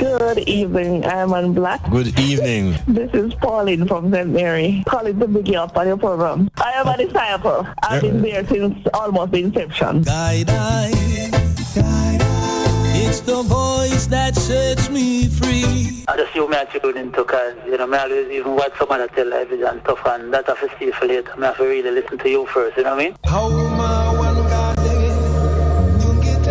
Good evening, I'm on Black. Good evening. This is Pauline from St. Mary. Calling to big you up on your program. I am a disciple. I've been there since almost the inception. Guide I. It's the voice that sets me free. I just you me tune into because, me always even watch some other tell life and stuff, and that I have to see for later. I have to really listen to you first, you know what I mean? How my one God you get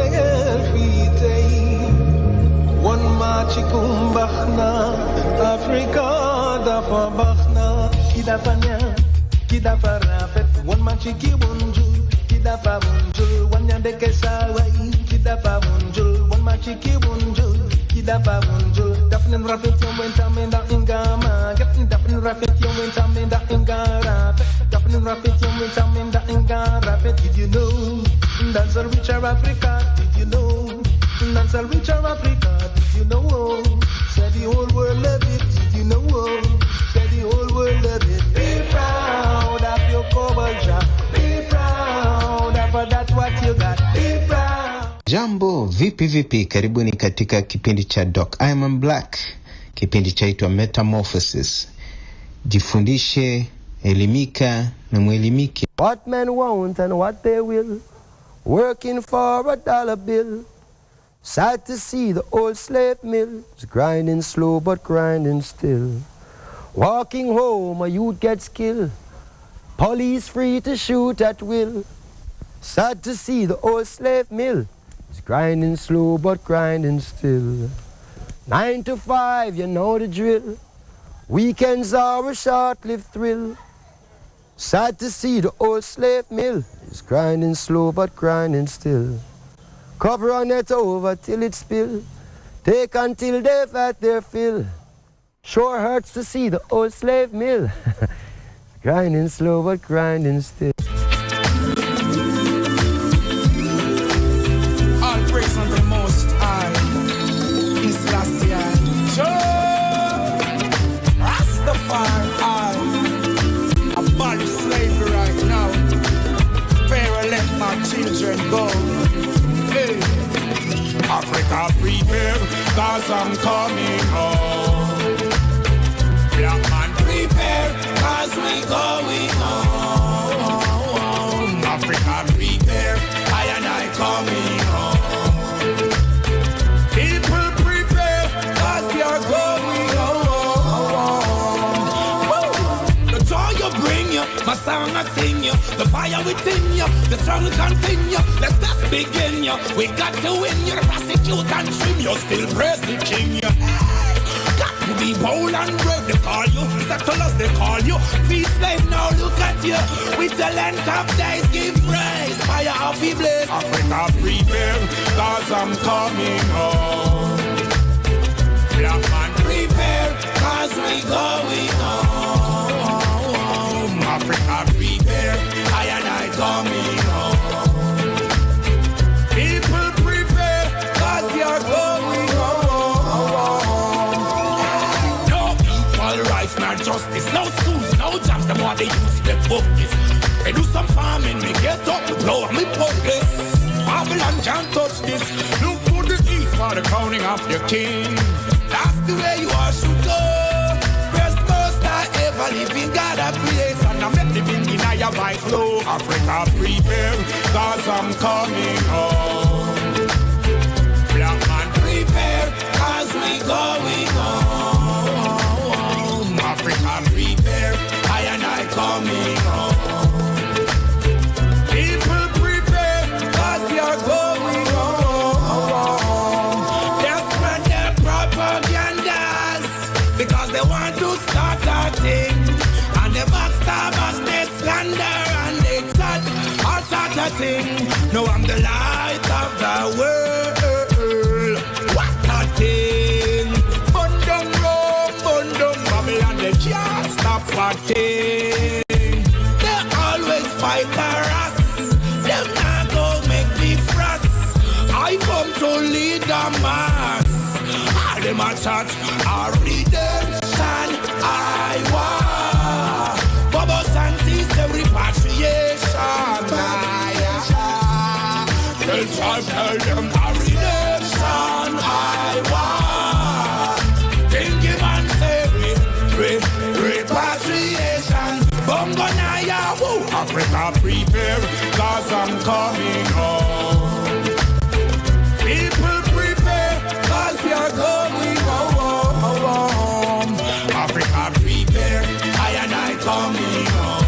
one machikum bakhna Africa da fa bakhna kida fanya kida farafet one machiki bunjul kida fa bunjul one yande kesawai kida fa bunjul one machiki bunjul kida fa bunjul dafnen rafet yom wentamenda ingama dafnen rafet yom wentamenda ingara dafnen rafet yom wentamenda ingara did you know that's a richer Africa did you know that's a richer Africa, did you know? Said the whole world love it, did you know? Said the whole world love it. Be proud of your culture. Be proud of that what you got. Be proud. Jambo, vipi, karibuni katika kipindi cha Doc. I am Black. Kipindi chaitwa Metamorphosis. Jifundishe, elimika na mwelimike. What men want and what they will. Working for a dollar bill. Sad to see the old slave mills grinding slow but grinding still. Walking home, a youth gets killed. Police free to shoot at will. Sad to see the old slave mill grinding slow but grinding still. 9 to 5, you know the drill. Weekends are a short-lived thrill. Sad to see the old slave mill grinding slow but grinding still. Cover on it over till it spill. Take until they've had their fill. Sure hurts to see the old slave mill grinding slow but grinding still. All praise unto the Most High. This last year, Rastafari, abolish slavery right now. Pharaoh let my children go. Hey. Africa prepare, cause I'm coming home. Black man prepare, cause we going home. Africa prepare, I and I coming home. People prepare, cause we are going home. The joy you bring you, my song I sing you. The fire within you, the struggle continue. Let's just begin you. We got to win you. The prosecute and trim you. Still praise the king you. Got to be bold and brave. They call you. Settlers they call you. Free slave now look at you. With the length of days give praise. Fire of the blaze. Africa prepare, cause I'm coming home. Black man prepare, cause we going home. Africa prepare, I and I coming home. People prepare, cause we are going home. No equal rights, not justice. No schools, no jobs, the more they use the focus. They do some farming, me get up, blow on me focus. Babylon can't touch this. Look to the east for the crowning of the king. That's the way you are should go. Ever living God a place and I'm living in a by flow. Africa prepare, cause I'm coming home. Black man prepare, cause we going home. Africa prepare, I and I coming home. People prepare, cause we are going home. That's when they're propagandas, because they want to start that thing. And the backstabbers, they slander and they touch all sort of thing. No, I'm the light of the world. What a thing. Bundum Rome, Bundum Babylon, they can't stop fighting. They always fight us. Them not go make me frost. I come to lead the mass. All them a chat are redemption. I want Bobo Santis, the repatriation. Tell them a redemption. I want Africa, prepare, cause I'm coming home. People prepare, cause we are going home. Africa, prepare, I and I coming home.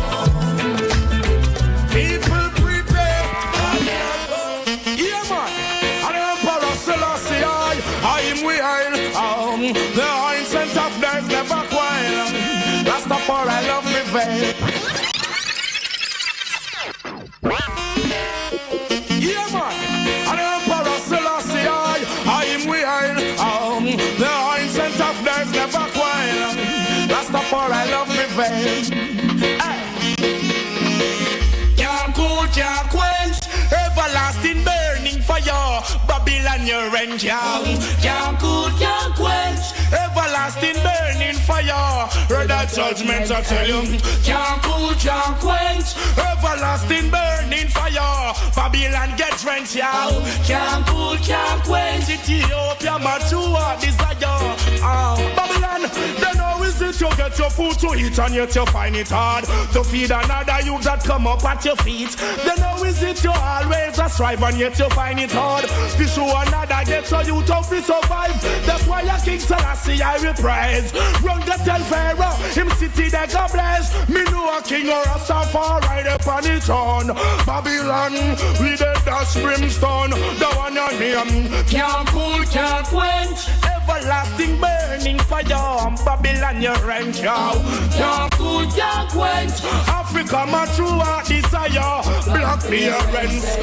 People prepare, cause we are going. Yeah, man. And Emperor Selassie, I am weird. The ancient of days never quail. Rastafari, I love me veil. Yeah, man. And Emperor Selassie, I am weird. The ancient of days never quail. Rastafari, I love me veil. Can't cool, can't quench. Everlasting burning fire. Babylon, your rent, can't cool, can't quench. Everlasting burning fire. Read that judgment, I tell you. Can't cool, can't quench. Everlasting burning fire. Babylon, get drenched, can't cool, can't quench. Ethiopia, mature desire. Babylon, then how is it you get your food to eat and yet you find it hard to feed another youth that come up at your feet? Then how is it you always a strive and yet you find it hard to show another get so you tough to survive? That's why a King Selassie I will praise. Run the tell Pharaoh, him city they go bless. Me know a king or a star right up on the throne. Babylon, we the dash brimstone. The one your name can't cool, can't quench. Everlasting burning fire. Babylon your rank, can't cool, can't quench. Africa my true heart desire. Black clearance,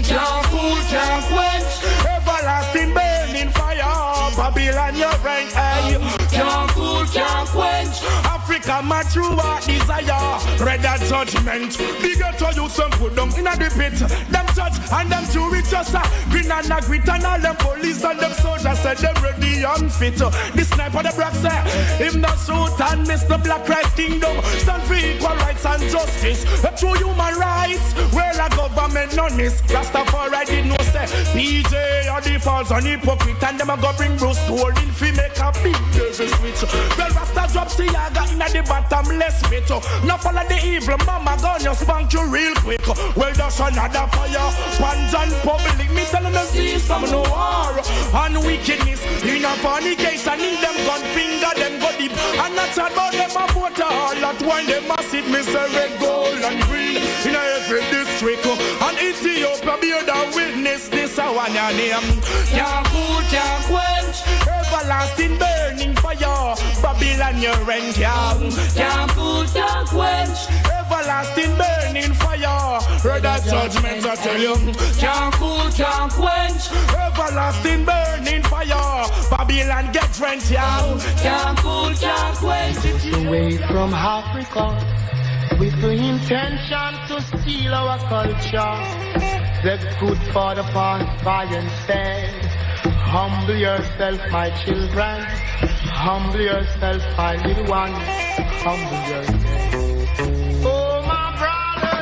can't cool, can't quench. Everlasting burning fire. Babylon your rank, can't cool, can't quench. Africa my true heart desire. Read that judgment. Bigger to you some put them in a the pit. Them judge and them jury just green and a grit and all them police and them soldiers said them ready and fit. The sniper the black say him not shoot and miss the black Christ kingdom. Stand for equal rights and justice. A true human rights. Where a government none is. Rastafari did no say PJ are the false and hypocrite and them a go bring Bruce Gold in fi make a big devil switch. Well Rasta drop Siaga in the bottomless pit. Now follow the evil mama gun you spank you real quick. Well that's another fire. Pans and public me telling them see some no war and wickedness. In a funny case I need them gun finger them go deep. And not about them a vote all that wine them a sit me say red gold and green in every district. And Ethiopia be the witness this a one your name. Can't cool, can't quench. Everlasting burning fire. Babylon your rent, can't cool, can't quench. Everlasting burning fire. Read that judgment I tell you. Can't cool, can't quench. Everlasting burning fire. Babylon get drenched, can't cool, can't quench. Away from Africa with the intention to steal our culture. The good father passed by and said, humble yourself, my children. Humble yourself, my little one. Humble yourself. Oh, my brother,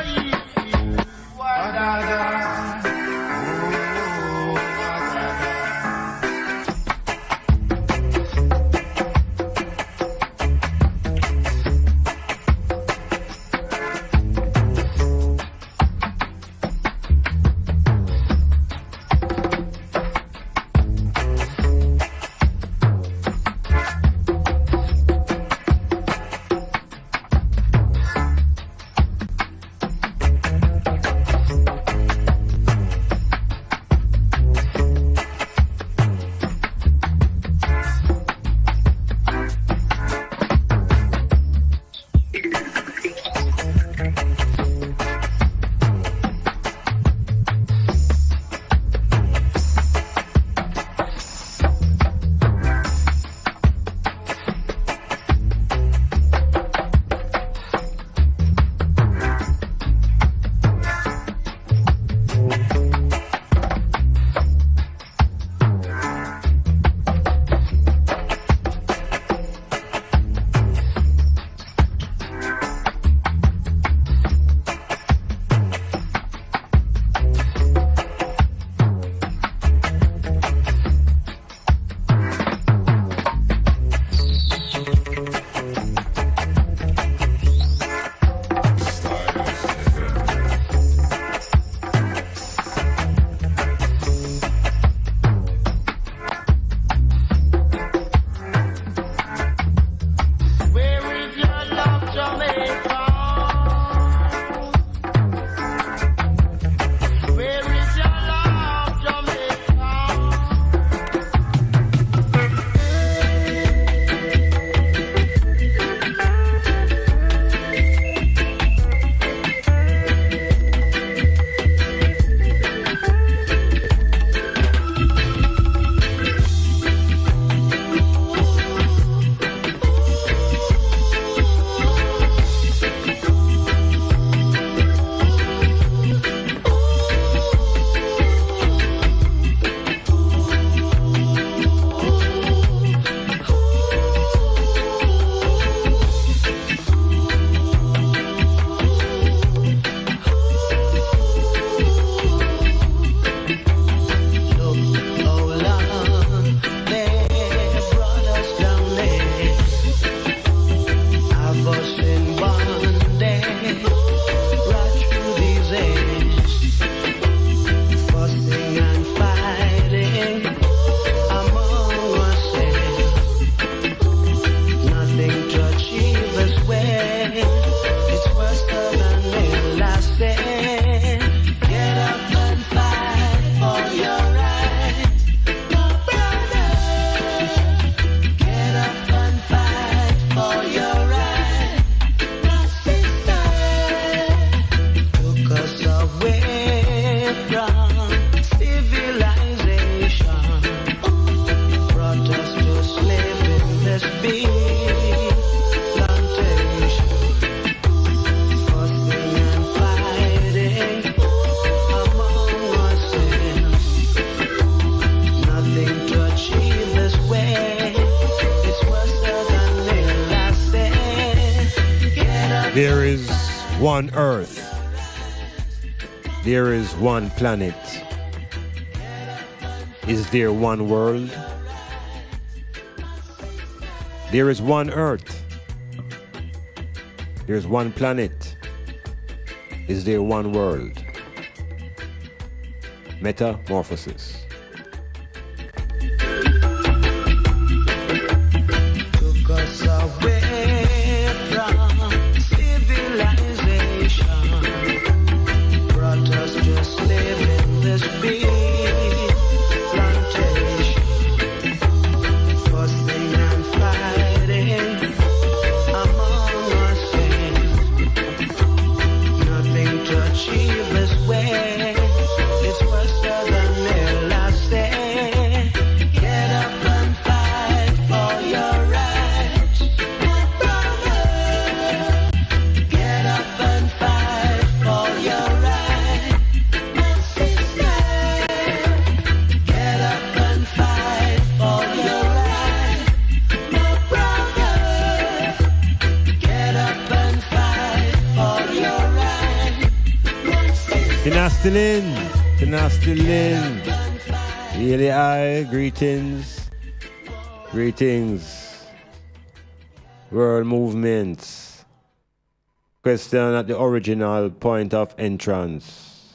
There is one earth. There is one planet. Is there one world? There is one earth. There is one planet. Is there one world? Metamorphosis. Took us away from civilization, brought us to slave in this big plantation, fussing and fighting among ourselves, nothing to achieve this way. It's worse than hell, I say. Get up and fight for your rights, my brother. Get up and fight for your rights, my sister. Get up and fight for your rights, my brother. Get up and fight for your rights, my sister. Tinastilin. Tinastilin. Really high. Greetings. Greetings. World movements. Question at the original point of entrance.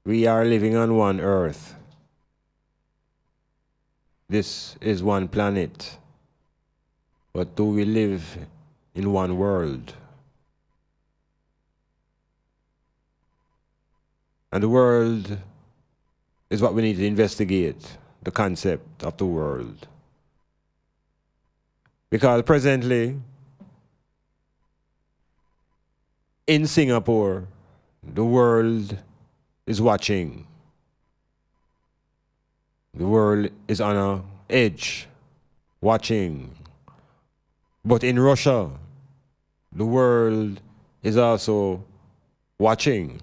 We are living on one earth. This is one planet. But do we live in one world? And the world is what we need to investigate, the concept of the world. Because presently, in Singapore, the world is watching. The world is on an edge, watching. But in Russia, the world is also watching.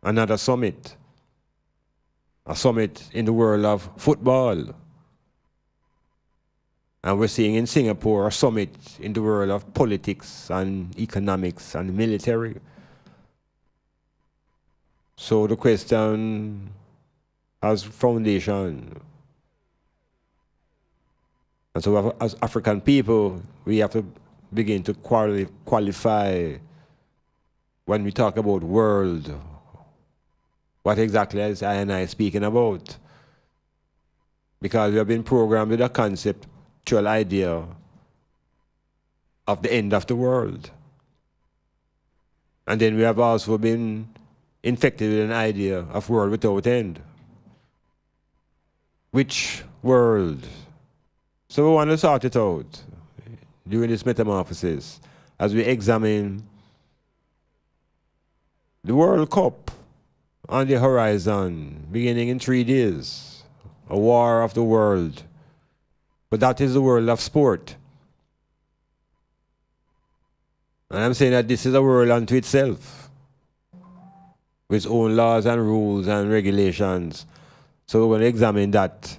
Another summit. A summit in the world of football. And we're seeing in Singapore a summit in the world of politics and economics and military. So the question has foundation. And so as African people, we have to begin to qualify when we talk about world. What exactly is I and I speaking about? Because we have been programmed with a conceptual idea of the end of the world. And then we have also been infected with an idea of world without end. Which world? So we want to sort it out during this metamorphosis as we examine the World Cup on the horizon, beginning in 3 days, a war of the world. But that is the world of sport. And I'm saying that this is a world unto itself, with its own laws and rules and regulations. So we're going to examine that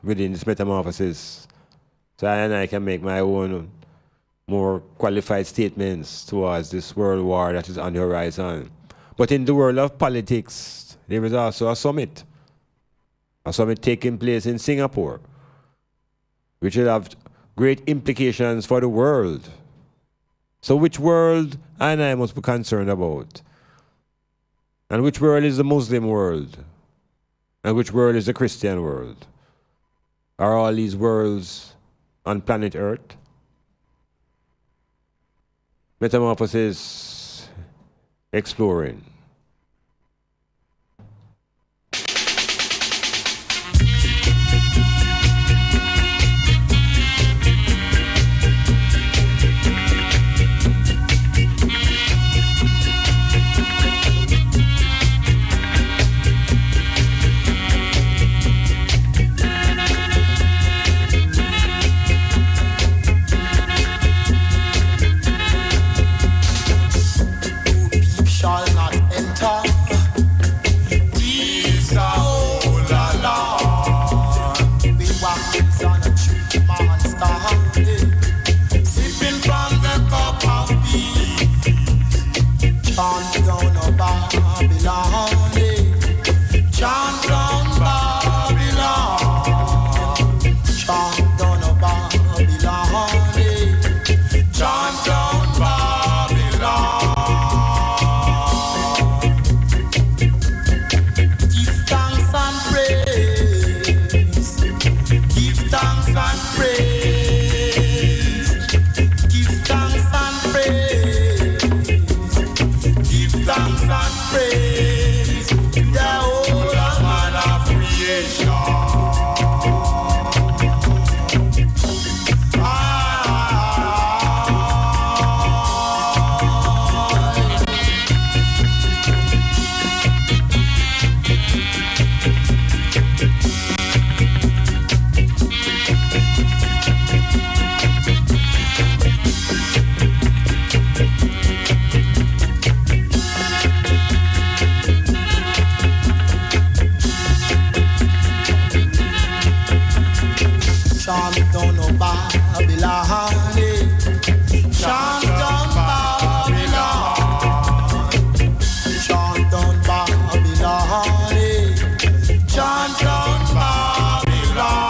within this metamorphosis, so I and I can make my own more qualified statements towards this world war that is on the horizon. But in the world of politics, there is also a summit taking place in Singapore, which will have great implications for the world. So which world I and I must be concerned about? And which world is the Muslim world? And which world is the Christian world? Are all these worlds on planet Earth? Metamorphosis exploring. Shall not chant on Babylon, chant on Babylon, chant on Babylon, chant on Babylon.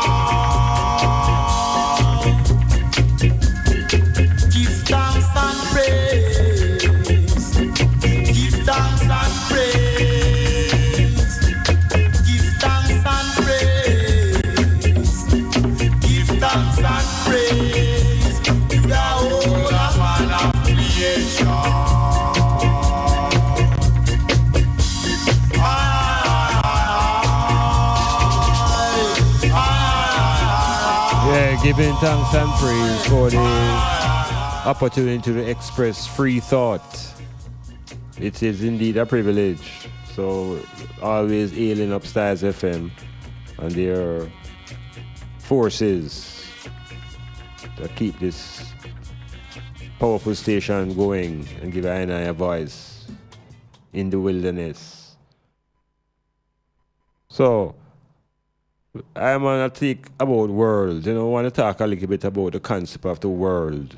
Give thanks and praise, give thanks and praise, give thanks and praise, give thanks and praise to the whole of man of creation. Yeah, giving thanks and praise for the opportunity to express free thought. It is indeed a privilege. So always ailing upstairs FM and their forces to keep this powerful station going and give I a voice in the wilderness. So I want to think about world. I want to talk a little bit about the concept of the world.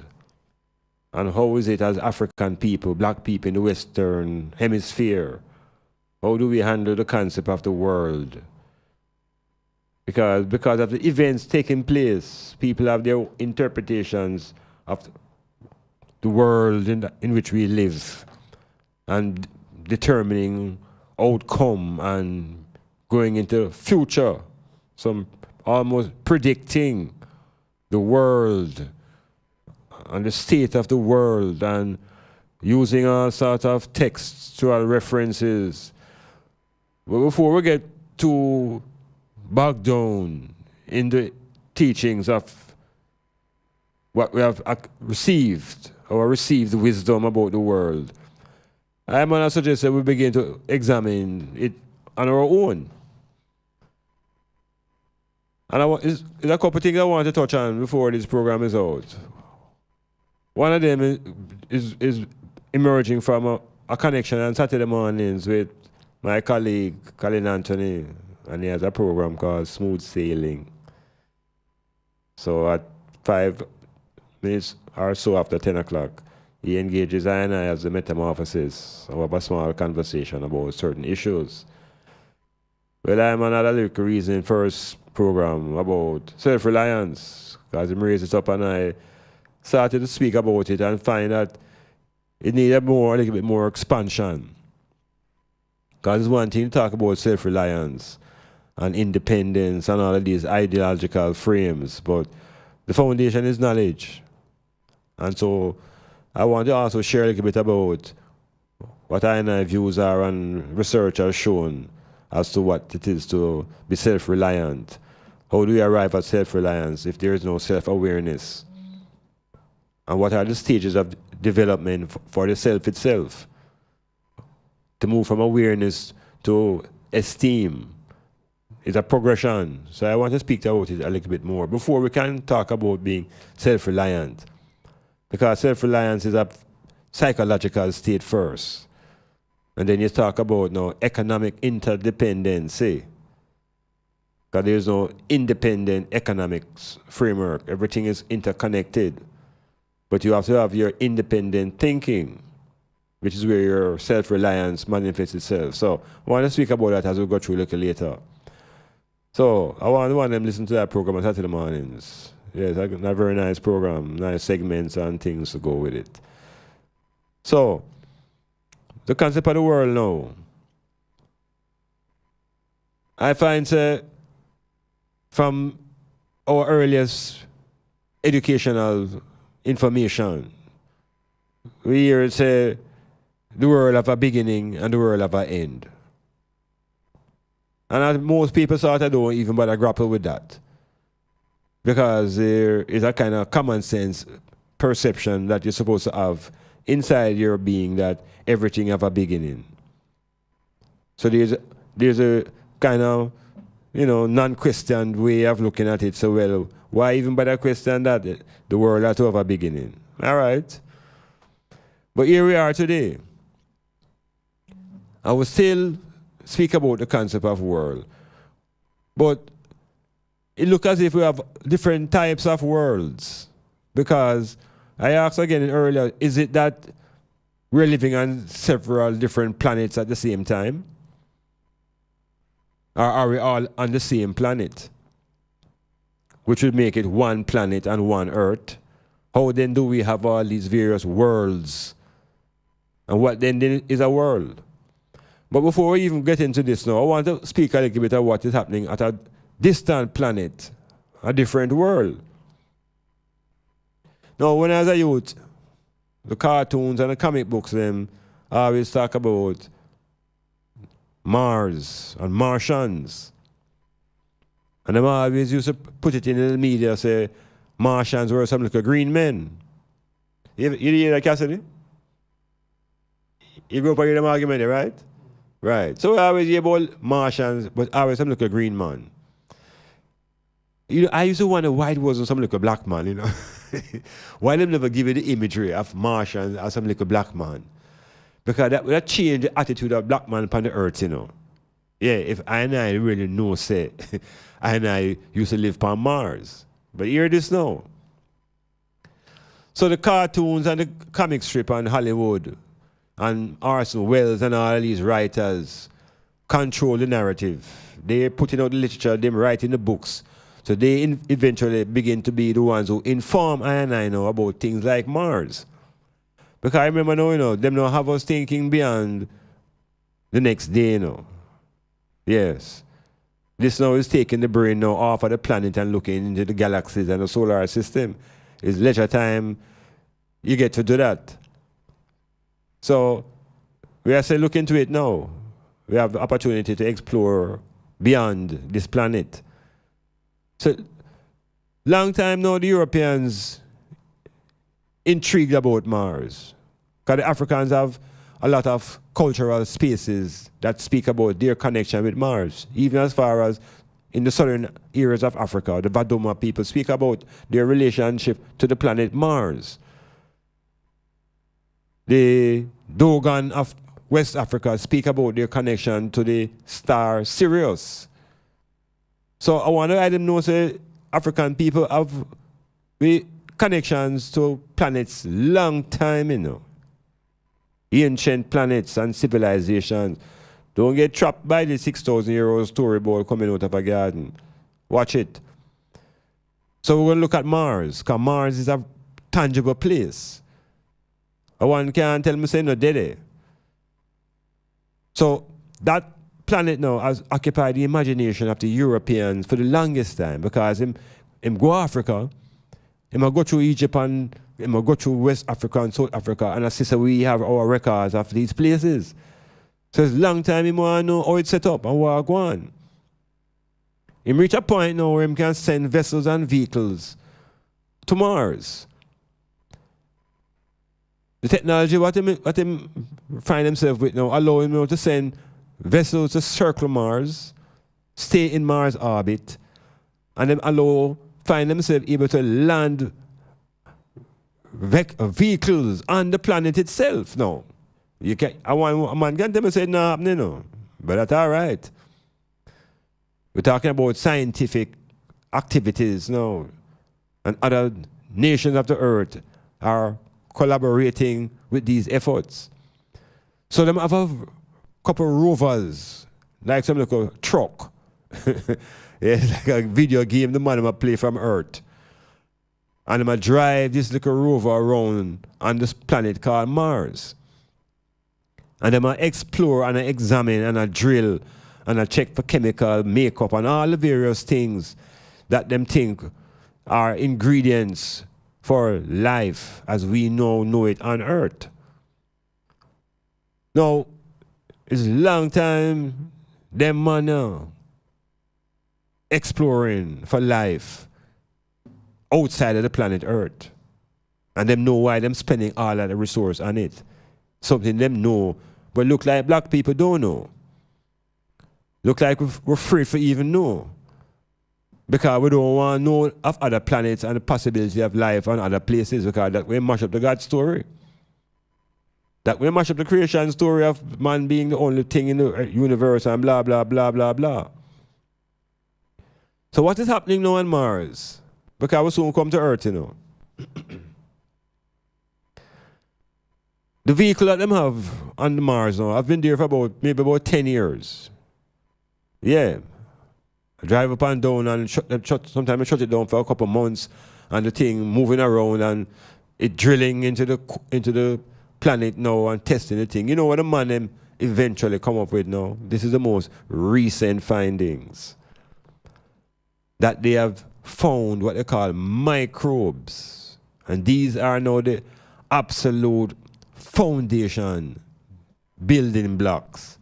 And how is it as African people, black people in the Western Hemisphere? How do we handle the concept of the world? Because of the events taking place, people have their interpretations of the world in which we live and determining outcome and going into future. Some almost predicting the world and the state of the world and using all sorts of textual references. But before we get too bogged down in the teachings of what we have received or received wisdom about the world, I'm going to suggest that we begin to examine it on our own. And there's a couple of things I want to touch on before this program is out. One of them is emerging from a connection on Saturday mornings with my colleague, Colin Anthony, and he has a program called Smooth Sailing. So at 5 minutes or so after 10 o'clock, he engages I and I as the metamorphosis. We have a small conversation about certain issues. Well, I'm another little reason first program about self-reliance, because he raised it up and I started to speak about it and find that it needed a little bit more expansion. Because it's one thing to talk about self-reliance and independence and all of these ideological frames, but the foundation is knowledge. And so I want to also share a little bit about what I and my views are and research has shown as to what it is to be self-reliant. How do we arrive at self-reliance if there is no self-awareness? And what are the stages of development for the self itself? To move from awareness to esteem is a progression. So I want to speak about it a little bit more before we can talk about being self-reliant. Because self-reliance is a psychological state first. And then you talk about now economic interdependency. Because there's no independent economics framework. Everything is interconnected. But you have to have your independent thinking, which is where your self-reliance manifests itself. So I want to speak about that as we go through a little later. So I want them to listen to that program on Saturday mornings. Yes, a very nice program, nice segments and things to go with it. So, the concept of the world now. I find from our earliest educational information, we hear it say the world have a beginning and the world have an end. And most people sort of don't even bother grapple with that. Because there is a kind of common sense perception that you're supposed to have inside your being that everything have a beginning. So there's a kind of, non-questioned way of looking at it. So, well, why even bother question that? The world has to have a beginning. All right. But here we are today. I will still speak about the concept of world. But it looks as if we have different types of worlds. Because I asked again earlier, is it that we're living on several different planets at the same time? Or are we all on the same planet? Which would make it one planet and one Earth. How then do we have all these various worlds? And what then is a world? But before we even get into this now, I want to speak a little bit of what is happening at a distant planet, a different world. Now, when I was a youth, the cartoons and the comic books, them always talk about Mars and Martians. And them always used to put it in the media, say Martians were some little green men. You hear that, Cassidy? You grew up and hear them argument, right? Right. So I always hear about Martians, but always some little green man. You know, I used to wonder why it wasn't some little black man, you know. Why them never give you the imagery of Martians as some little black man? Because that changed the attitude of black man upon the earth, you know. Yeah, if I and I really know, say, I and I used to live upon Mars. But hear this now. So the cartoons and the comic strip on Hollywood and Orson Welles and all these writers control the narrative. They're putting out the literature, them writing the books. So they eventually begin to be the ones who inform I and I know about things like Mars. Because I remember now, you know, them now have us thinking beyond the next day, you know. Yes. This now is taking the brain now off of the planet and looking into the galaxies and the solar system. It's leisure time. You get to do that. So we are saying look into it now. We have the opportunity to explore beyond this planet. So long time now the Europeans intrigued about Mars. Because the Africans have a lot of cultural spaces that speak about their connection with Mars. Even as far as in the southern areas of Africa, the Badoma people speak about their relationship to the planet Mars. The Dogon of West Africa speak about their connection to the star Sirius. So I want to let them know that African people have connections to planets long time, you know. Ancient planets and civilizations. Don't get trapped by the 6,000-year-old storyboard coming out of a garden. Watch it. So we're going to look at Mars, because Mars is a tangible place. One can't tell me say no dead. So that planet now has occupied the imagination of the Europeans for the longest time, because him go Africa, him go through Egypt and him go through West Africa and South Africa, and as I say, we have our records of these places. So it's a long time him want to know how it's set up and what go on. Him reach a point now where him can send vessels and vehicles to Mars. The technology what him find himself with now allow him now to send vessels to circle Mars, stay in Mars orbit, and then find themselves able to land vehicles on the planet itself now. A man can tell me say no happening, no. But that's all right. We're talking about scientific activities now. And other nations of the earth are collaborating with these efforts. So them have a couple rovers, like some little truck. Yeah, like a video game the man play from Earth. And them drive this little rover around on this planet called Mars. And them explore and examine and drill and check for chemical makeup and all the various things that them think are ingredients for life as we know it on Earth. Now, it's a long time them man now exploring for life outside of the planet Earth. And them know why them spending all of the resource on it. Something them know, but look like black people don't know. Look like we're afraid for even know. Because we don't want to know of other planets and the possibility of life on other places, because that will mash up the God story. That will mash up the creation story of man being the only thing in the universe and blah, blah, blah, blah, blah. So what is happening now on Mars? Because we soon come to Earth, you know. The vehicle that them have on the Mars now, I've been there for maybe about 10 years. Yeah. I drive up and down and sometimes I shut it down for a couple of months and the thing moving around and it drilling into the planet now and testing the thing. You know what the man them eventually come up with now? This is the most recent findings. That they have found what they call microbes. And these are now the absolute foundation building blocks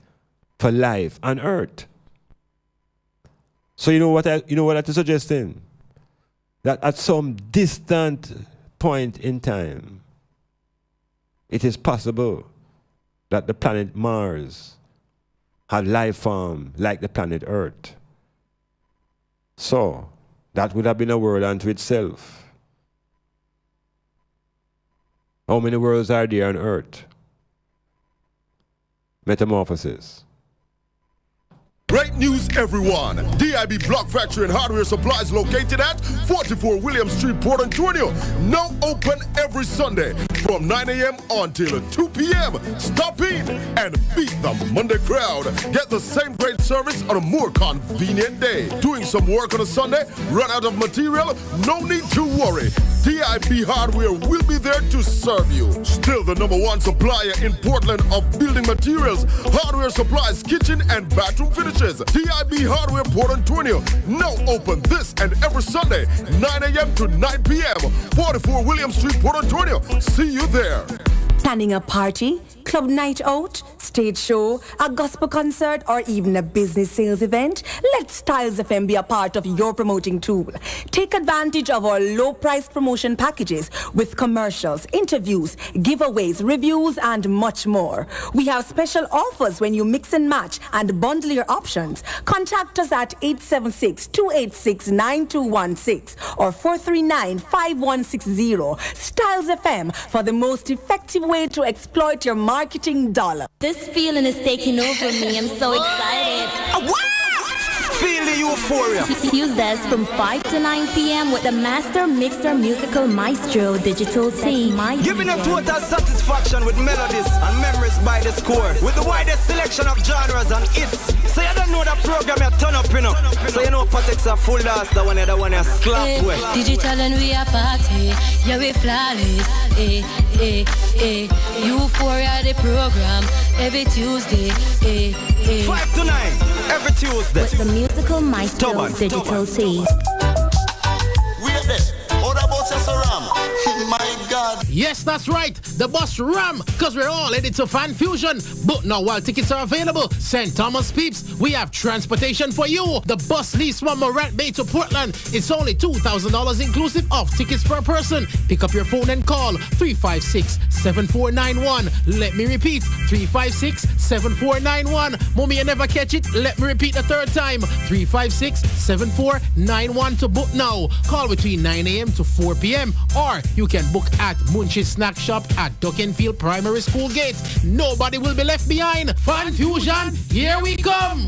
for life on Earth. So you know what that is suggesting? That at some distant point in time, it is possible that the planet Mars had life form like the planet Earth. So that would have been a world unto itself. How many worlds are there on Earth? Metamorphosis. Great news, everyone! DIB Block Factory and Hardware Supplies located at 44 William Street, Port Antonio. Now open every Sunday from 9 a.m. until 2 p.m. Stop in and beat the Monday crowd. Get the same great service on a more convenient day. Doing some work on a Sunday, run out of material? No need to worry. DIB Hardware will be there to serve you. Still the #1 supplier in Portland of building materials, hardware supplies, kitchen and bathroom finishes. DIB Hardware Port Antonio. Now open this and every Sunday, 9 a.m. to 9 p.m. 44 William Street, Port Antonio. See you there. Planning a party, club night out, stage show, a gospel concert, or even a business sales event? Let Styles FM be a part of your promoting tool. Take advantage of our low-priced promotion packages with commercials, interviews, giveaways, reviews, and much more. We have special offers when you mix and match and bundle your options. Contact us at 876-286-9216 or 439-5160. Styles FM for the most effective way to exploit your marketing dollar. This feeling is taking over me. I'm so excited. Feel the euphoria. Tuesdays from 5 to 9 p.m. with the Master Mixer Musical Maestro Digital Team. Giving a total satisfaction with melodies and memories by the score. With the widest selection of genres and hits. So you don't know that program you turn up, you know. So you know Patek's a full dance, the one you slap with. Digital and we are party. Yeah, we flawless. Euphoria the program. Every Tuesday. 5 to 9. Every Tuesday. With the Musical Maestro Digital Team. We're there. What about Ram? My God. Yes, that's right. The bus Ram, because we're all headed to Fan Fusion. But now while tickets are available, St. Thomas Peeps, we have transportation for you. The bus leaves from Morant Bay to Portland. It's only $2,000 inclusive of tickets per person. Pick up your phone and call 356-7491. Let me repeat, 356-7491. Mommy, you never catch it? Let me repeat the third time. 356-7491 to book now. Call between 9 a.m. to 4 p.m. or you can book at Munch's Snack Shop at Duckenfield Primary School Gate. Nobody will be left behind. Fan Fusion, here we come.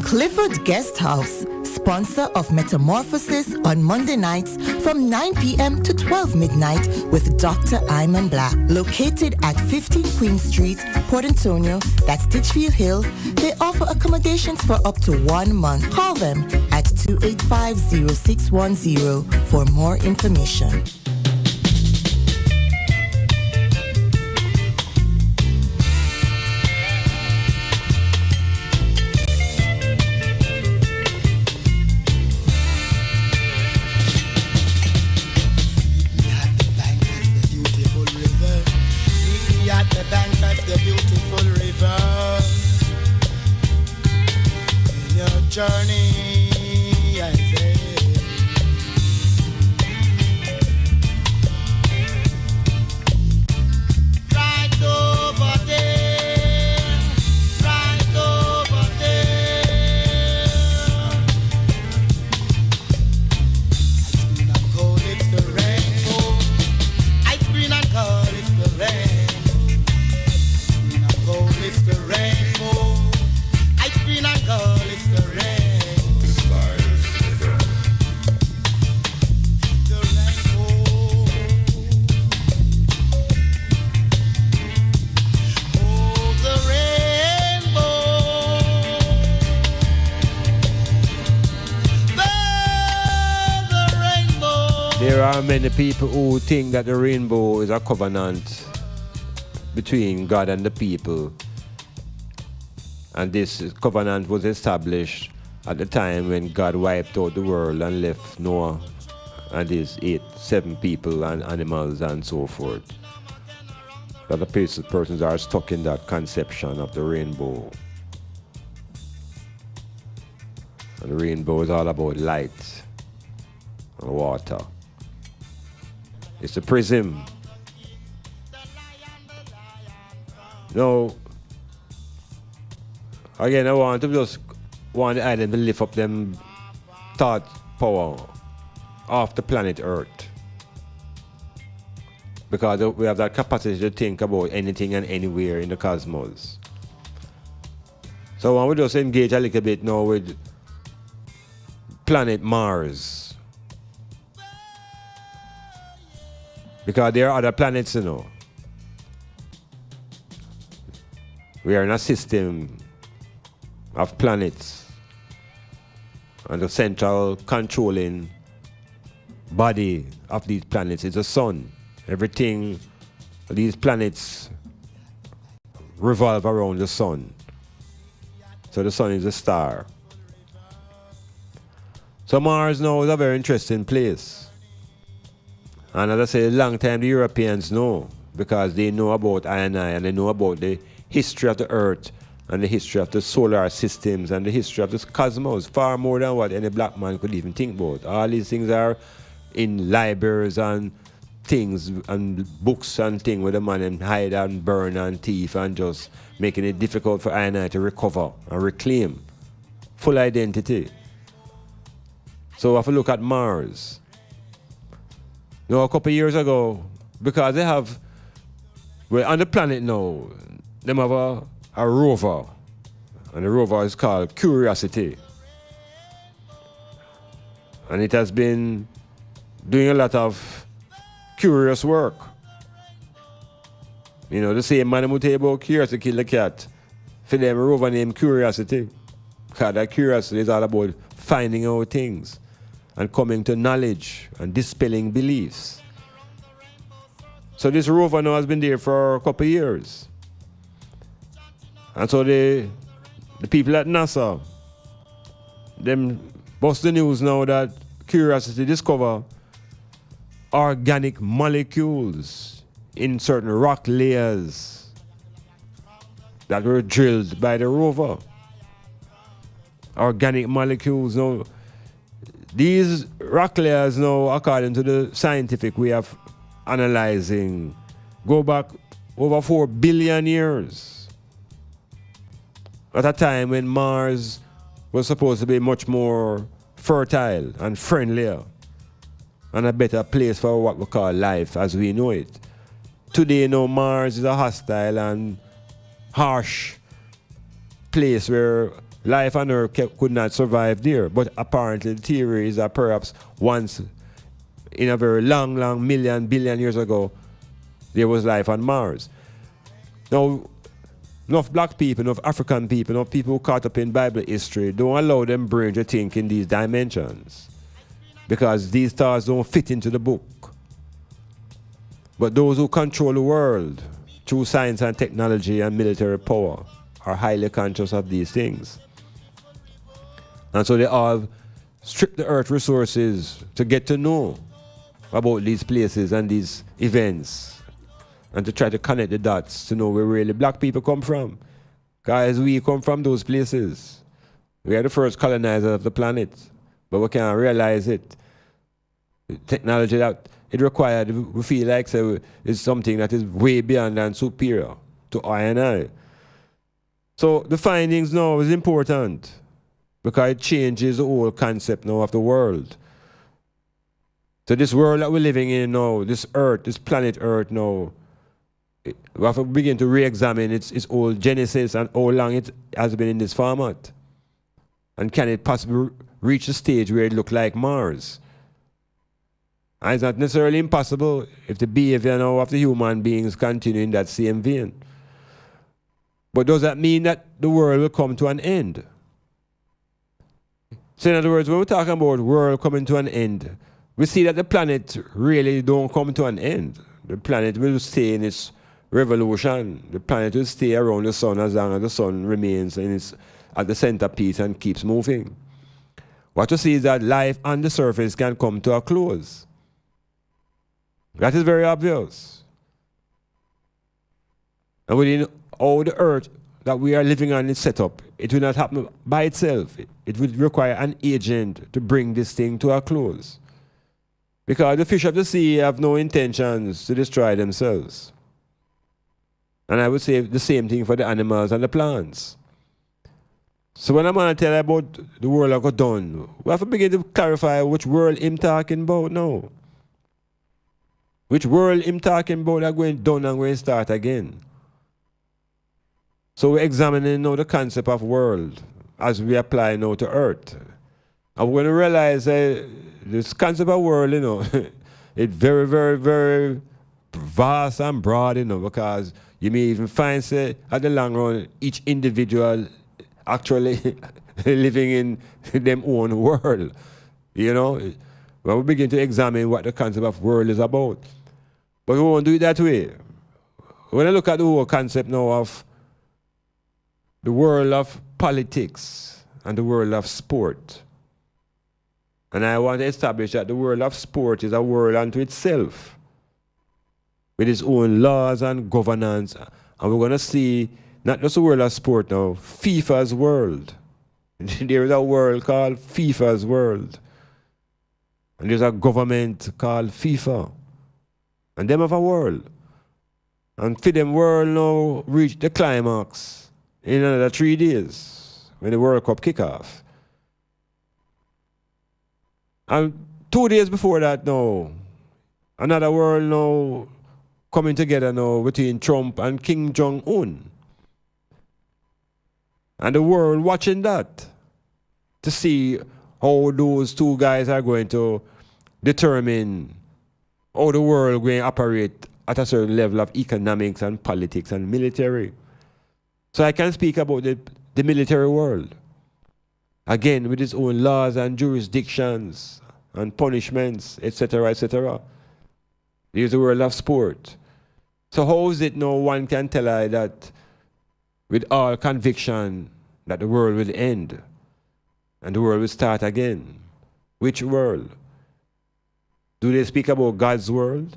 Clifford Guest House, sponsor of Metamorphosis on Monday nights from 9 p.m. to 12 midnight with Dr. Iman Black. Located at 15 Queen Street, Port Antonio, that's Titchfield Hill, they offer accommodations for up to 1 month. Call them at 285-0610 for more information. Journey, I say. There are many people who think that the rainbow is a covenant between God and the people. And this covenant was established at the time when God wiped out the world and left Noah and his 7 people and animals and so forth. But the persons are stuck in that conception of the rainbow. And the rainbow is all about light and water. It's a prism. Now, again, I want the island to lift up them thought power off the planet Earth. Because we have that capacity to think about anything and anywhere in the cosmos. So I want to just engage a little bit now with planet Mars. Because there are other planets, you know. We are in a system of planets. And the central controlling body of these planets is the sun. Everything, these planets revolve around the sun. So the sun is a star. So Mars now is a very interesting place. And as I say, a long time the Europeans know, because they know about I and they know about the history of the Earth and the history of the solar systems and the history of the cosmos, far more than what any black man could even think about. All these things are in libraries and things and books and things where the man hide and burn and thief and just making it difficult for I to recover and reclaim full identity. So if we look at Mars, now a couple of years ago, because they have, well, on the planet now, they have a rover, and the rover is called Curiosity. And it has been doing a lot of curious work. You know, the same man who tell you about Curiosity kill the cat. For them, a rover named Curiosity. Because that curiosity is all about finding out things and coming to knowledge and dispelling beliefs. So this rover now has been there for a couple of years. And so the people at NASA, them bust the news now that Curiosity discover organic molecules in certain rock layers that were drilled by the rover. Organic molecules. Now, these rock layers now, according to the scientific way of analyzing, go back over 4 billion years. At a time when Mars was supposed to be much more fertile and friendlier and a better place for what we call life as we know it. Today, now, Mars is a hostile and harsh place where life on Earth could not survive there. But apparently the theory is that perhaps once in a very long billion years ago, there was life on Mars. Now, enough black people, enough African people, enough people caught up in Bible history don't allow them brain to think in these dimensions, because these stars don't fit into the book. But those who control the world through science and technology and military power are highly conscious of these things. And so they all strip the earth resources to get to know about these places and these events and to try to connect the dots to know where really black people come from. Guys, we come from those places. We are the first colonizers of the planet, but we can't realize it. The technology that it required, we feel like so is something that is way beyond and superior to I and I. So the findings now is important because it changes the whole concept now of the world. So this world that we're living in now, this earth, this planet Earth now, we have to begin to re-examine its whole genesis and how long it has been in this format. And can it possibly reach a stage where it looks like Mars? And it's not necessarily impossible if the behavior now of the human beings continue in that same vein. But does that mean that the world will come to an end? So in other words, when we're talking about world coming to an end, we see that the planet really don't come to an end. The planet will stay in its revolution. The planet will stay around the sun as long as the sun remains at the centerpiece and keeps moving. What you see is that life on the surface can come to a close. That is very obvious. And within all the earth that we are living on is set up, it will not happen by itself. It would require an agent to bring this thing to a close. Because the fish of the sea have no intentions to destroy themselves. And I would say the same thing for the animals and the plants. So when I'm going to tell you about the world that got done, we have to begin to clarify which world I'm talking about now. Which world I'm talking about that going done and going to start again. So we're examining now the concept of world as we apply now to earth. And we're going to realize this concept of world, it's very, very, very vast and broad, because you may even find, say, at the long run, each individual actually living in their own world, When we begin to examine what the concept of world is about. But we won't do it that way. When I look at the whole concept now of the world of politics and the world of sport, and I want to establish that the world of sport is a world unto itself, with its own laws and governance. And we're going to see not just the world of sport now, FIFA's world. There is a world called FIFA's world. And there's a government called FIFA. And them have a world. And for them world now reach the climax in another 3 days when the World Cup kick off. And 2 days before that now, another world now coming together now between Trump and Kim Jong-un. And the world watching that to see how those two guys are going to determine how the world going to operate at a certain level of economics and politics and military. So I can speak about the military world. Again, with its own laws and jurisdictions and punishments, etc., etc. There's the world of sport. So how is it now one can tell I that with all conviction that the world will end and the world will start again? Which world? Do they speak about God's world?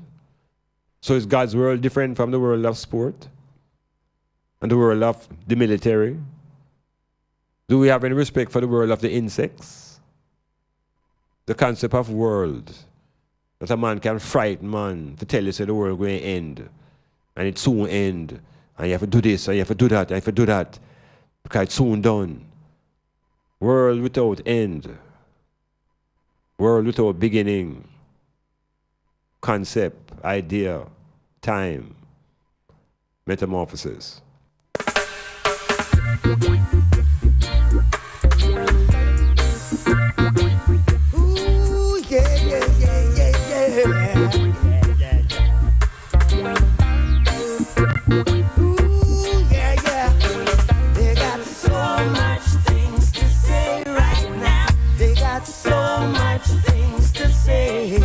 So is God's world different from the world of sport and the world of the military? Do we have any respect for the world of the insects? The concept of world, that a man can frighten man to tell you that the world will end and it soon end, and you have to do this and you have to do that and you have to do that because it's soon done. World without end, world without beginning, concept, idea, time, metamorphosis. Ooh, yeah, yeah, yeah, yeah, yeah. Ooh, yeah, yeah. They got so much things to say right now. They got so much things to say.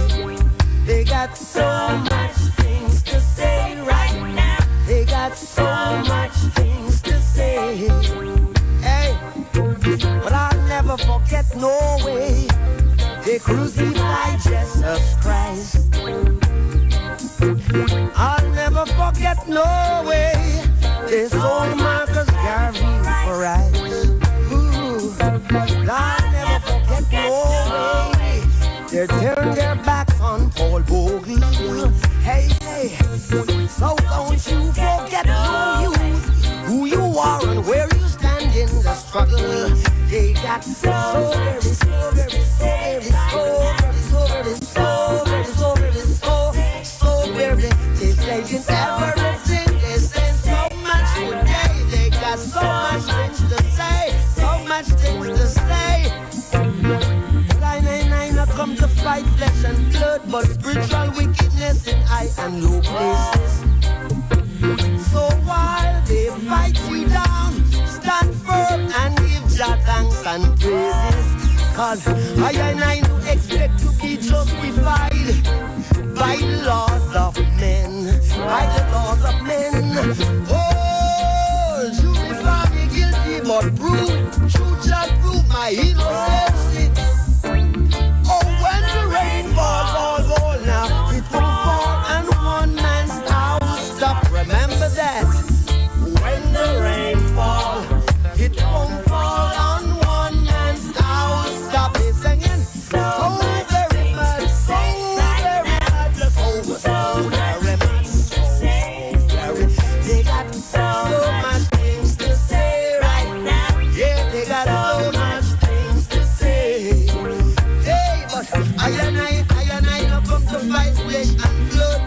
They got so much things to say right now. They got so much things to say. Hey, but I'll never forget no way they crucified Jesus Christ. I'll never forget no way they sold Marcus Garvey for rights. Ooh, I'll never forget no way they turned their backs on Paul Bogle. Hey, hey, so don't you forget who you are and where you stand in the struggle. They got so very, so very, so very, so very, so very, so very, so very, so very. They saying everything, they say so much today. They got so much things to say, so much things to say. Not come to fight flesh and blood, but spiritual wickedness in high and low places. So while they fight you down, stand firm and give Jah thanks and praises. Cause I do expect to be justified by the laws of men. By the laws of men. Oh, you find me guilty, but prove, truth shall prove my innocence. Oh, when the rain falls, all now, it will fall and one man's house stop. Remember that. When the rain falls, it won't fall on one man's house. Stop it singing. So very much, so very much, so very much, they got so much things to say right now. Yeah, they got so much things to say. Hey, but I and I don't come to fight flesh and blood.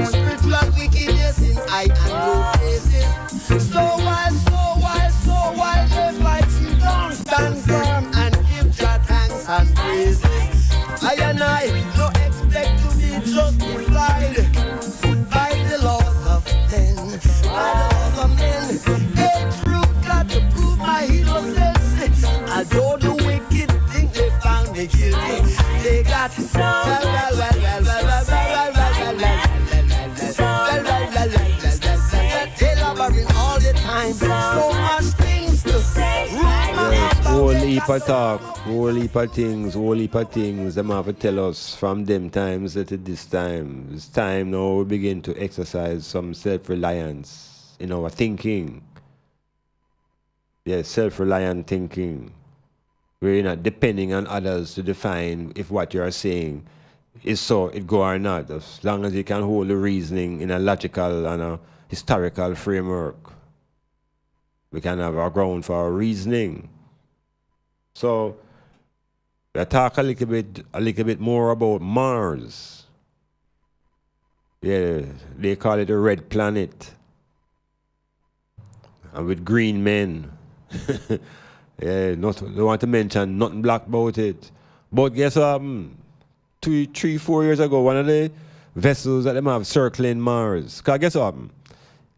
Spiritual wickedness in high and low places. So while they fight, you don't stand firm and give your thanks and praises. I and I don't expect to be justified by the laws of men. By the laws of men. Hey, truth got to prove my innocence. Although the wicked think they found me guilty, they got elaborating all the time. So much things to say. Whole heap of talk, whole heap of things, them have to tell us from them times to this time. It's time now we begin to exercise some self-reliance in our thinking. Yes, self-reliant thinking. We're not depending on others to define if what you are saying is so it go or not. As long as you can hold the reasoning in a logical and a historical framework, we can have our ground for our reasoning. So we'll talk a little bit more about Mars. Yeah, they call it a red planet. And with green men. Yeah, don't want to mention nothing black about it. But guess what? 3-4 years ago, one of the vessels that them have circling Mars. Because guess what?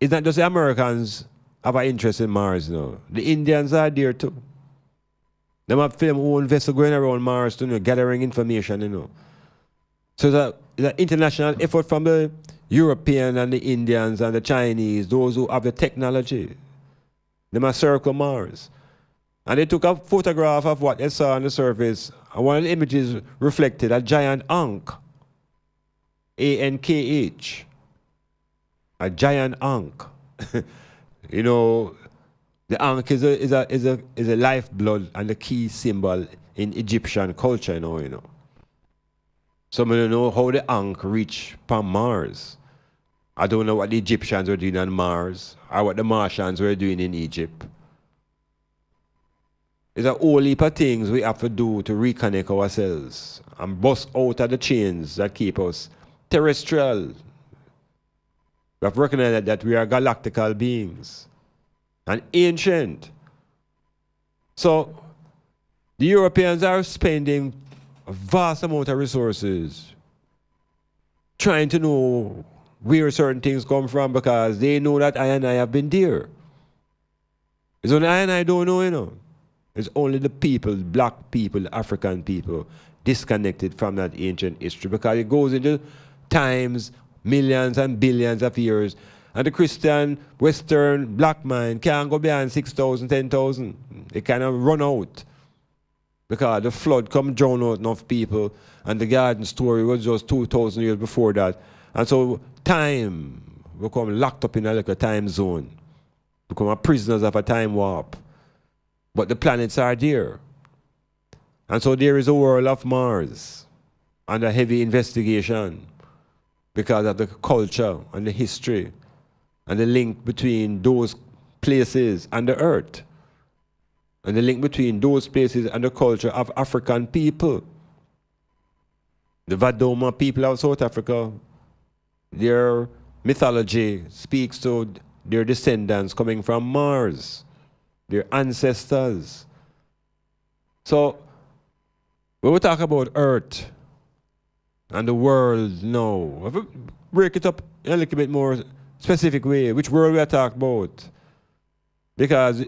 It's not just the Americans have an interest in Mars now. The Indians are there too. They have their own vessel going around Mars to gathering information, So it's an international effort from the European and the Indians and the Chinese, those who have the technology. They must circle Mars. And they took a photograph of what they saw on the surface. And one of the images reflected a giant ankh. A-N-K-H. A giant ankh. The ankh is a lifeblood and the key symbol in Egyptian culture, Some of you know how the ankh reached from Mars. I don't know what the Egyptians were doing on Mars or what the Martians were doing in Egypt. There's a whole heap of things we have to do to reconnect ourselves and bust out of the chains that keep us terrestrial. We have to recognize that we are galactical beings and ancient. So the Europeans are spending a vast amount of resources trying to know where certain things come from because they know that I and I have been there. It's only I and I don't know, It's only the people, black people, African people, disconnected from that ancient history because it goes into times, millions and billions of years. And the Christian, Western, black man can't go beyond 6,000, 10,000. It kind of run out. Because the flood come drown out enough people and the garden story was just 2,000 years before that. And so time become locked up in a like time zone. Become a prisoners of a time warp. But the planets are there. And so there is a world of Mars under heavy investigation because of the culture and the history and the link between those places and the earth. And the link between those places and the culture of African people. The Vadoma people of South Africa, their mythology speaks to their descendants coming from Mars, their ancestors. So, when we talk about Earth and the world now, if we break it up in a little bit more specific way, which world we are talking about? Because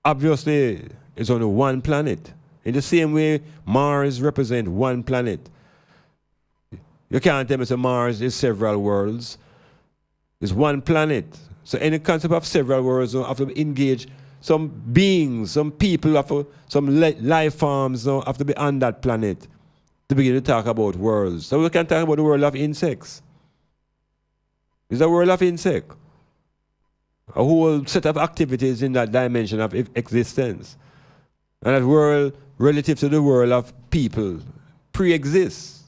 obviously, it's only one planet. In the same way, Mars represents one planet. You can't tell me that Mars is several worlds. It's one planet. So any concept of several worlds have to engage some beings, some people, some life forms have to be on that planet to begin to talk about worlds. So we can talk about the world of insects. It's a world of insect. A whole set of activities in that dimension of existence. And that world, relative to the world of people, pre-exists.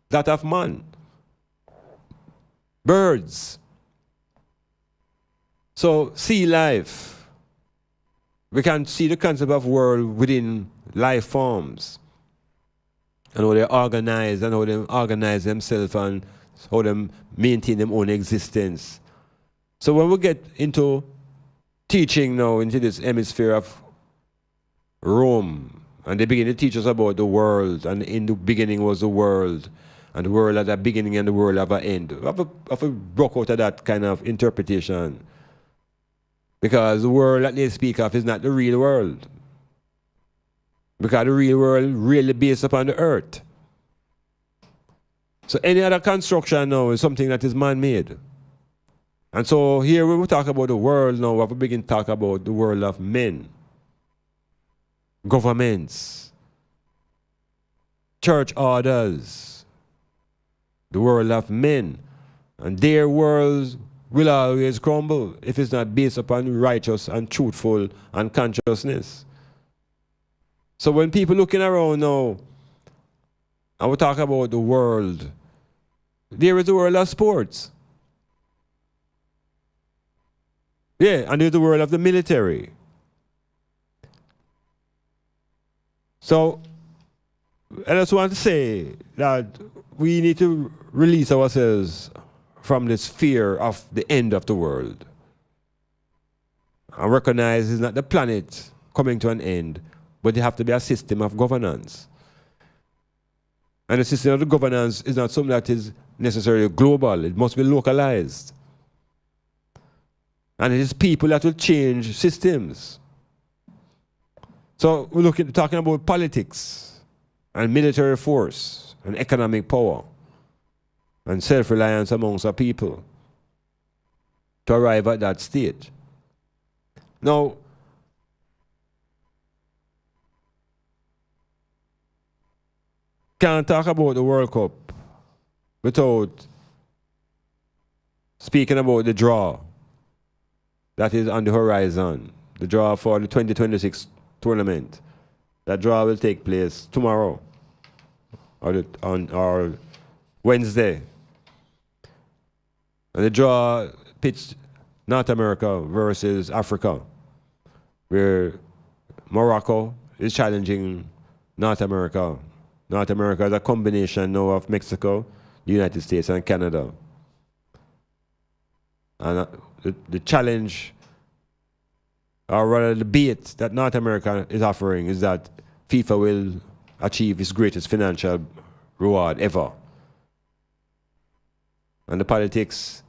That of man. Birds. So, sea life. We can see the concept of world within life forms. And how they organize and how they organize themselves and how they maintain their own existence. So when we get into teaching now into this hemisphere of Rome, and they begin to teach us about the world, and in the beginning was the world, and the world had a beginning and the world have an end. Have a broke out of that kind of interpretation. Because the world that they speak of is not the real world. Because the real world really based upon the earth. So any other construction now is something that is man-made. And so here when we talk about the world now, we have to begin to talk about the world of men. Governments. Church orders. The world of men. And their worlds will always crumble if it's not based upon righteous and truthful and consciousness. So when people looking around now, and we talk about the world, there is the world of sports. Yeah, and there's the world of the military. So, I just want to say that we need to release ourselves from this fear of the end of the world. And recognize it's not the planet coming to an end, but there have to be a system of governance. And the system of the governance is not something that is necessarily global. It must be localized. And it is people that will change systems. So we're talking about politics and military force and economic power and self-reliance amongst our people to arrive at that stage. Now, can't talk about the World Cup without speaking about the draw that is on the horizon, the draw for the 2026 tournament. That draw will take place tomorrow or Wednesday. And the draw pits North America versus Africa, where Morocco is challenging North America. North America is a combination now of Mexico, the United States, and Canada. And the challenge, or rather the bait that North America is offering is that FIFA will achieve its greatest financial reward ever. And the politics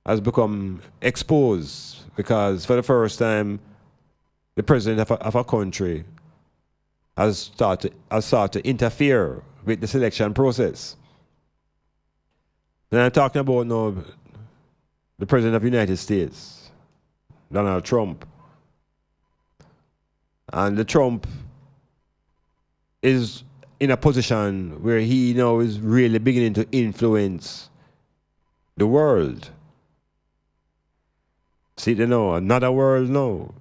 has become exposed because for the first time, the president of a country has started to interfere with the selection process. And I'm talking about now the president of the United States, Donald Trump. And the Trump is in a position where he now is really beginning to influence the world. See, they know, another world now.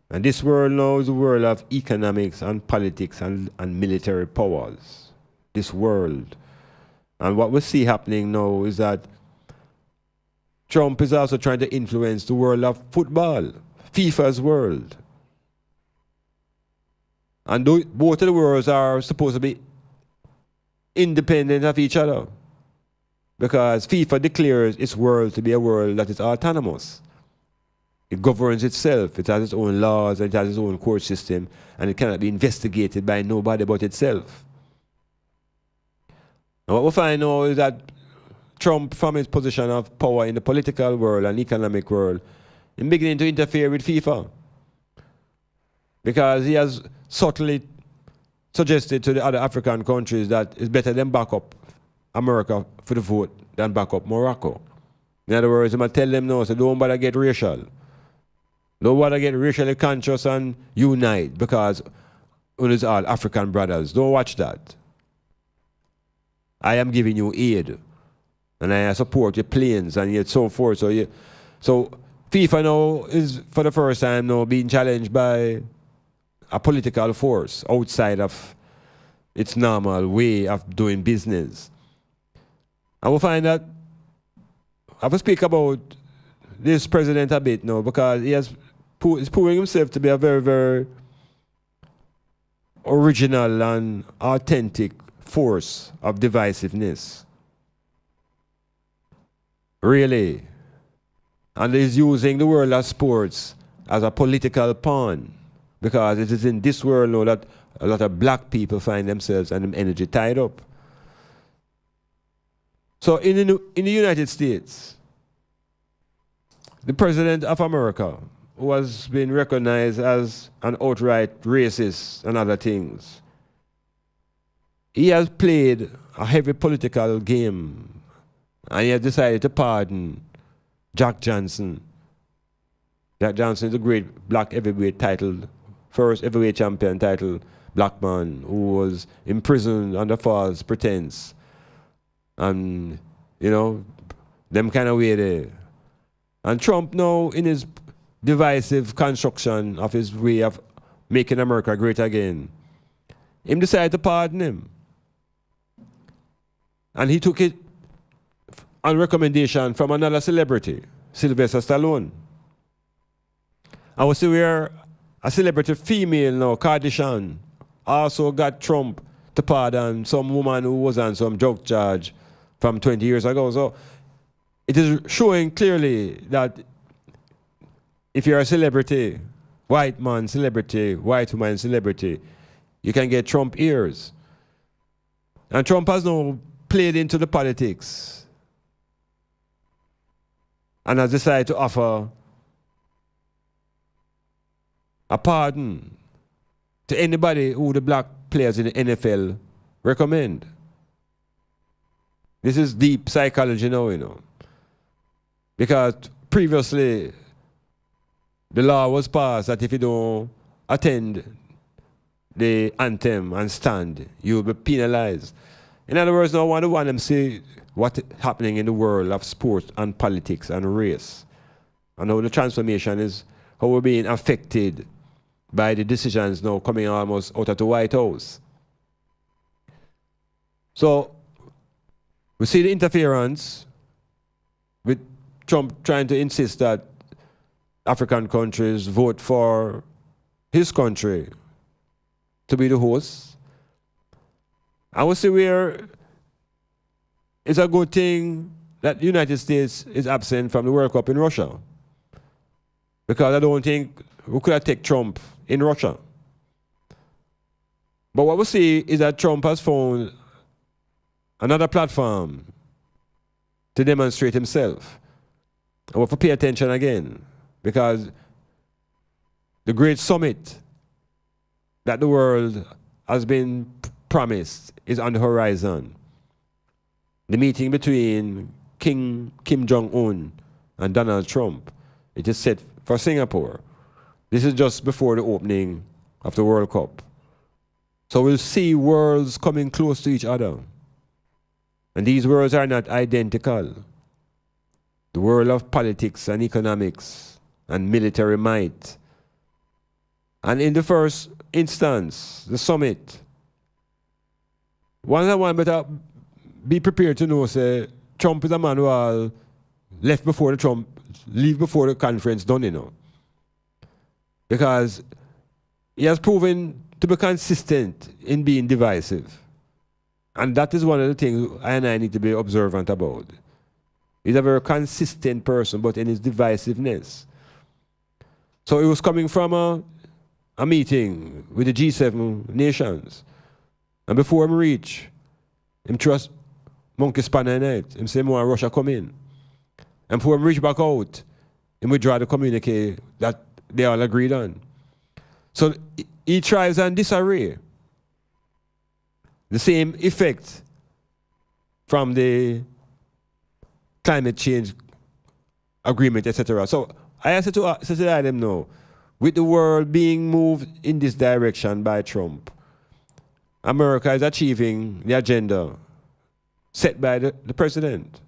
And this world now is the world of economics and politics and military powers. This world. And what we see happening now is that Trump is also trying to influence the world of football, FIFA's world. And both of the worlds are supposed to be independent of each other. Because FIFA declares its world to be a world that is autonomous. It governs itself, it has its own laws, and it has its own court system, and it cannot be investigated by nobody but itself. And what we find now is that Trump, from his position of power in the political world and economic world, is beginning to interfere with FIFA. Because he has subtly suggested to the other African countries that it's better than back up America for the vote than back up Morocco. In other words, I'm going to tell them no, so don't bother get racial. Don't bother get racially conscious and unite because it is all African brothers. Don't watch that. I am giving you aid. And I support your planes and yet so forth. So FIFA now is for the first time now being challenged by a political force outside of its normal way of doing business. And we'll find that I will speak about this president a bit now because he's proving himself to be a very, very original and authentic force of divisiveness. Really. And he's using the world of sports as a political pawn because it is in this world now that a lot of black people find themselves and their energy tied up. So in the United States, the President of America, who has been recognized as an outright racist and other things, he has played a heavy political game and he has decided to pardon Jack Johnson. Jack Johnson is a great black heavyweight title, first heavyweight champion title, black man who was imprisoned under false pretense. And, you know, them kind of way there. And Trump now, in his divisive construction of his way of making America great again, him decided to pardon him. And he took it on recommendation from another celebrity, Sylvester Stallone. I will see where a celebrity female now, Kardashian, also got Trump to pardon some woman who was on some drug charge from 20 years ago. So it is showing clearly that if you're a celebrity, white man celebrity, white woman celebrity, you can get Trump ears. And Trump has now played into the politics and has decided to offer a pardon to anybody who the black players in the NFL recommend. This is deep psychology now, you know. Because previously, the law was passed that if you don't attend the anthem and stand, you'll be penalized. In other words, now I want them to see what's happening in the world of sport and politics and race. And how the transformation is, how we're being affected by the decisions now coming almost out of the White House. So, we see the interference with Trump trying to insist that African countries vote for his country to be the host. I would say where it's a good thing that the United States is absent from the World Cup in Russia. Because I don't think we could have taken Trump in Russia. But what we see is that Trump has found another platform to demonstrate himself. And we have to pay attention again, because the great summit that the world has been promised is on the horizon. The meeting between King Kim Jong-un and Donald Trump, it is set for Singapore. This is just before the opening of the World Cup. So we'll see worlds coming close to each other. And these worlds are not identical. The world of politics and economics and military might. And in the first instance, the summit, one better be prepared to know, say, Trump is a man who all leave before the conference done, you know. Because he has proven to be consistent in being divisive. And that is one of the things I and I need to be observant about. He's a very consistent person, but in his divisiveness. So he was coming from a meeting with the G7 nations. And before him reach, him trust monkey spanner in it. Him say more Russia come in. And before him reach back out, him withdraw the communique that they all agreed on. So he thrives on disarray. the same effect from the climate change agreement, etc. So I asked to let them know, with the world being moved in this direction by Trump, America is achieving the agenda set by the president.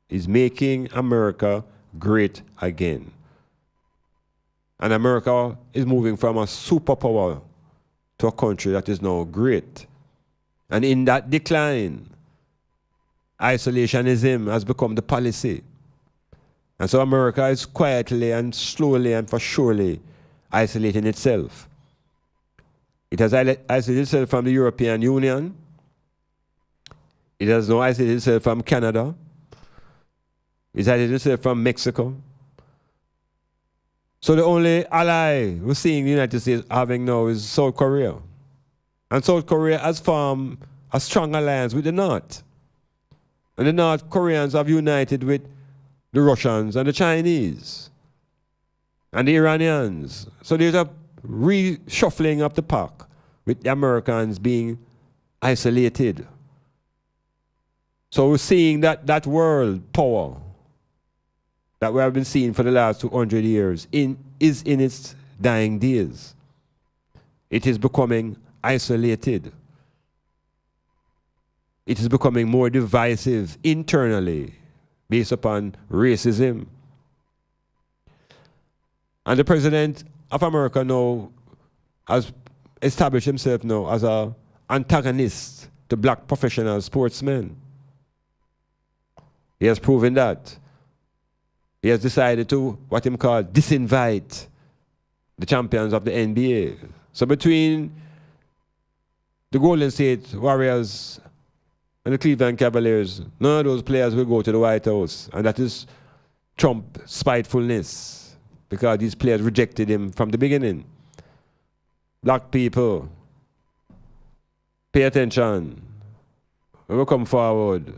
Is making America great again. And America is moving from a superpower to a country that is now great. And in that decline, isolationism has become the policy. And so America is quietly and slowly and for surely isolating itself. It has isolated itself from the European Union. It has now isolated itself from Canada. It has isolated itself from Mexico. So the only ally we're seeing the United States having now is South Korea. And South Korea has formed a strong alliance with the North. And the North Koreans have united with the Russians and the Chinese and the Iranians. So there's a reshuffling of the pack with the Americans being isolated. So we're seeing that world power that we have been seeing for the last 200 years is in its dying days. It is becoming isolated. It is becoming more divisive internally based upon racism. And the president of America now has established himself now as an antagonist to black professional sportsmen. He has proven that. He has decided to, what he calls, disinvite the champions of the NBA. So between the Golden State Warriors and the Cleveland Cavaliers, none of those players will go to the White House. And that is Trump's spitefulness, because these players rejected him from the beginning. Black people, pay attention. When we come forward,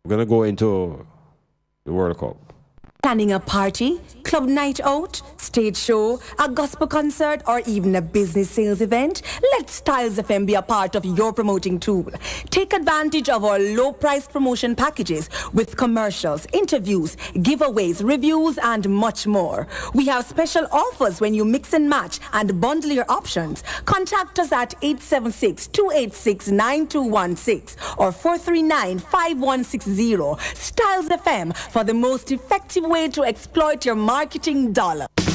we're going to go into the World Cup. Planning a party, club night out, stage show, a gospel concert, or even a business sales event? Let Styles FM be a part of your promoting tool. Take advantage of our low-priced promotion packages with commercials, interviews, giveaways, reviews, and much more. We have special offers when you mix and match and bundle your options. Contact us at 876-286-9216 or 439-5160. Styles FM for the most effective way to exploit your marketing dollar. The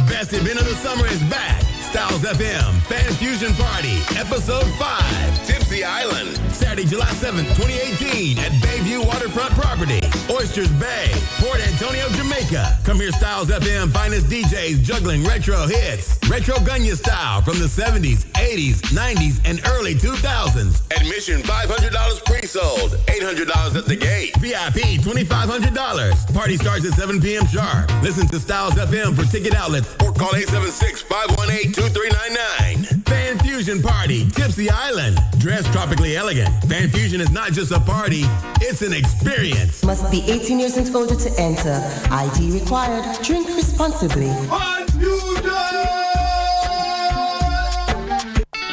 best event of the summer is back. Styles FM Fan Fusion Party, Episode 5, Tipsy Island. Saturday, July 7th, 2018 at Bayview Waterfront Property, Oysters Bay, Port Antonio, Jamaica. Come hear Styles FM finest DJs juggling retro hits. Retro Gunya style from the 70s, 80s, 90s, and early 2000s. Admission $500 pre-sold, $800 at the gate. VIP $2,500. Party starts at 7 p.m. sharp. Listen to Styles FM for ticket outlets or call 876-518-2399. Fan Fusion Party, Tipsy Island. Dress tropically elegant. Fan Fusion is not just a party, it's an experience. Must be 18 years and older to enter. ID required. Drink responsibly.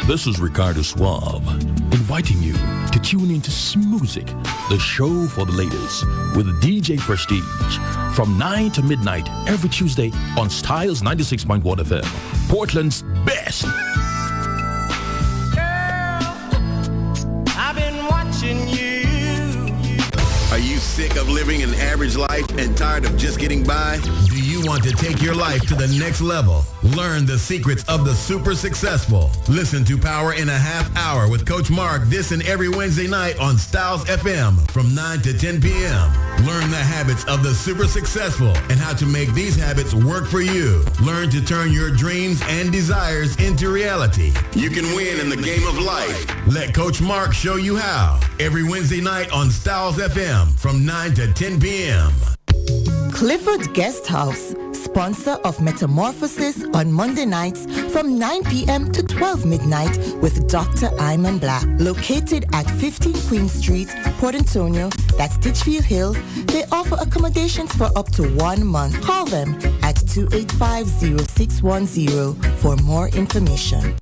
This is Ricardo Suave, inviting you to tune into Smoothic, the show for the ladies, with DJ Prestige, from 9 to midnight every Tuesday on Styles 96.1 FM, Portland's best. I've been watching you. Are you sick of living an average life and tired of just getting by? Do you want to take your life to the next level? Learn the secrets of the super successful. Listen to Power in a Half Hour with Coach Mark this and every Wednesday night on Styles FM from 9 to 10 p.m. Learn the habits of the super successful and how to make these habits work for you. Learn to turn your dreams and desires into reality. You can win in the game of life. Let Coach Mark show you how. Every Wednesday night on Styles FM from 9 to 10 p.m. Clifford Guest House, sponsor of Metamorphosis on Monday nights from 9 p.m. to 12 midnight with Dr. Iman Black. Located at 15 Queen Street, Port Antonio, that's Ditchfield Hill, they offer accommodations for up to 1 month. Call them at 285-0610 for more information.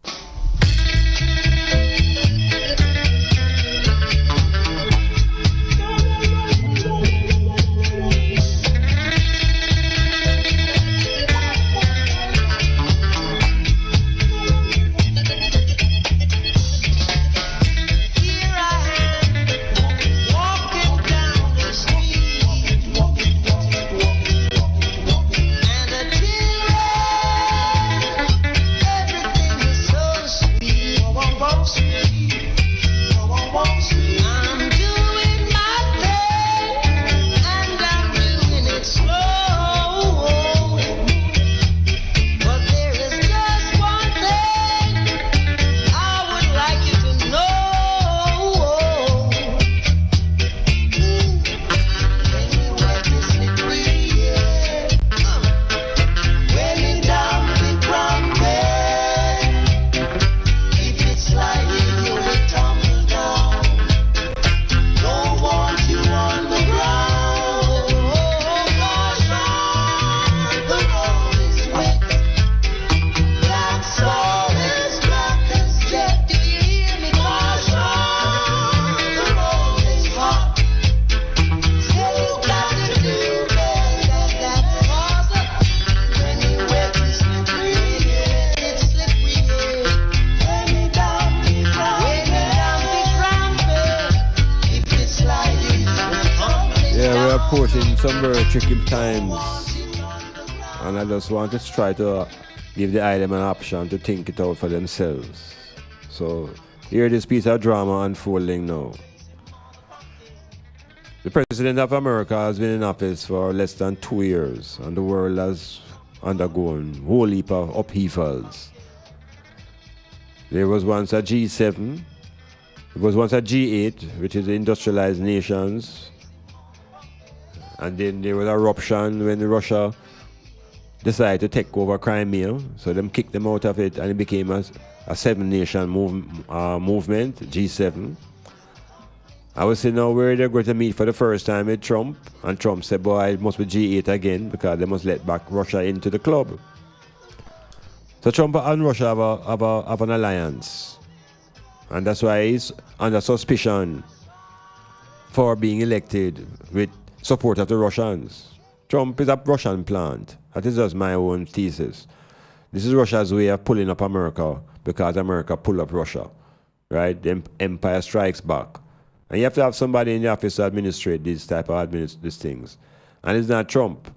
In some very tricky times, and I just want to try to give the item an option to think it out for themselves. So here this piece of drama unfolding now. The President of America has been in office for less than 2 years, and the world has undergone a whole heap of upheavals. There was once a G7, there was once a G8, which is the industrialized nations. And then there was a eruption when Russia decided to take over Crimea. So them kicked them out of it, and it became a seven-nation movement, G7. I was saying now where they're going to meet for the first time with Trump. And Trump said, boy, it must be G8 again because they must let back Russia into the club. So Trump and Russia have an alliance. And that's why he's under suspicion for being elected with support of the Russians. Trump is a Russian plant. That is just my own thesis. This is Russia's way of pulling up America because America pulled up Russia. Right? The empire strikes back. And you have to have somebody in the office to administrate these these things. And it's not Trump.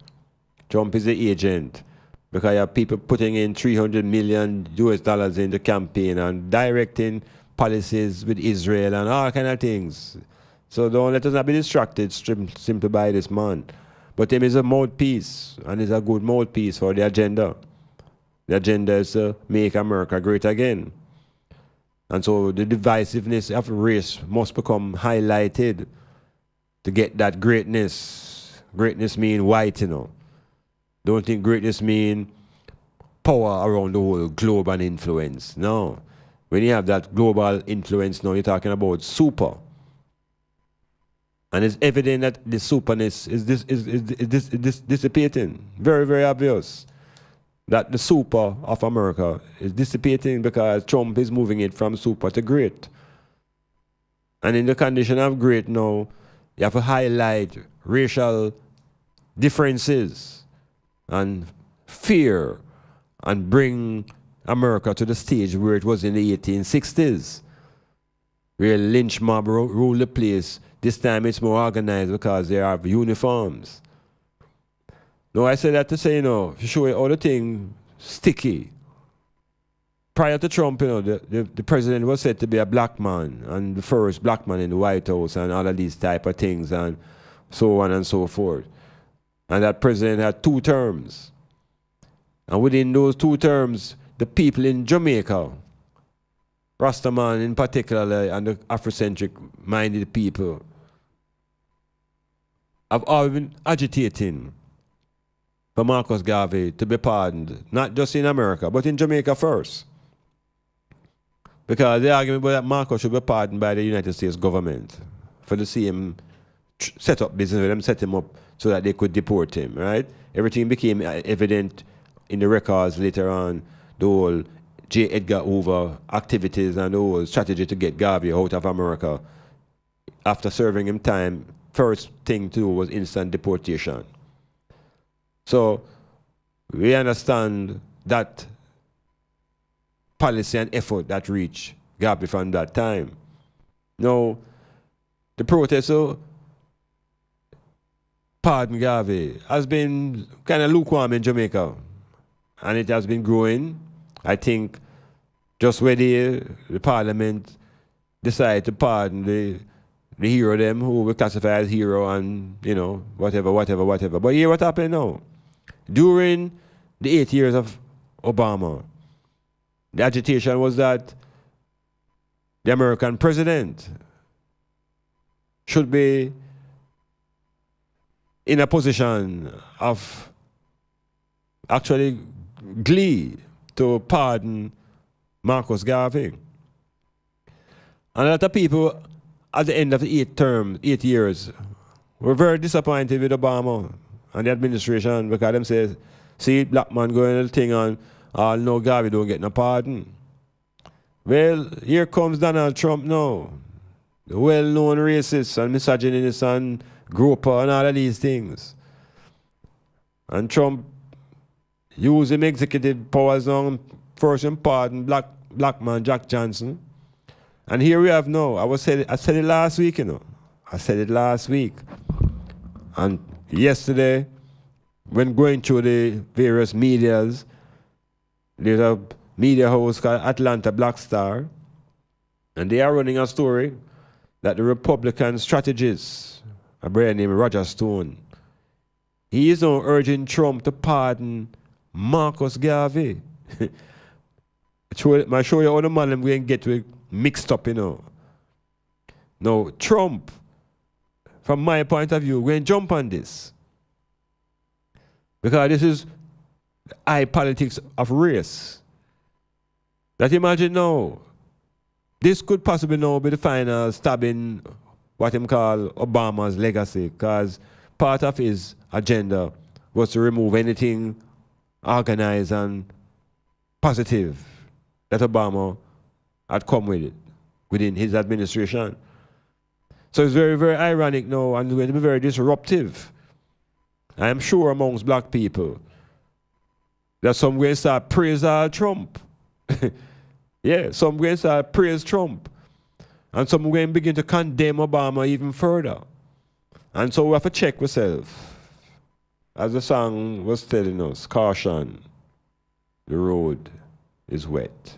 Trump is the agent. Because you have people putting in $300 million in the campaign and directing policies with Israel and all kind of things. So don't let us not be distracted simply by this man. But him is a mouthpiece, and he's a good mouthpiece for the agenda. The agenda is to make America great again. And so the divisiveness of race must become highlighted to get that greatness. Greatness mean white, you know. Don't think greatness mean power around the whole globe and influence. No. When you have that global influence now, you're talking about super. And it's evident that the superness is dissipating. Very, very obvious that the super of America is dissipating because Trump is moving it from super to great. And in the condition of great now, you have to highlight racial differences and fear and bring America to the stage where it was in the 1860s, where lynch mob ruled the place. This time it's more organized because they have uniforms. No, I say that to say, to show you all the thing sticky. Prior to Trump, the president was said to be a black man and the first black man in the White House and all of these type of things and so on and so forth. And that president had 2 terms. And within those 2 terms, the people in Jamaica, Rastaman in particular, and the Afrocentric minded people, have all been agitating for Marcus Garvey to be pardoned, not just in America, but in Jamaica first. Because the argument was that Marcus should be pardoned by the United States government for the same set up business with them, set him up so that they could deport him, right? Everything became evident in the records later on, the whole J. Edgar Hoover activities and the whole strategy to get Garvey out of America. After serving him time, first thing to do was instant deportation. So we understand that policy and effort that reached Garvey from that time. Now, the protest to pardon Garvey has been kind of lukewarm in Jamaica, and it has been growing. I think just where the parliament decided to pardon the hero them who we classify as hero and, you know, whatever. But here what happened now? During the 8 years of Obama, the agitation was that the American president should be in a position of actually glee to pardon Marcus Garvey. And a lot of people at the end of the 8 years, were very disappointed with Obama and the administration because them say, see, black man going the thing on, no, Garvey don't get no pardon. Well, here comes Donald Trump now, the well-known racist and misogynist and groper and all of these things. And Trump used him executive powers now, first in pardon black man Jack Johnson. And here we have now, I said it last week, you know. I said it last week. And yesterday, when going through the various medias, there's a media house called Atlanta Black Star, and they are running a story that the Republican strategist, a brother named Roger Stone, he is now urging Trump to pardon Marcus Garvey. I show you how the man I'm going to get with mixed up, you know. Now, Trump, from my point of view, we're going to jump on this. Because this is the high politics of race. That imagine now, this could possibly now be the final stabbing what him call Obama's legacy, because part of his agenda was to remove anything organized and positive that Obama had come with it within his administration. So it's very, very ironic now and going to be very disruptive. I am sure amongst black people that some going to start praise Trump. Yeah, some going to start praise Trump. And some going to begin to condemn Obama even further. And so we have to check ourselves. As the song was telling us, caution, the road is wet.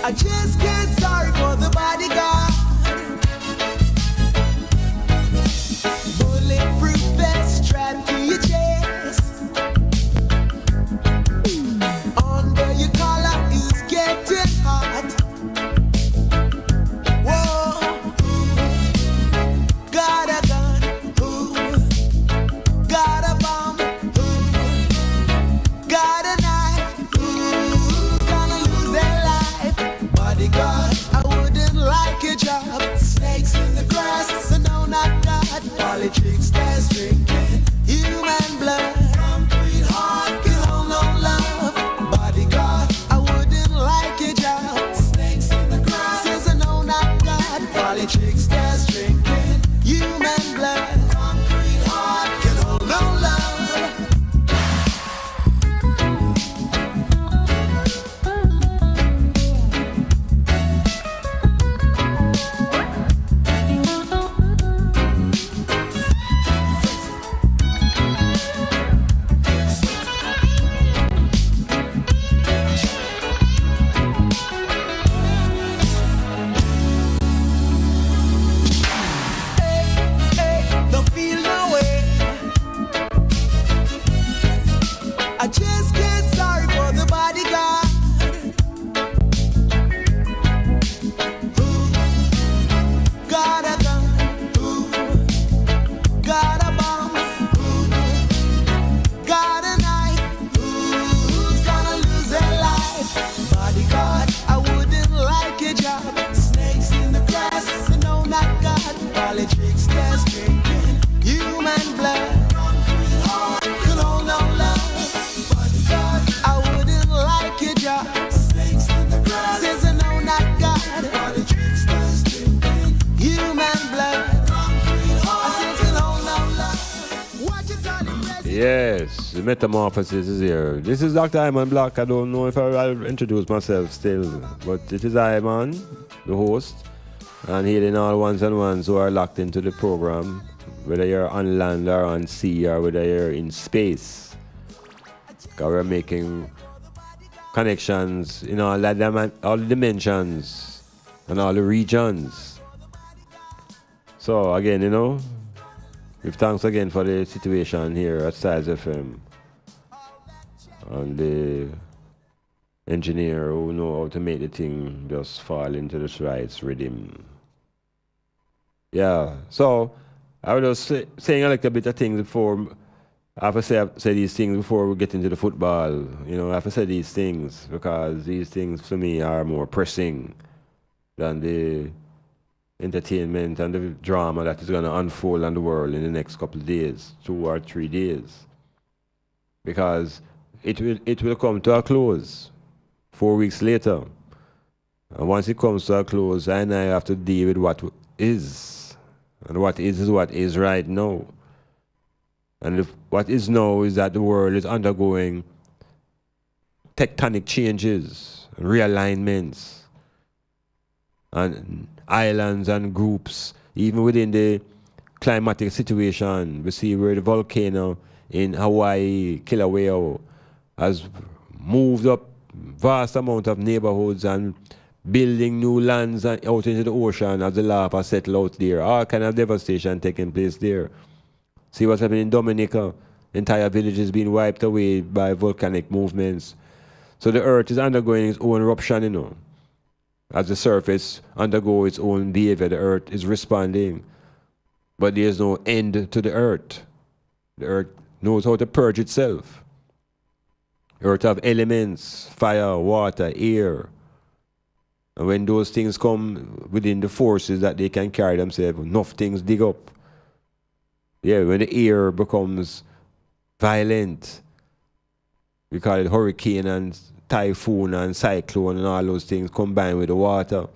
I just can't sorry for the tricksters drinking human blood. Concrete heart can hold no love. Bodyguard, I wouldn't like your job. Snakes in the grass, says I know not God. Probably tricksters drinking human blood. Concrete heart can hold no love. Don't feel no way. I just get sorry for the bodyguard. Who got a gun? Who got a bomb? Who got a knife? Who's gonna lose their life? Bodyguard, I wouldn't like your job. Snakes in the grass, I know not God. Probably tricksters drinking human blood. Concrete heart can hold no love. Bodyguard, I wouldn't like your job. Snakes in the grass, says I know not God. Probably tricksters drinking human blood. Concrete heart can hold no love. What you telling President? Yes, the metamorphosis is here. This is Dr. Iman Black. I don't know if I'll introduce myself still, but it is Iman, the host, and hailing all ones and ones who are locked into the program, whether you're on land or on sea or whether you're in space. Because we're making connections in all the dimensions and all the regions. So again, give thanks again for the situation here at Styles FM and the engineer who know how to make the thing just fall into the right rhythm. Yeah, so I was just saying a little bit of things before. I have to say these things before we get into the football. I have to say these things because these things for me are more pressing than the entertainment and the drama that is going to unfold on the world in the next couple of days, 2 or 3 days. Because it will come to a close 4 weeks later. And once it comes to a close, I have to deal with what is. And what is what is right now. And what is now is that the world is undergoing tectonic changes, realignments, and islands and groups, even within the climatic situation. We see where the volcano in Hawaii, Kilauea, has moved up vast amount of neighborhoods and building new lands and out into the ocean as the lava settle out there. All kind of devastation taking place there. See what's happening in Dominica. Entire villages being wiped away by volcanic movements. So the earth is undergoing its own eruption, As the surface undergoes its own behavior, the earth is responding. But there's no end to the earth. The earth knows how to purge itself. The earth have elements, fire, water, air. And when those things come within the forces that they can carry themselves, enough things dig up. Yeah, when the air becomes violent, we call it hurricane and typhoon and cyclone and all those things combined with the water.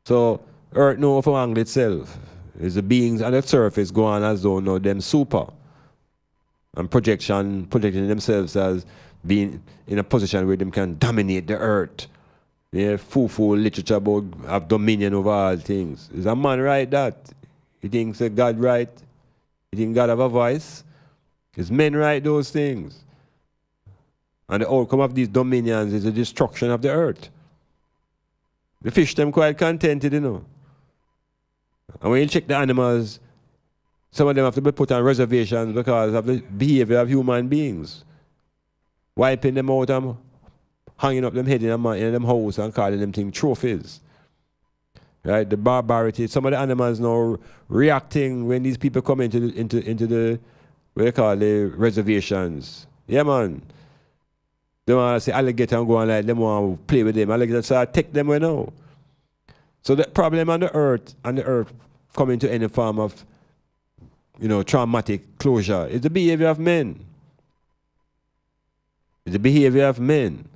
So earth knows how to angle itself. It's the beings on the surface go on as though know them super. And projecting themselves as being in a position where they can dominate the earth. Yeah, foo-foo literature about have dominion over all things. Is a man right that? You think say God right? You think God have a voice? Is men right those things? And the outcome of these dominions is the destruction of the earth. The fish them quite contented, And when you check the animals, some of them have to be put on reservations because of the behavior of human beings. Wiping them out and hanging up them head in them house and calling them things trophies. Right? The barbarity. Some of the animals now reacting when these people come into the what they call the reservations. Yeah, man. They want to say alligator and go on like them want to play with them. Alligator so I take them away now. So the problem on the earth coming to any form of traumatic closure. It's the behavior of men. It's the behavior of men.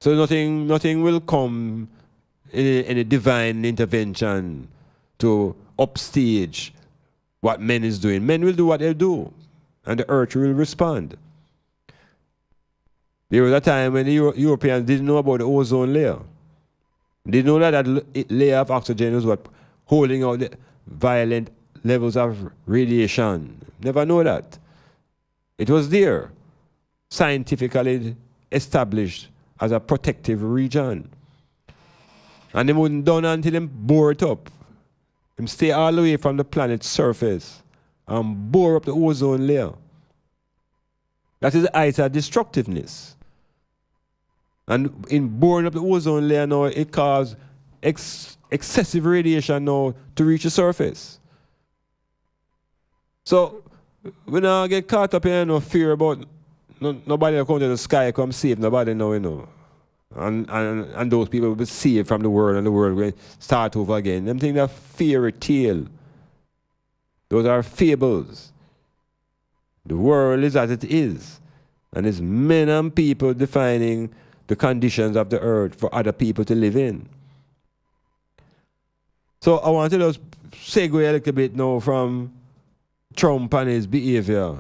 So nothing will come in a divine intervention to upstage what men is doing. Men will do what they do, and the earth will respond. There was a time when the Europeans didn't know about the ozone layer. They know that layer of oxygen is what holding out the violent levels of radiation. Never know that. It was there, scientifically established as a protective region. And they wouldn't done until them bore it up. Them stay all the way from the planet's surface and bore up the ozone layer. That is the height of destructiveness. And in boring up the ozone layer now, it causes excessive radiation now to reach the surface. So we now get caught up in no fear about nobody will come to the sky, come save nobody now, And those people will be saved from the world, and the world will start over again. Them things are fairy tale. Those are fables. The world is as it is. And it's men and people defining the conditions of the earth for other people to live in. So I want to just segue a little bit now from Trump and his behavior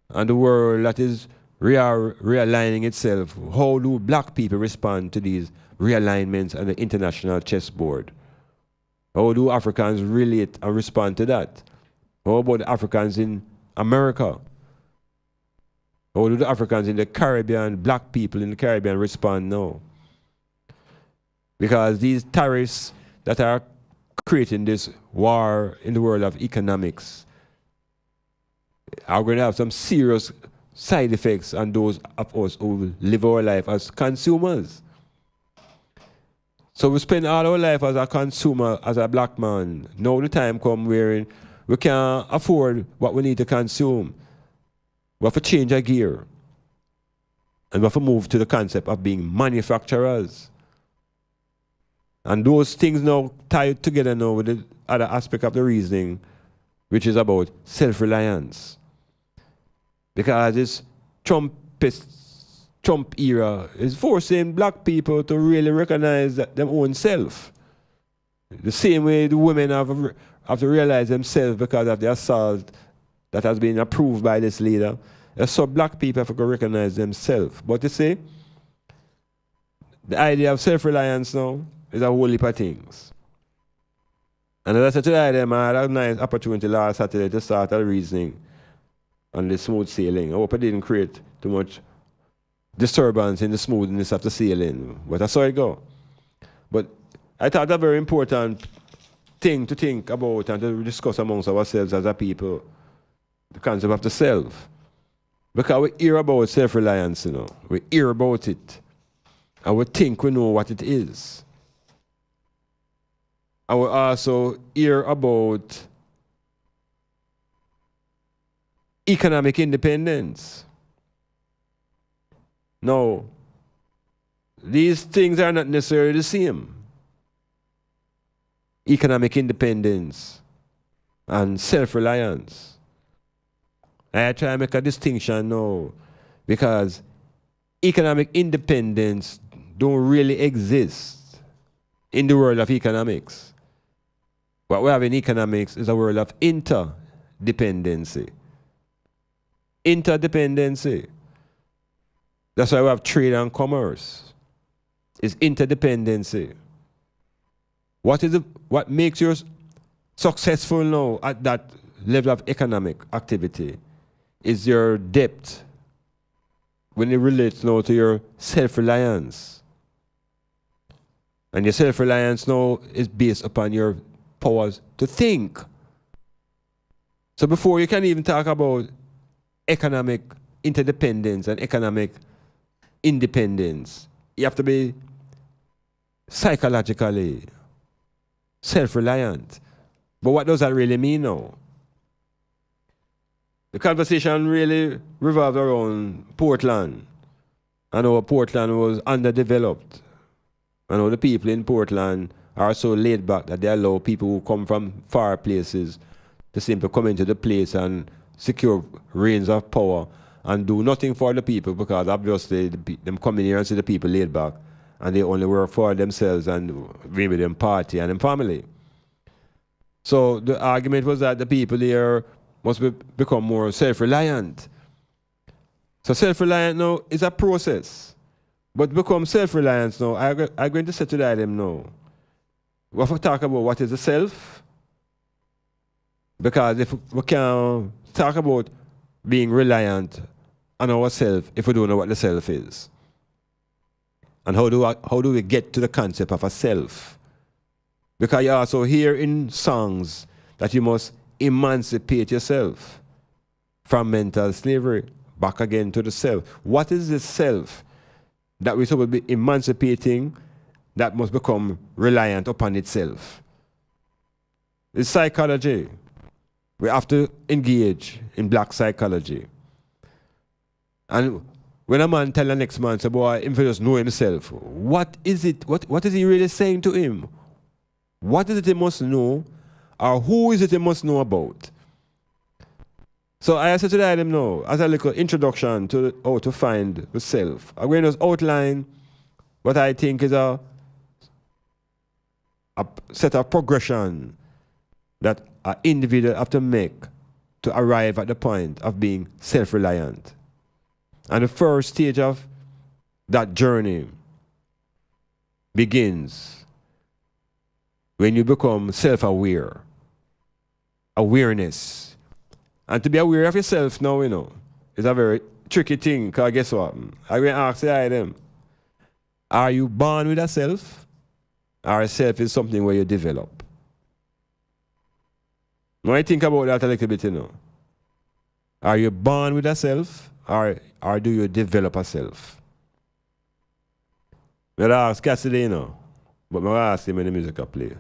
and the world that is realigning itself. How do black people respond to these realignments on the international chessboard? How do Africans relate and respond to that? How about the Africans in America? How do the Africans in the Caribbean, black people in the Caribbean respond now? Because these tariffs that are creating this war in the world of economics are going to have some serious side effects on those of us who live our life as consumers. So we spend all our life as a consumer, as a black man. Now the time comes where we can't afford what we need to consume. We have to change our gear. And we have to move to the concept of being manufacturers. And those things now tie together now with the other aspect of the reasoning, which is about self-reliance. Because this Trump era is forcing black people to really recognize their own self. The same way the women have to realize themselves because of the assault that has been approved by this leader. So black people have to recognize themselves. But you see, the idea of self-reliance now is a whole heap of things. And as I said today, I had a nice opportunity last Saturday to start a reasoning on the smooth sailing. I hope I didn't create too much disturbance in the smoothness of the sailing, but I saw it go. But I thought a very important thing to think about and to discuss amongst ourselves as a people, the concept of the self. Because we hear about self-reliance, we hear about it, and we think we know what it is. And we also hear about economic independence. No, these things are not necessarily the same. Economic independence and self-reliance. I try to make a distinction now because economic independence don't really exist in the world of economics. What we have in economics is a world of interdependency. Interdependency. That's why we have trade and commerce. It's interdependency. What makes you successful now at that level of economic activity is your depth when it relates now to your self-reliance. And your self-reliance now is based upon your powers to think. So before you can even talk about economic interdependence and economic independence, you have to be psychologically self-reliant. But what does that really mean now? The conversation really revolved around Portland. I know Portland was underdeveloped. I know the people in Portland are so laid back that they allow people who come from far places to simply come into the place and secure reins of power and do nothing for the people, because obviously them come in here and see the people laid back and they only work for themselves and maybe them party and them family. So the argument was that the people here must become more self-reliant. So self-reliant now is a process. But become self-reliant now, I'm going to say to them now, we have to talk about what is the self. Because if we can talk about being reliant on ourselves if we don't know what the self is. And how do we get to the concept of a self? Because you also hear in songs that you must emancipate yourself from mental slavery, back again to the self. What is the self that we're supposed to be emancipating that must become reliant upon itself? It's psychology. We have to engage in black psychology. And when a man tell the next man, say, boy, him just know himself, what is it? What is he really saying to him? What is it he must know? Or who is it he must know about? So I said to them now, as a little introduction to how to find the self, I'm going to outline what I think is a set of progression that an individual have to make to arrive at the point of being self-reliant. And the first stage of that journey begins when you become self-aware. Awareness. And to be aware of yourself now, you know, is a very tricky thing, because guess what? I'm going to ask them, are you born with a self? Or a self is something where you develop? When I think about that a little bit, you know, are you born with a self, or do you develop a self? I'll ask Cassidy, you know, but I'll ask him when the music I play.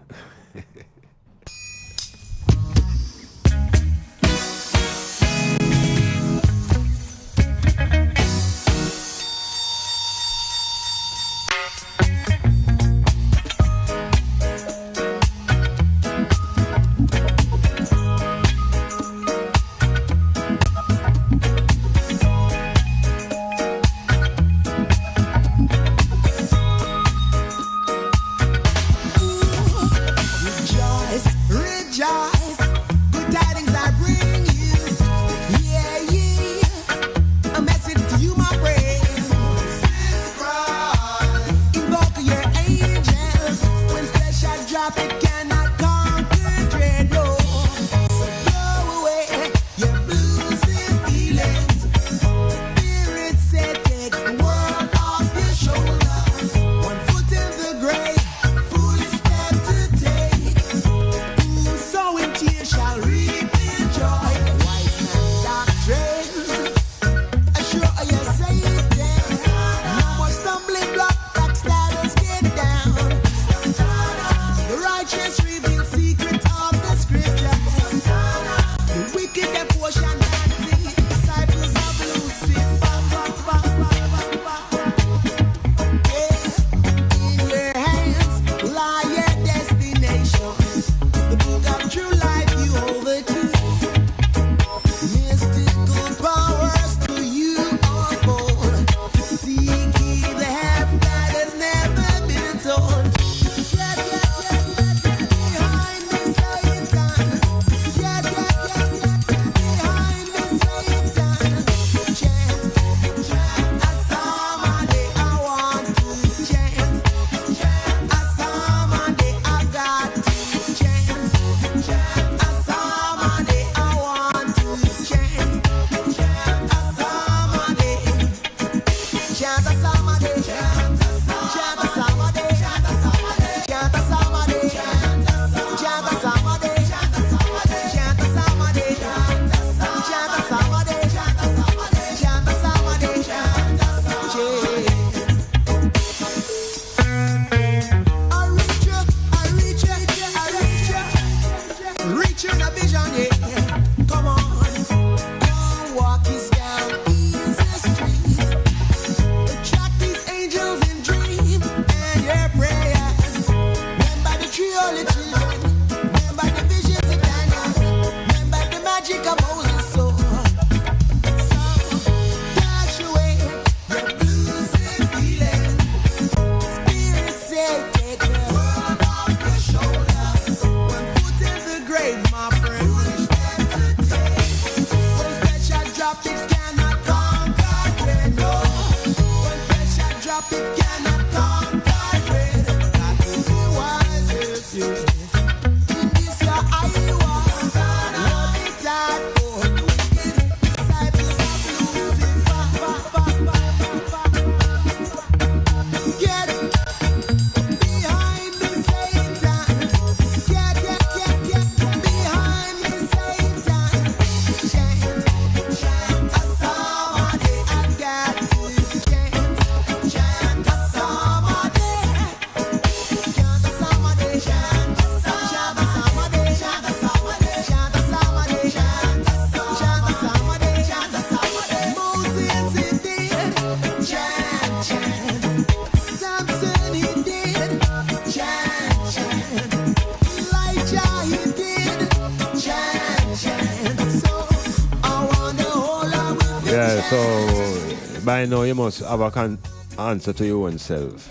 So by now you must have a answer to your own self.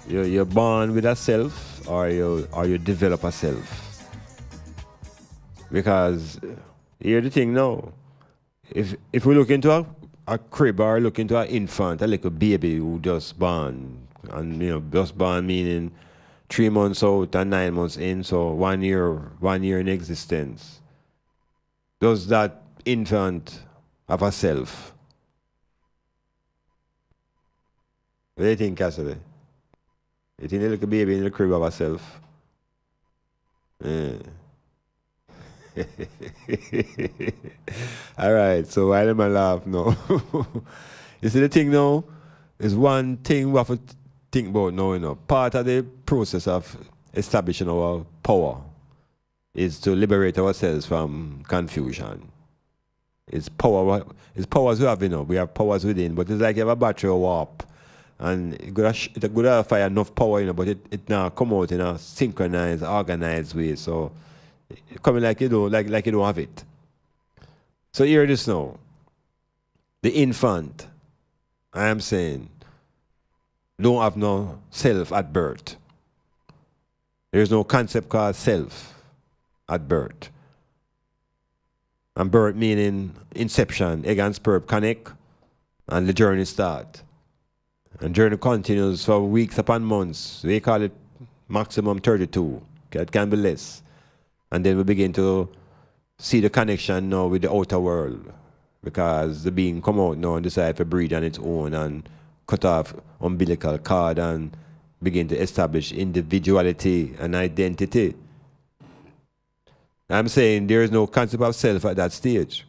You're born with a self, or you develop a self. Because here's the thing now. If we look into a crib or look into an infant, a little baby who just born, and just born meaning 3 months out and 9 months in, so 1 year in existence. Does that infant have a self? What do you think, Cassidy? You think the little baby in the crib have a self? Yeah. All right, so why am I laugh now? You see the thing now is one thing we have to think about now. Part of the process of establishing our power is to liberate ourselves from confusion. It's powers we have, we have powers within, but it's like you have a battery warp, and it could fire enough power, but it now come out in a synchronized, organized way. So coming like you don't have it. So hear this now. The infant, I am saying, don't have no self at birth. There is no concept called self at birth. And birth meaning inception, egg and sperm connect, and the journey start. And journey continues for weeks upon months. We call it maximum 32. It can be less. And then we begin to see the connection now with the outer world, because the being come out now and decide to breathe on its own and cut off umbilical cord and begin to establish individuality and identity. I'm saying there is no concept of self at that stage.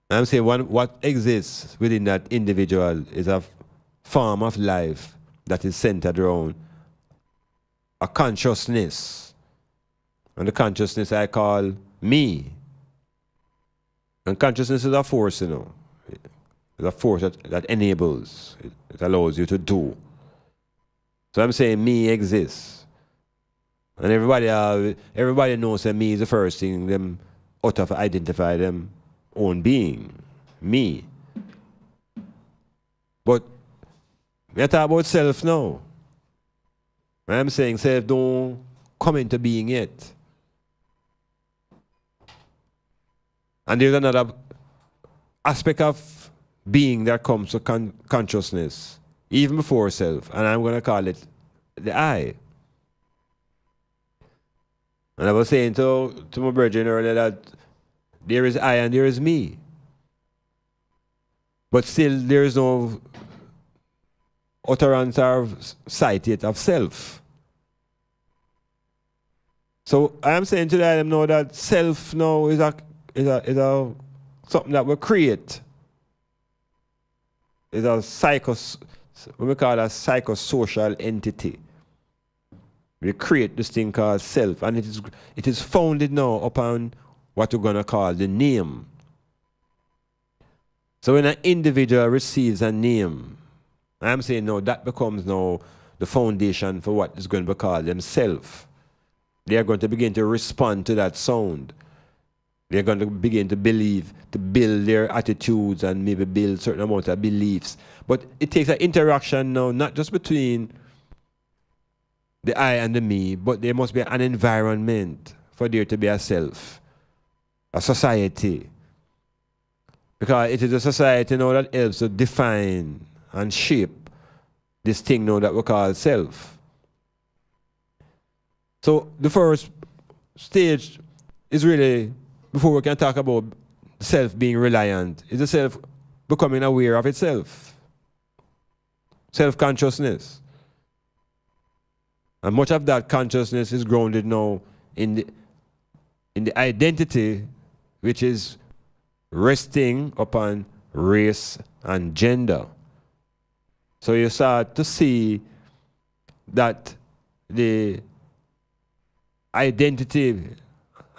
I'm saying what exists within that individual is a form of life that is centered around a consciousness. And the consciousness I call me. And consciousness is a force, It's a force that enables, it allows you to do. So I'm saying me exists. And everybody knows that me is the first thing them ought to identify them own being. Me. But we talk about self now. I'm saying self don't come into being yet. And there's another aspect of being that comes to consciousness, even before self, and I'm going to call it the I. And I was saying to my brethren earlier that there is I and there is me. But still there is no utterance or sight yet of self. So I am saying to them now that self now is something that we create. It's what we call a psychosocial entity. We create this thing called self, and it is founded now upon what we're going to call the name. So when an individual receives a name, I'm saying now that becomes now the foundation for what is going to be called themselves. They are going to begin to respond to that sound. They're going to begin to believe, to build their attitudes and maybe build certain amount of beliefs. But it takes an interaction now, not just between the I and the me, but there must be an environment for there to be a self, a society. Because it is a society now that helps to define and shape this thing now that we call self. So the first stage is really, before we can talk about self being reliant, is the self becoming aware of itself. Self-consciousness. And much of that consciousness is grounded now in the identity which is resting upon race and gender. So you start to see that the identity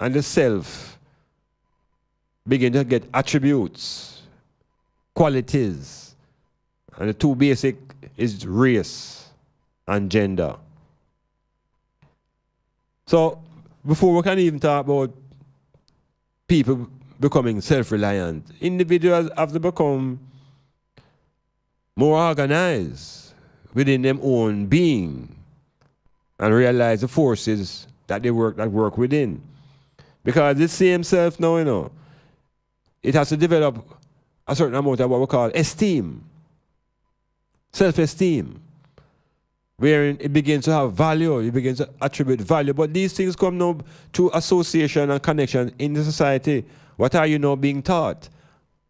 and the self begin to get attributes, qualities, and the two basic is race and gender. So before we can even talk about people becoming self-reliant. Individuals have to become more organized within their own being and realize the forces that work within. Because this same self now, you know, it has to develop a certain amount of what we call esteem, self-esteem, wherein it begins to have value, it begins to attribute value. But these things come now through association and connection in the society. What are you now being taught?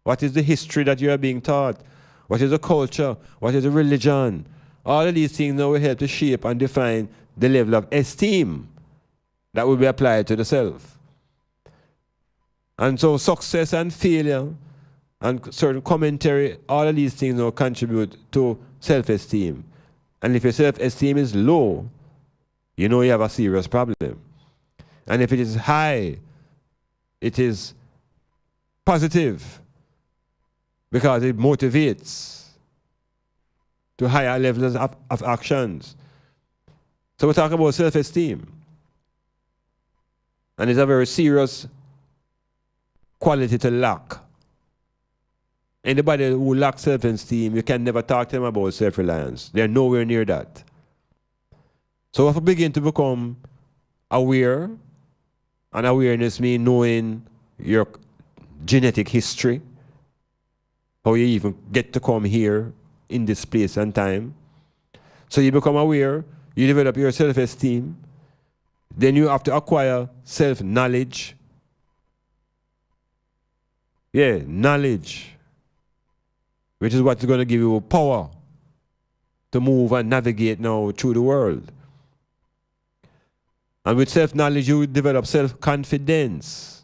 What is the history that you are being taught? What is the culture? What is the religion? All of these things now will help to shape and define the level of esteem that will be applied to the self. And so success and failure and certain commentary, all of these things now contribute to self-esteem. And if your self-esteem is low, you know you have a serious problem. And if it is high, it is positive because it motivates to higher levels of actions. So we're talking about self-esteem. And it's a very serious quality to lack. Anybody who lacks self-esteem, you can never talk to them about self-reliance. They're nowhere near that. So if we begin to become aware, and awareness means knowing your genetic history, how you even get to come here in this place and time. So you become aware, you develop your self-esteem, then you have to acquire self-knowledge. Yeah, knowledge, which is what's going to give you power to move and navigate now through the world. And with self-knowledge, you develop self-confidence.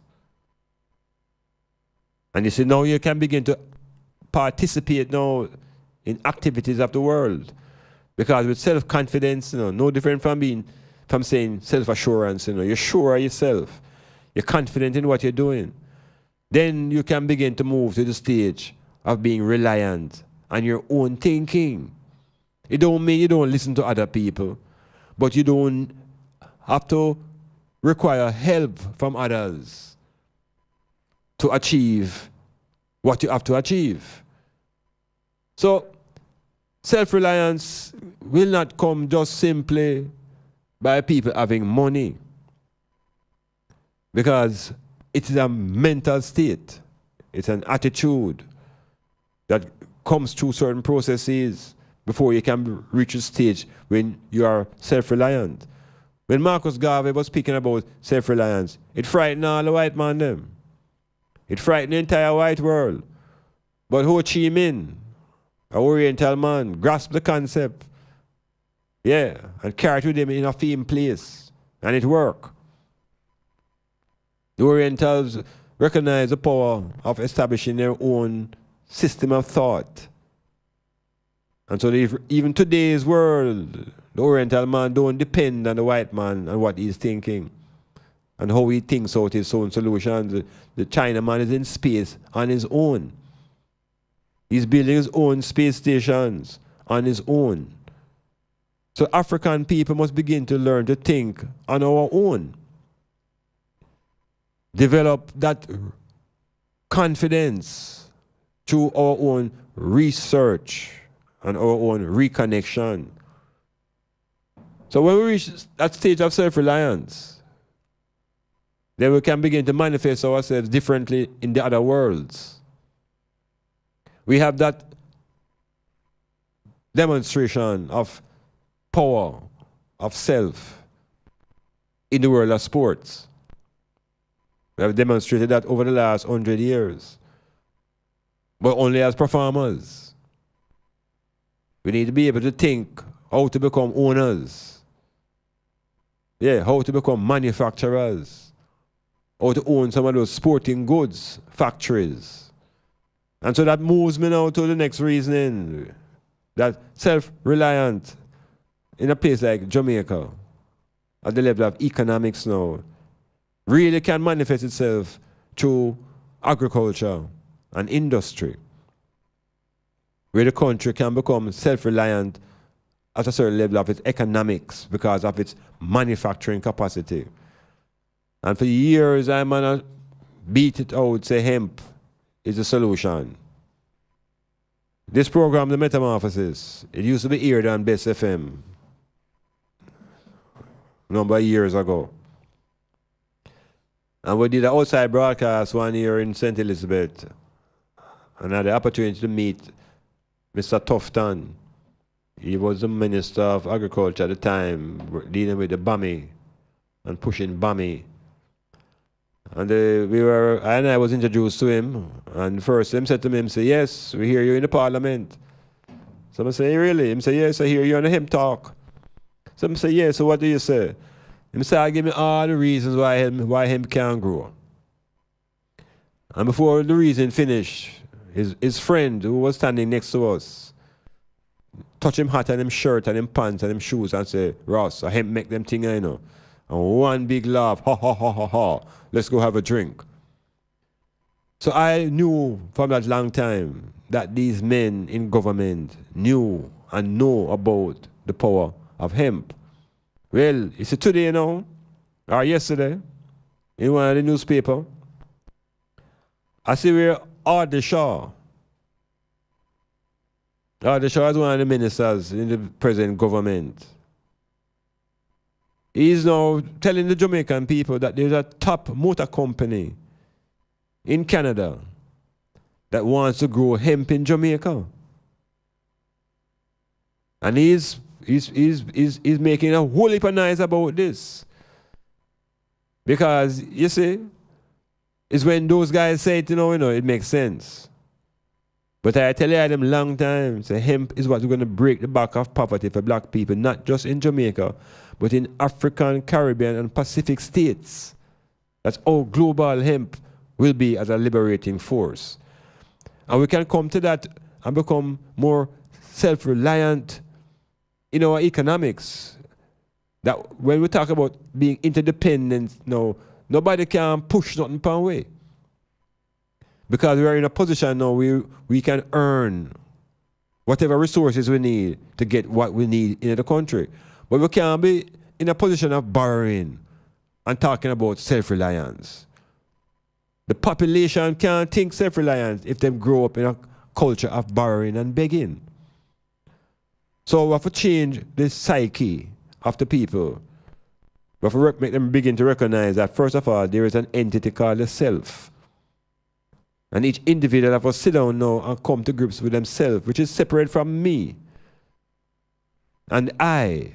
And you see, now you can begin to participate now in activities of the world. Because with self-confidence, you know, no different from saying self-assurance, you know, you're sure of yourself. You're confident in what you're doing. Then you can begin to move to the stage of being reliant on your own thinking. It don't mean you don't listen to other people, but you don't have to require help from others to achieve what you have to achieve. So, self-reliance will not come just simply by people having money, because it is a mental state. It's an attitude that comes through certain processes before you can reach a stage when you are self-reliant. When Marcus Garvey was speaking about self-reliance, it frightened all the white man them. It frightened the entire white world. But Ho Chi Minh, an Oriental man, grasped the concept, yeah, and carried it with him in a firm place, and it worked. The Orientals recognized the power of establishing their own system of thought. And so even today's world, the Oriental man don't depend on the white man and what he's thinking and how he thinks out his own solutions. The China man is in space on his own. He's building his own space stations on his own. So African people must begin to learn to think on our own. Develop that confidence through our own research and our own reconnection. So when we reach that stage of self-reliance, then we can begin to manifest ourselves differently in the other worlds. We have that demonstration of power, of self in the world of sports. We have demonstrated that over the last 100 years, but only as performers. We need to be able to think how to become owners. Yeah, how to become manufacturers. How to own some of those sporting goods factories. And so that moves me now to the next reasoning. That self-reliant in a place like Jamaica, at the level of economics now, really can manifest itself through agriculture and industry, where the country can become self-reliant at a certain level of its economics because of its manufacturing capacity. And for years, I'm on a beat it out, say hemp is the solution. This program, The Metamorphosis, it used to be aired on Best FM a number of years ago. And we did an outside broadcast one year in St. Elizabeth. And I had the opportunity to meet Mr. Tufton. He was the Minister of Agriculture at the time, dealing with the Bami and pushing Bami. And I was introduced to him. And first, him said to me, yes, we hear you in the Parliament. So I say, really? Him say, yes, I hear you on the Hemp Talk. So I say, yes, so what do you say? Him say, I give me all the reasons why hemp can't grow. And before the reason finished, his friend who was standing next to us touch him hat and him shirt and him pants and him shoes and say, Ross, I hemp make them thing, I know. And one big laugh, ha ha ha ha ha, let's go have a drink. So I knew from that long time that these men in government knew and know about the power of hemp. Well, it's today, you know, or yesterday, in one of the newspaper, I see where Audley Shaw is one of the ministers in the present government. He's now telling the Jamaican people that there's a top motor company in Canada that wants to grow hemp in Jamaica. And he's making a whole heap of noise about this. Because, you see, it's when those guys say it, you know, it makes sense. But I tell you them long time, say hemp is what's going to break the back of poverty for black people, not just in Jamaica, but in African, Caribbean, and Pacific states. That's how global hemp will be as a liberating force. And we can come to that and become more self-reliant in our economics. That when we talk about being interdependent, no, nobody can push nothing upon away. Because we are in a position now we can earn whatever resources we need to get what we need in the country. But we can't be in a position of borrowing and talking about self-reliance. The population can't think self-reliance if they grow up in a culture of borrowing and begging. So we have to change the psyche of the people. We have to make them begin to recognize that, first of all, there is an entity called the self. And each individual have to sit down now and come to grips with themselves, which is separate from me and I.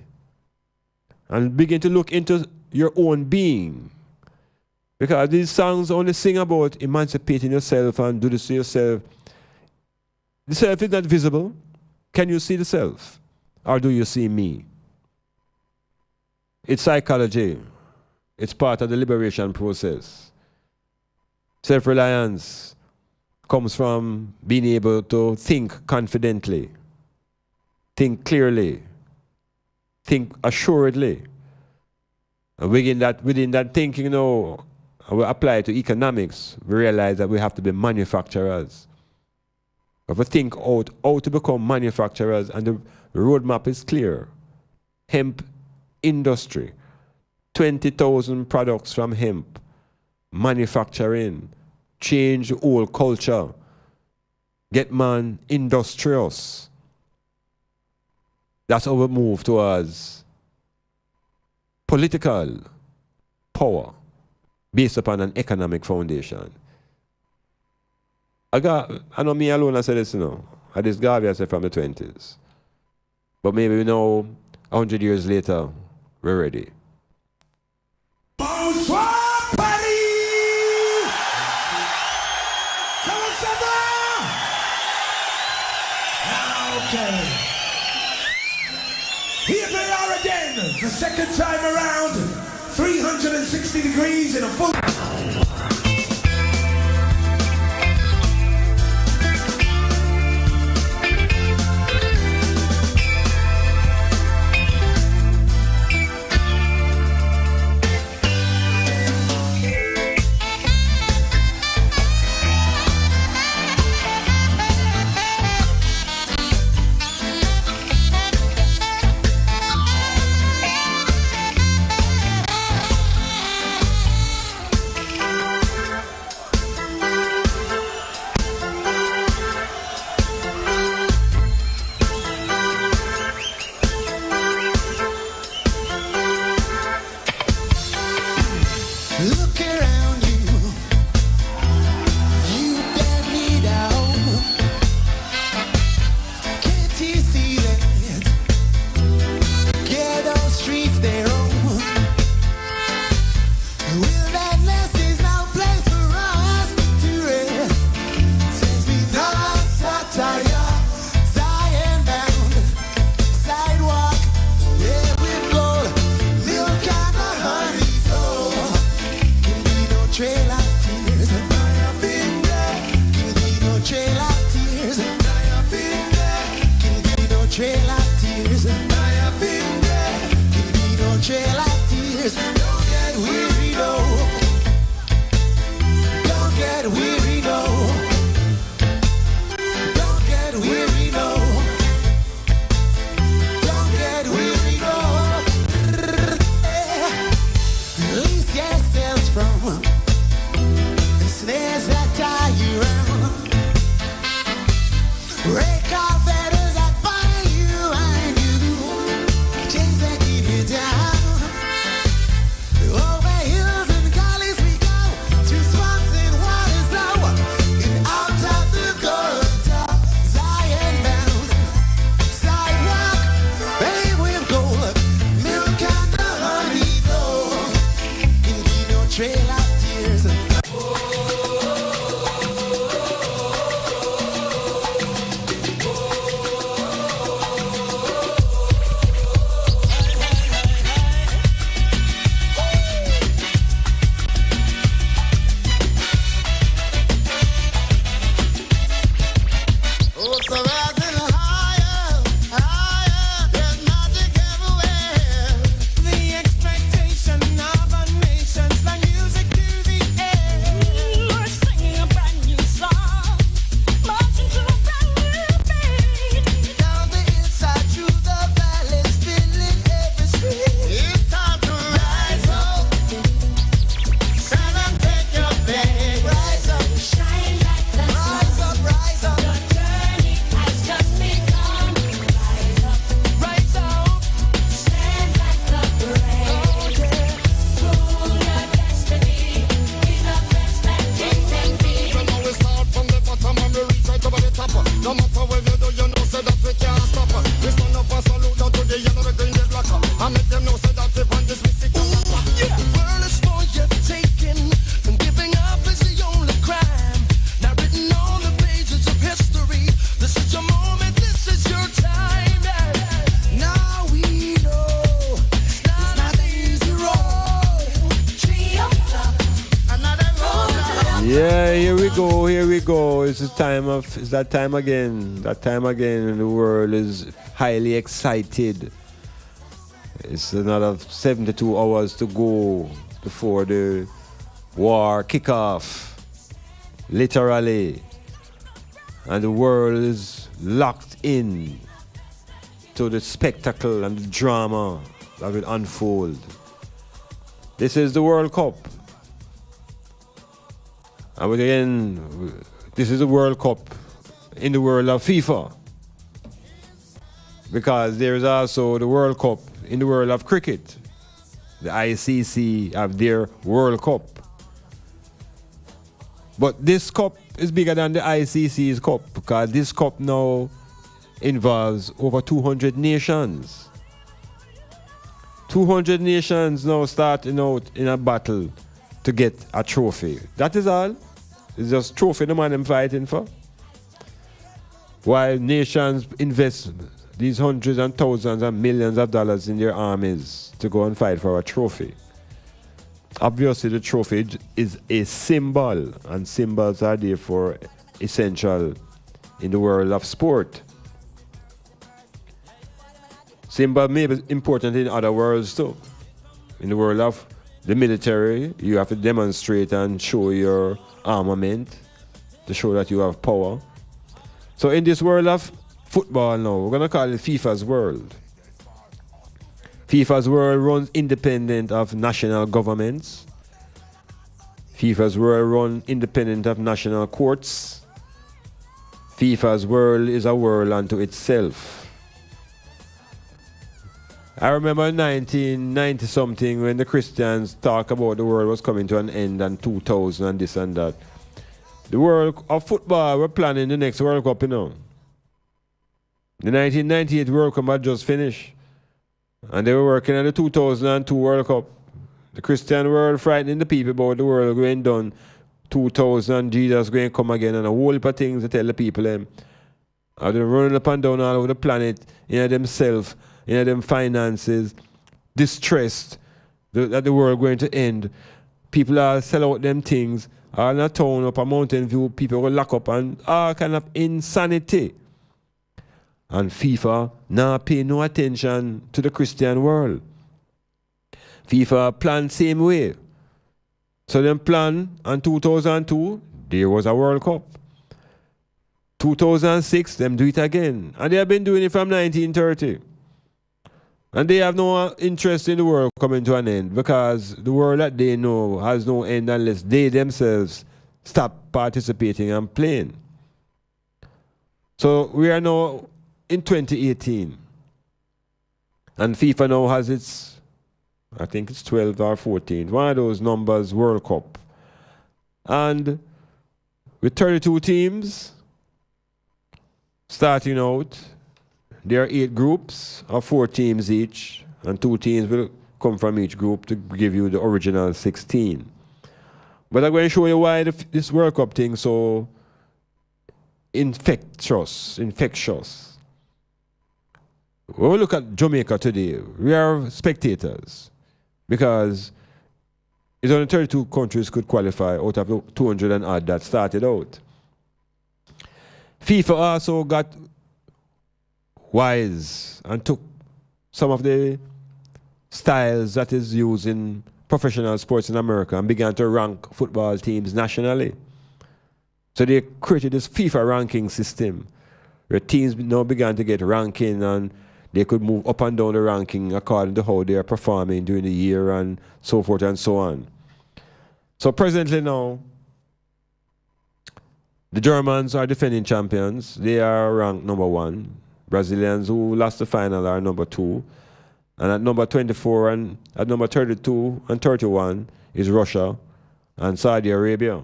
And begin to look into your own being. Because these songs only sing about emancipating yourself and do this to yourself. The self is not visible. Can you see the self? Or do you see me? It's psychology. It's part of the liberation process. Self-reliance comes from being able to think confidently, think clearly, think assuredly. And within that thinking, we apply it to economics, we realize that we have to be manufacturers. We have to think out how to become manufacturers, and the roadmap is clear. Hemp industry, 20,000 products from hemp, manufacturing, change the whole culture, get man industrious. That's how we move towards political power based upon an economic foundation. I know me alone I said this, I just Garvey I said from the 20s. But maybe 100 years later, we're ready. Bonsoir, Paris! Comment ça va? Okay. Here they are again, the second time around, 360 degrees in a full... years. I have been there. Can be no trail of tears. Don't get weary, no. Don't get weary, no. Don't get weary, no. Don't get weary, no. Release yourselves from the snares that tie you around. Break off fetters that bind you and you. Chains that keep you down. Over hills and gullies we go, through swamps and waters low, and out of the gutter, Zion bound. Sidewalk, babe with gold, milk and the honey flow. Can be no trail of tears. Oh, so rising higher, higher, there's magic everywhere. The expectation of a nation's like music to the air. We're singing a brand new song, marching to a brand new beat. Down the hillside, through the valleys, filling every street. It's time to rise up, stand and take your place. Rise up, shine like the sun. Rise up, rise up. Your journey has just begun. Rise up, stand like the brave. Rule your destiny, be the best that you can be. We know we start from the bottom and we reach right over the top. No matter what you do, you know say that we can't stop. We stand up and salute down to the yellow, the green, the black. I make them know say that if on this we stick to the world is for your taking, and giving up is the only crime. Now written on the pages of history, this is your moment, this is your time. Now we know it's not an easy road. Another road. Yeah, here we go, here we go. It's that time again. That time again, and the world is highly excited. It's another 72 hours to go before the war kick off. Literally. And the world is locked in to the spectacle and the drama that will unfold. This is the World Cup. And again, this is the World Cup in the world of FIFA. Because there is also the World Cup in the world of cricket. The ICC have their World Cup. But this cup is bigger than the ICC's cup because this cup now involves over 200 nations. 200 nations now starting out in a battle to get a trophy. That is all. It's just trophy the man them fighting for. While nations invest these hundreds and thousands and millions of dollars in their armies to go and fight for a trophy. Obviously, the trophy is a symbol, and symbols are therefore essential in the world of sport. Symbol may be important in other worlds too. In the world of the military, you have to demonstrate and show your armament to show that you have power. So in this world of football now, we're going to call it FIFA's world. FIFA's world runs independent of national governments. FIFA's world runs independent of national courts. FIFA's world is a world unto itself. I remember in 1990 something when the Christians talk about the world was coming to an end and 2000 and this and that. The world of football were planning the next World Cup, you know. The 1998 World Cup had just finished. And they were working on the 2002 World Cup. The Christian world frightening the people about the world going down 2000, Jesus going to come again, and a whole heap of things to tell the people them. They're running up and down all over the planet, themselves, them finances, distressed that the world going to end. People are sell out them things, all in a town up a mountain view, people will lock up and all kind of insanity. And FIFA now pay no attention to the Christian world. FIFA plan same way. So them plan in 2002, there was a World Cup. 2006, them do it again. And they have been doing it from 1930. And they have no interest in the world coming to an end because the world that they know has no end unless they themselves stop participating and playing. So we are now in 2018. And FIFA now has its, I think it's 12 or 14, one of those numbers, World Cup. And with 32 teams starting out, there are 8 groups of 4 teams each, and 2 teams will come from each group to give you the original 16. But I'm going to show you why this World Cup thing is so infectious. When we look at Jamaica today, we are spectators because it's only 32 countries could qualify out of the 200 and odd that started out. FIFA also got wise and took some of the styles that is used in professional sports in America and began to rank football teams nationally. So they created this FIFA ranking system where teams now began to get ranking and they could move up and down the ranking according to how they are performing during the year and so forth and so on. So presently now, the Germans are defending champions. They are ranked number 1. Brazilians who lost the final are number 2. And at number 24 and at number 32 and 31 is Russia and Saudi Arabia.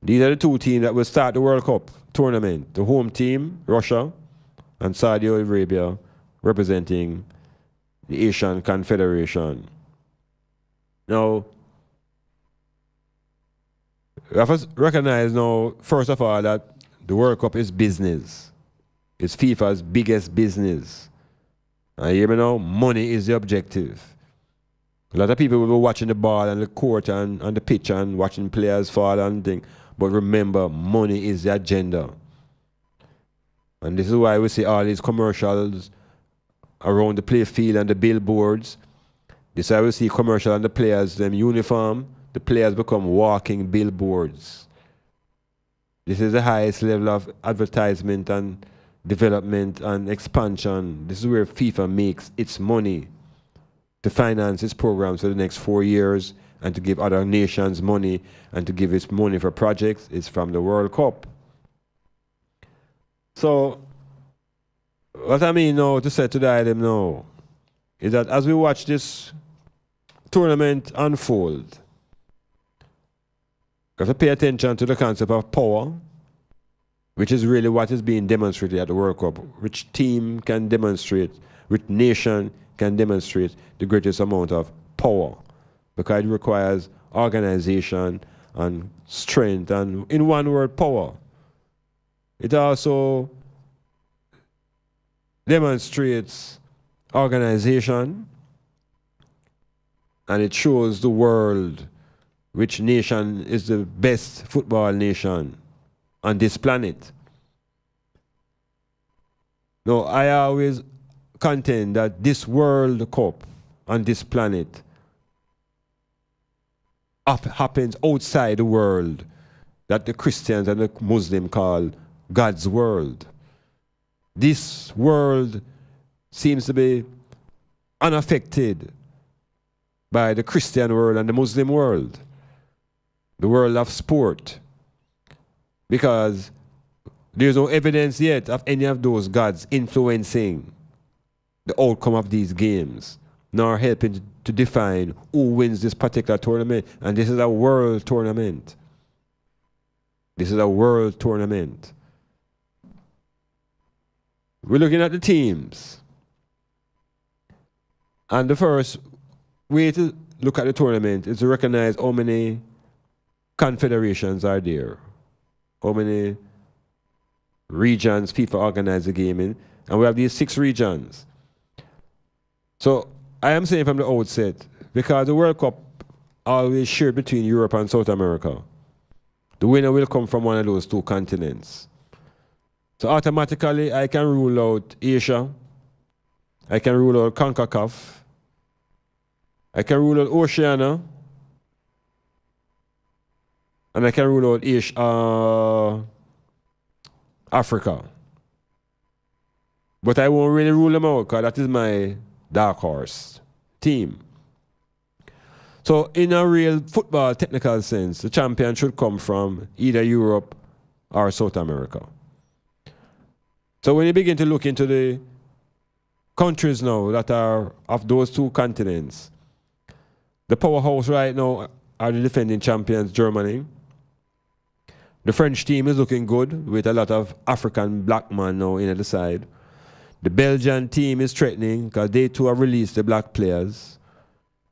These are the 2 teams that will start the World Cup tournament. The home team, Russia, and Saudi Arabia representing the Asian Confederation. Now, we have to recognize now, first of all, that the World Cup is business. It's FIFA's biggest business. And you hear me now? Money is the objective. A lot of people will be watching the ball and the court and the pitch and watching players fall and things. But remember, money is the agenda. And this is why we see all these commercials around the play field and the billboards. This is why we see commercials and the players, them uniform. The players become walking billboards. This is the highest level of advertisement and development and expansion. This is where FIFA makes its money to finance its programs for the next 4 years and to give other nations money and to give its money for projects. It's from the World Cup. So, what I mean now to say to the item now is that as we watch this tournament unfold, we have to pay attention to the concept of power, which is really what is being demonstrated at the World Cup. Which team can demonstrate, which nation can demonstrate the greatest amount of power, because it requires organization and strength and, in one word, power. It also demonstrates organization and it shows the world which nation is the best football nation on this planet. Now, I always contend that this World Cup on this planet happens outside the world that the Christians and the Muslims call God's world. This world seems to be unaffected by the Christian world and the Muslim world, the world of sport, because there's no evidence yet of any of those gods influencing the outcome of these games, nor helping to define who wins this particular tournament. And this is a world tournament. This is a world tournament. We're looking at the teams. And the first way to look at the tournament is to recognize how many confederations are there, how many regions FIFA organize the game in. And we have these 6 regions. So I am saying from the outset, because the World Cup always shared between Europe and South America, the winner will come from one of those 2 continents. So automatically I can rule out Asia. I can rule out CONCACAF. I can rule out Oceania. And I can rule out Africa. But I won't really rule them out because that is my dark horse team. So in a real football technical sense, the champion should come from either Europe or South America. So when you begin to look into the countries now that are of those two continents, the powerhouse right now are the defending champions, Germany. The French team is looking good with a lot of African black men now in at the side. The Belgian team is threatening because they too have released the black players.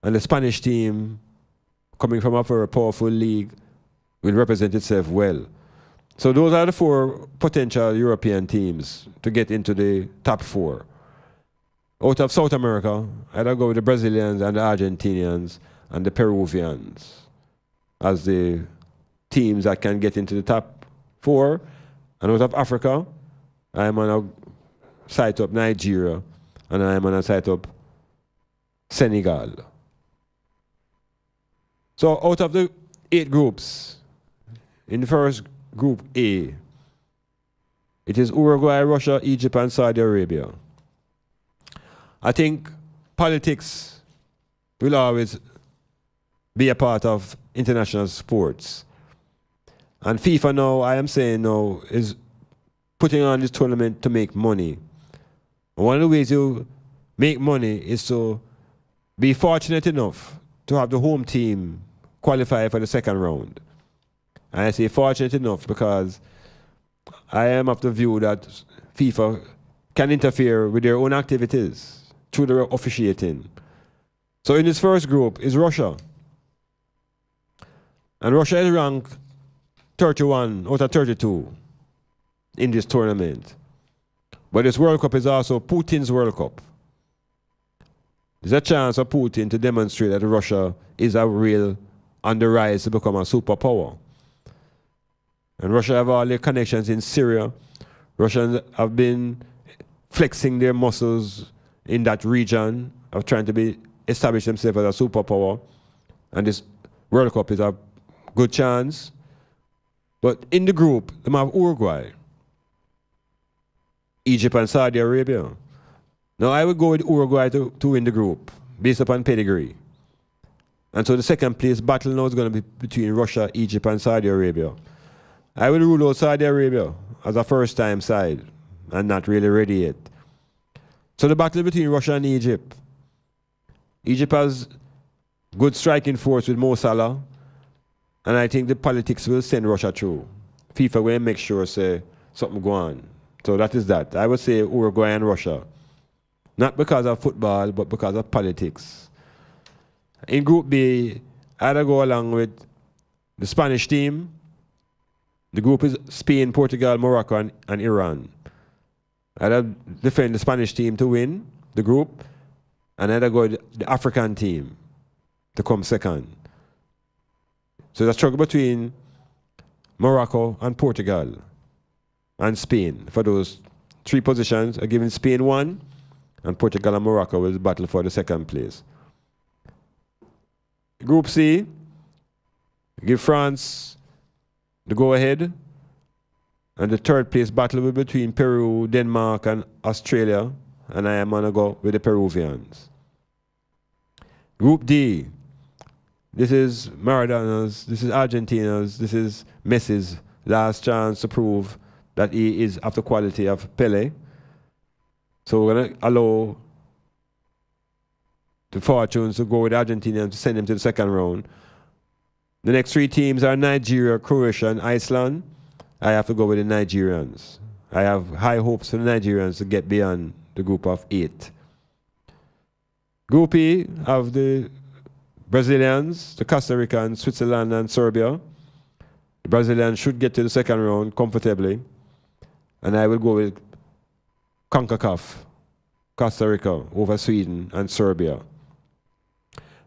And the Spanish team, coming from a very powerful league, will represent itself well. So those are the 4 potential European teams to get into the top 4. Out of South America, I'd go with the Brazilians and the Argentinians and the Peruvians as the teams that can get into the top 4. And out of Africa, I'm going to sight up Nigeria and I'm going to sight up Senegal. So out of the 8 groups, in the first Group A, it is Uruguay, Russia, Egypt, and Saudi Arabia. I think politics will always be a part of international sports. And FIFA now, I am saying now, is putting on this tournament to make money. And one of the ways you make money is to be fortunate enough to have the home team qualify for the second round. And I say fortunate enough because I am of the view that FIFA can interfere with their own activities through their officiating. So in this first group is Russia. And Russia is ranked 31 out of 32 in this tournament. But this World Cup is also Putin's World Cup. There's a chance for Putin to demonstrate that Russia is a real on the rise to become a superpower. And Russia have all their connections in Syria. Russians have been flexing their muscles in that region of trying to establish themselves as a superpower. And this World Cup is a good chance. But in the group, they have Uruguay, Egypt and Saudi Arabia. Now I would go with Uruguay to win the group based upon pedigree. And so the second place battle now is going to be between Russia, Egypt and Saudi Arabia. I will rule out Saudi Arabia as a first-time side and not really ready yet. So the battle between Russia and Egypt. Egypt has good striking force with Mo Salah, and I think the politics will send Russia through. FIFA will make sure say something go on. So that is that. I would say Uruguay and Russia. Not because of football, but because of politics. In Group B, I'd go along with the Spanish team. The group is Spain, Portugal, Morocco, and Iran. I'd defend the Spanish team to win the group, and I'd go with the African team to come second. So the struggle between Morocco and Portugal and Spain for those 3 positions. I'm giving Spain 1, and Portugal and Morocco will battle for the second place. Group C, give France the go-ahead, and the third place battle will be between Peru, Denmark, and Australia, and I am going to go with the Peruvians. Group D, this is Maradona's, this is Argentina's, this is Messi's last chance to prove that he is of the quality of Pele. So we're going to allow the fortunes to go with Argentina and to send them to the second round. The next 3 teams are Nigeria, Croatia, and Iceland. I have to go with the Nigerians. I have high hopes for the Nigerians to get beyond the group of 8. Group E have the Brazilians, the Costa Ricans, Switzerland, and Serbia. The Brazilians should get to the second round comfortably. And I will go with CONCACAF, Costa Rica over Sweden and Serbia.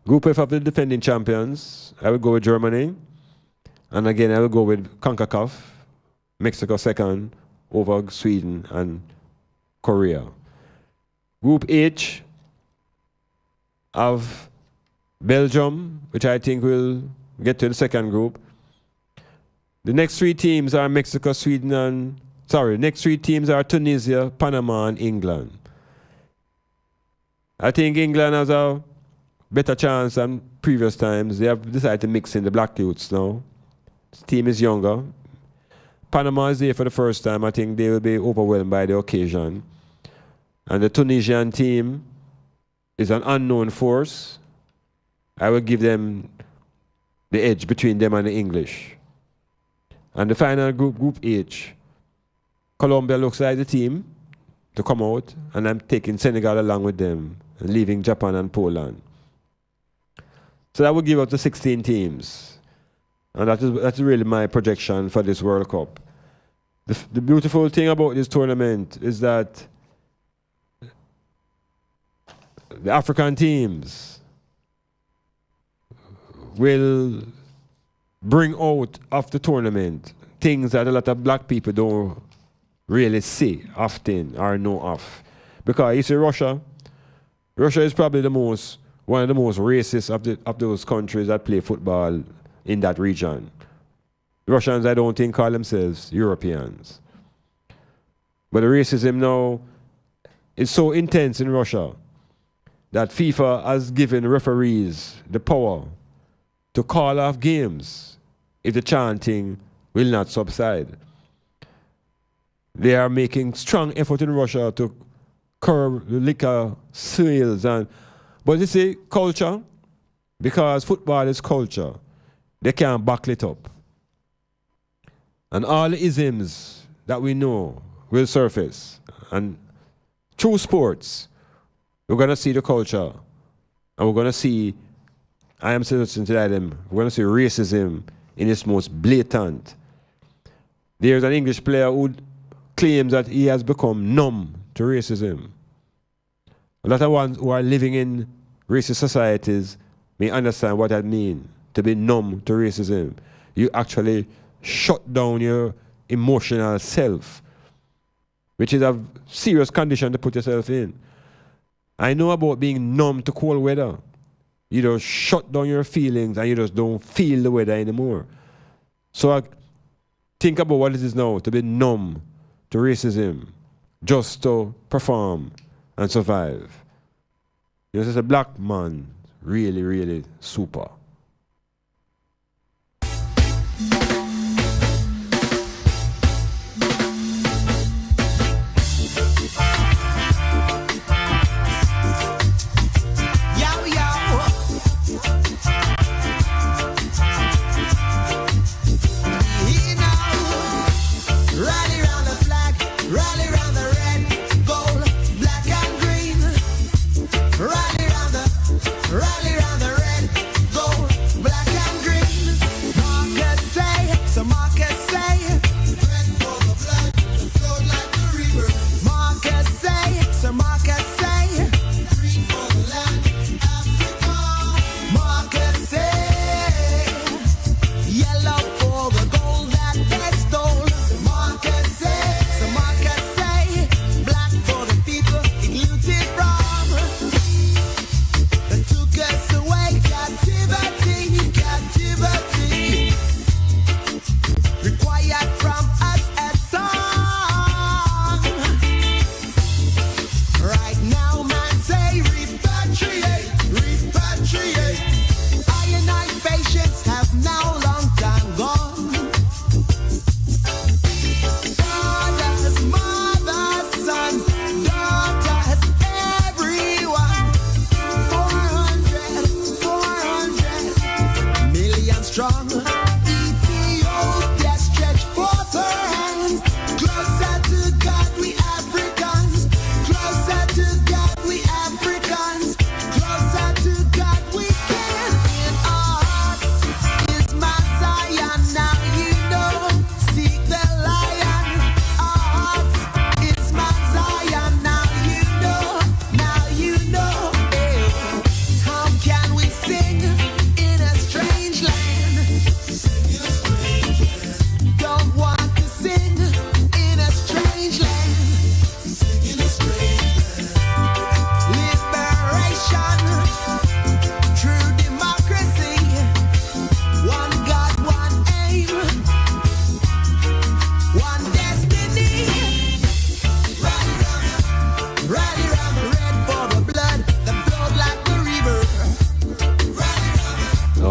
Group F of the defending champions, I will go with Germany. And again, I will go with CONCACAF, Mexico second, over Sweden and Korea. Group H of Belgium, which I think will get to the second group. The next three teams are Mexico, Sweden, and next three teams are Tunisia, Panama, and England. I think England has a better chance than previous times. They have decided to mix in the black youths now. This team is younger. Panama is there for the first time. I think they will be overwhelmed by the occasion. And the Tunisian team is an unknown force. I will give them the edge between them and the English. And the final group, Group H, Colombia looks like the team to come out, and I'm taking Senegal along with them, and leaving Japan and Poland. So that will give us the 16 teams. And that's really my projection for this World Cup. The beautiful thing about this tournament is that the African teams will bring out of the tournament things that a lot of black people don't really see often or know of. Because you see Russia is probably one of the most racist of those countries that play football in that region. The Russians, I don't think, call themselves Europeans. But the racism now is so intense in Russia that FIFA has given referees the power to call off games if the chanting will not subside. They are making strong effort in Russia to curb the liquor sales. But you see, culture, because football is culture, they can't buckle it up. And all the isms that we know will surface. And through sports, we're going to see the culture. And we're going to see, I am suggesting to them, we're going to see racism in its most blatant. There's an English player who claims that he has become numb to racism. A lot of ones who are living in racist societies may understand what that means, to be numb to racism. You actually shut down your emotional self, which is a serious condition to put yourself in. I know about being numb to cold weather. You just shut down your feelings and you just don't feel the weather anymore. So I think about what it is now to be numb to racism, just to perform and survive. You know, as a black man, really, really super. Rally round the red, gold,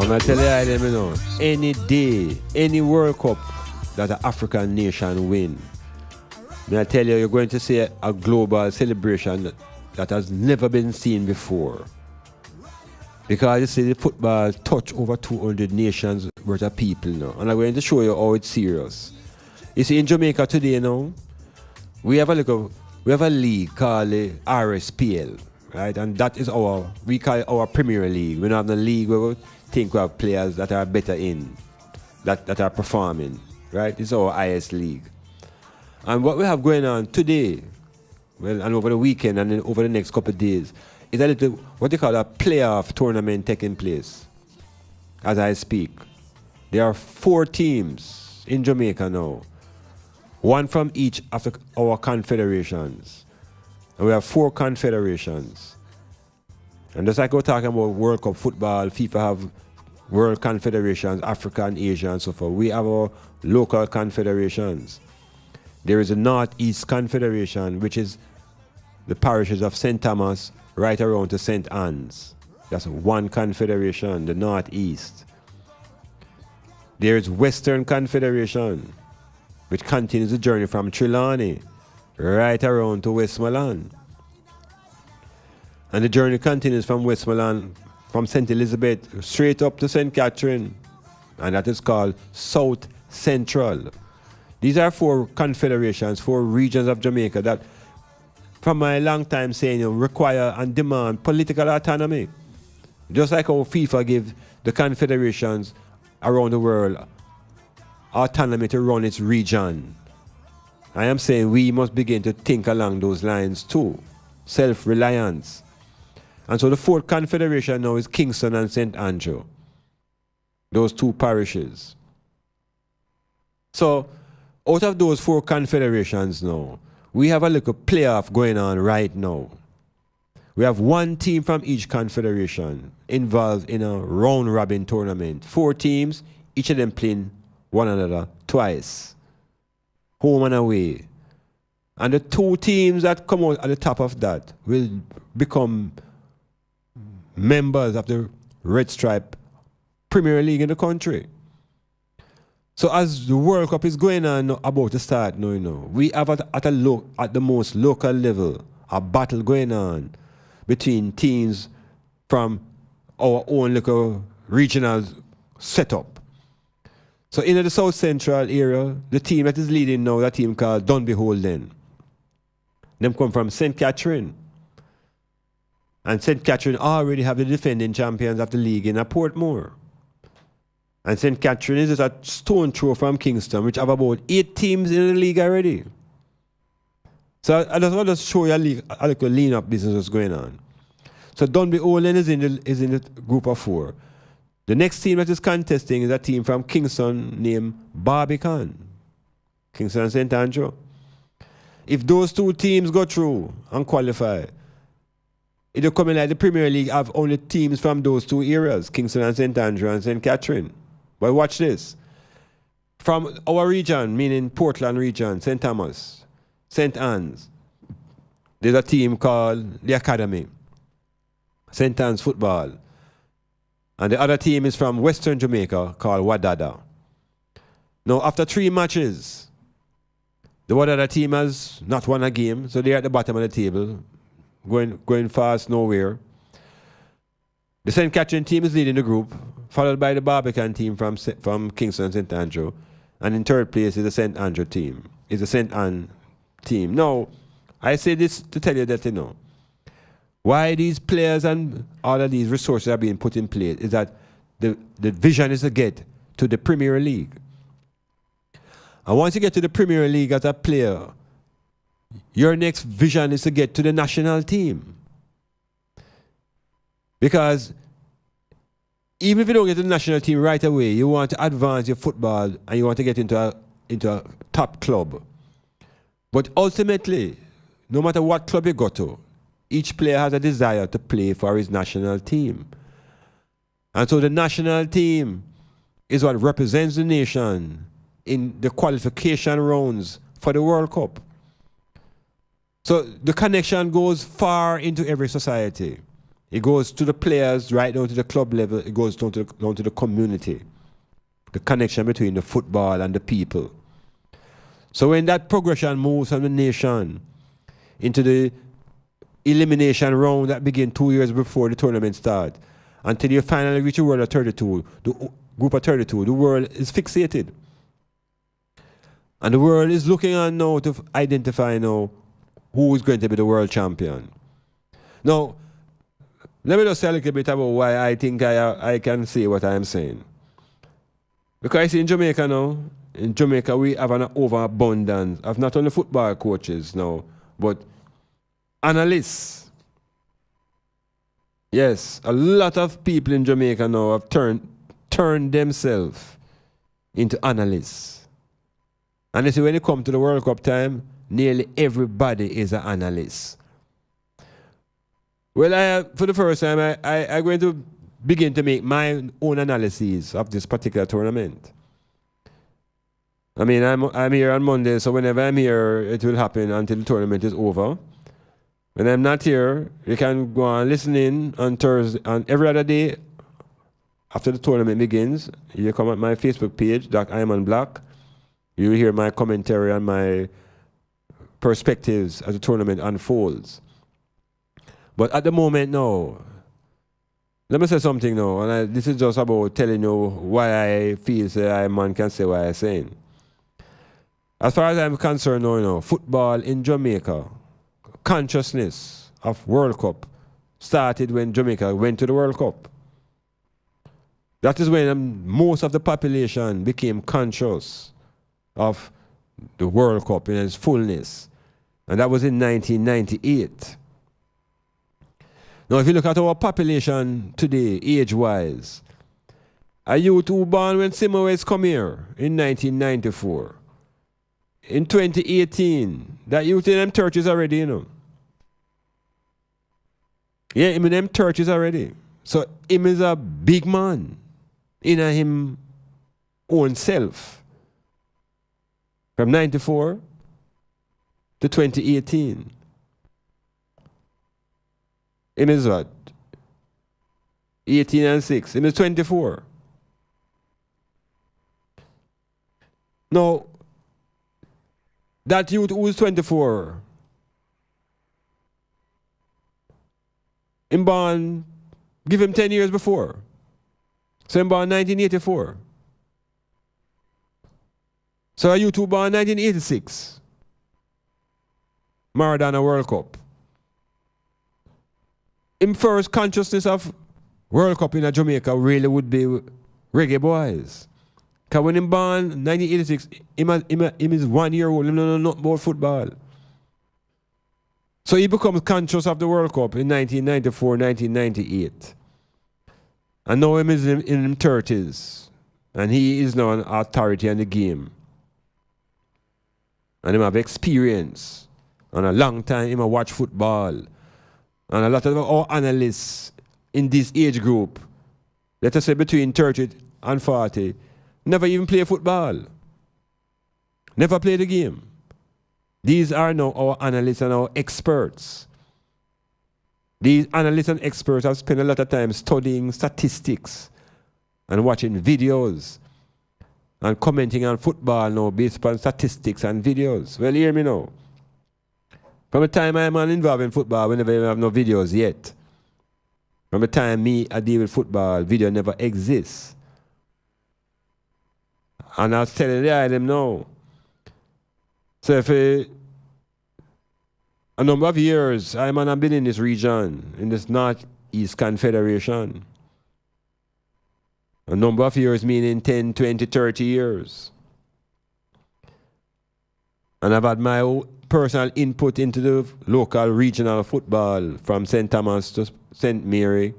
And I tell you, know, any day, any World Cup that an African nation win, I tell you, you're going to see a global celebration that has never been seen before. Because you see, the football touch over 200 nations worth of people now. And I'm going to show you how it's serious. You see, in Jamaica today now, we have a league called the RSPL, right? And that is we call it our Premier League. We don't have the league where we think we have players that are better in, that are performing, right? It's our highest league. And what we have going on today, well, and over the weekend and then over the next couple of days, is a little, what they call a playoff tournament taking place as I speak. There are 4 teams in Jamaica now, one from each of our confederations. And we have 4 confederations. And just like we're talking about World Cup football, FIFA have World Confederations, Africa and Asia and so forth. We have our local confederations. There is a Northeast Confederation, which is the parishes of St. Thomas right around to St. Anne's. That's one confederation, the Northeast. There is Western Confederation, which continues the journey from Trelawney right around to Westmoreland. And the journey continues from Westmoreland, from St. Elizabeth, straight up to St. Catherine. And that is called South Central. These are 4 confederations, 4 regions of Jamaica that, from my long time saying, require and demand political autonomy. Just like how FIFA give the confederations around the world autonomy to run its region. I am saying we must begin to think along those lines too. Self-reliance. And so the 4th confederation now is Kingston and St. Andrew. Those 2 parishes. So, out of those 4 confederations now, we have a little playoff going on right now. We have 1 team from each confederation involved in a round-robin tournament. 4 teams, each of them playing one another twice. Home and away. And the 2 teams that come out at the top of that will become members of the Red Stripe Premier League in the country. So as the World Cup is going on about to start now, we have at the most local level a battle going on between teams from our own local regional setup. So in the South Central area, the team that is leading now, that team called Dunby Holden. Them come from St. Catherine. And St. Catherine already have the defending champions of the league in Portmore. And St. Catherine is just a stone throw from Kingston, which have about 8 teams in the league already. So I just want to show you a little lean-up business that's going on. So Dunby Olin is in the group of 4. The next team that is contesting is a team from Kingston named Barbican. Kingston and St. Andrew. If those 2 teams go through and qualify, it'll come in like the Premier League have only teams from those 2 areas, Kingston and St. Andrew and St. Catherine. But watch this. From our region, meaning Portland region, St. Thomas, St. Anne's, there's a team called the Academy, St. Anne's Football. And the other team is from Western Jamaica called Wadada. Now, after 3 matches, the Wadada team has not won a game, so they're at the bottom of the table, going fast nowhere. The St. Catherine team is leading the group, followed by the Barbican team from Kingston and St. Andrew. And in 3rd place is the St. Andrew team, is the St. Anne team. Now, I say this to tell you that, why these players and all of these resources are being put in place is that the vision is to get to the Premier League. And once you get to the Premier League as a player, your next vision is to get to the national team. Because even if you don't get to the national team right away, you want to advance your football and you want to get into a top club. But ultimately, no matter what club you go to, each player has a desire to play for his national team. And so the national team is what represents the nation in the qualification rounds for the World Cup. So the connection goes far into every society. It goes to the players, right down to the club level. It goes down to the community. The connection between the football and the people. So when that progression moves from the nation into the elimination round that begins 2 years before the tournament starts, until you finally reach the world of 32, the group of 32, the world is fixated. And the world is looking on now to identify now who is going to be the world champion. Now, let me just say a little bit about why I think I can say what I am saying. Because in Jamaica now, we have an overabundance of not only football coaches now, but analysts. Yes, a lot of people in Jamaica now have turned themselves into analysts. And you see, when it comes to the World Cup time, nearly everybody is an analyst. Well, for the first time, I'm going to begin to make my own analyses of this particular tournament. I mean, I'm here on Monday, so whenever I'm here, it will happen until the tournament is over. When I'm not here, you can go and listen in on Thursday, on every other day after the tournament begins. You come at my Facebook page, Dr. Black. You will hear my commentary and my perspectives as the tournament unfolds. But at the moment now, let me say something now, and this is just about telling you why I feel that man can say what I'm saying. As far as I'm concerned now, football in Jamaica, consciousness of World Cup started when Jamaica went to the World Cup. That is when most of the population became conscious of the World Cup in its fullness. And that was in 1998. Now, if you look at our population today, age-wise, a youth who born when Simowes come here in 1994, in 2018, that youth in them 30s already, you know. Yeah, him in them 30s already. So him is a big man in him own self. From 94 to 2018. Him is what? 18 and 6. Him is 24. Now, that youth who is 24, him born, give him 10 years before. So him born 1984. So a youth who born 1986, Maradona World Cup. Him first consciousness of World Cup in Jamaica really would be Reggae Boys. Because when him born 1986, him is 1 year old, he don't know nothing about football. So he becomes conscious of the World Cup in 1994, 1998. And now him is in his 30s. And he is now an authority in the game. And him have experience. And a long time him have watch football. And a lot of our analysts in this age group, let us say between 30 and 40, never even play football. Never play the game. These are now our analysts and our experts. These analysts and experts have spent a lot of time studying statistics and watching videos and commenting on football now based upon statistics and videos. Well, hear me now. From the time I'm involved in football, we never even have no videos yet. From the time I deal with football, video never exists. And I was telling them now. So if a number of years, I've been in this region, in this Northeast Confederation. A number of years meaning 10, 20, 30 years. And I've had my personal input into the local regional football from St. Thomas to St. Mary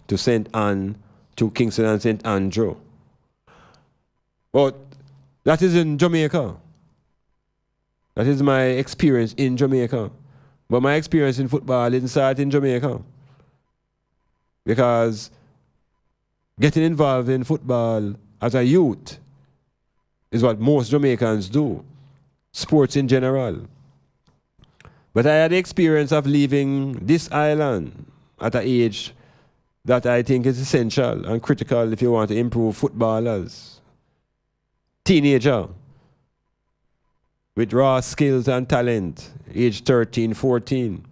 to St. Anne to Kingston and St. Andrew. But that is in Jamaica. That is my experience in Jamaica. But my experience in football didn't start in Jamaica. Because getting involved in football as a youth is what most Jamaicans do. Sports in general. But I had the experience of leaving this island at an age that I think is essential and critical if you want to improve footballers. Teenager with raw skills and talent, age 13, 14.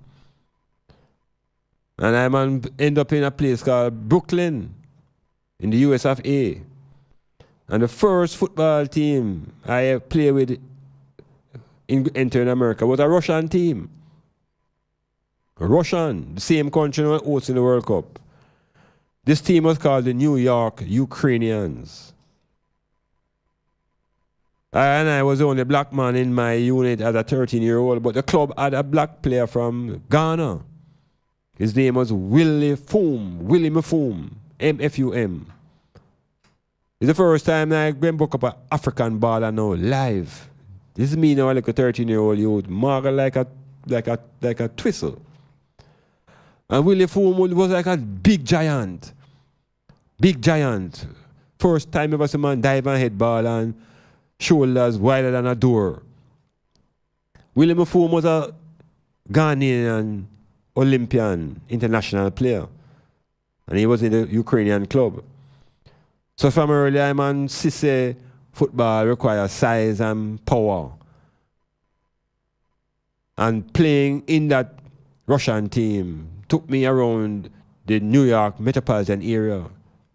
And I end up in a place called Brooklyn in the US of A. And the first football team I played with entering America was a Russian team. Russian, the same country that hosting the World Cup. This team was called the New York Ukrainians. And I was the only black man in my unit as a 13-year-old, but the club had a black player from Ghana. His name was Willie Mfum, M-F-U-M. It's the first time I broke up an African baller now, live. This is me now, like a 13-year-old youth, marble like a twistle. And Willie Mfum was like a big giant. Big giant. First time ever see a man dive and head ball and shoulders wider than a door. Willie Mfum was a Ghanaian Olympian international player. And he was in the Ukrainian club. So from early I man Sisse football requires size and power. And playing in that Russian team took me around the New York metropolitan area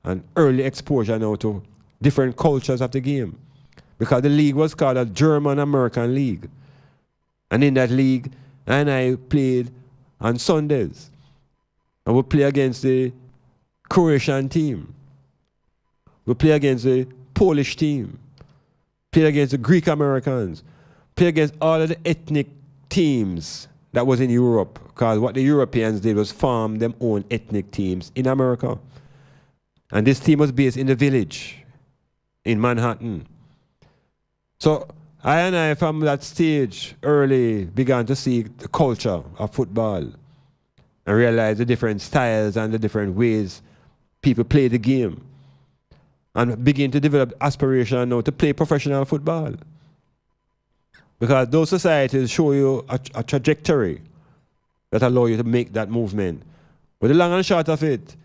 and early exposure now to different cultures of the game. Because the league was called a German-American league. And in that league, I played on Sundays. And we play against the Croatian team. We play against the Polish team. Play against the Greek Americans. Play against all of the ethnic teams that was in Europe. Because what the Europeans did was form their own ethnic teams in America. And this team was based in the Village in Manhattan. So I from that stage early began to see the culture of football and realize the different styles and the different ways people play the game. And begin to develop aspiration now to play professional football. Because those societies show you a trajectory that allow you to make that movement. But the long and short of it,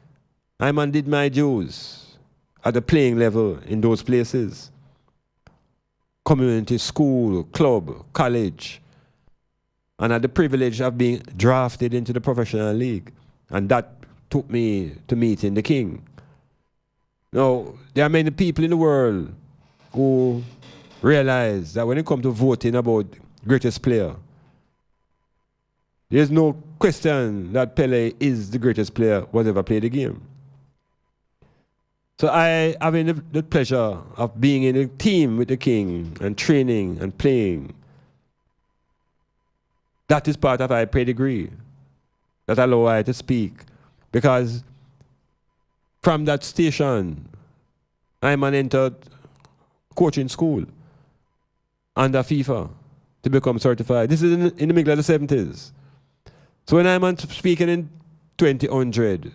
I did my dues at the playing level in those places. Community, school, club, college. And I had the privilege of being drafted into the professional league. And that took me to meeting the king. Now, there are many people in the world who realize that when it comes to voting about greatest player, there's no question that Pele is the greatest player who has ever played the game. So I having the pleasure of being in a team with the king and training and playing. That is part of my pedigree that allow I to speak. Because from that station, I entered coaching school under FIFA to become certified. This is in the middle of the 70s. So when I'm speaking in 2000,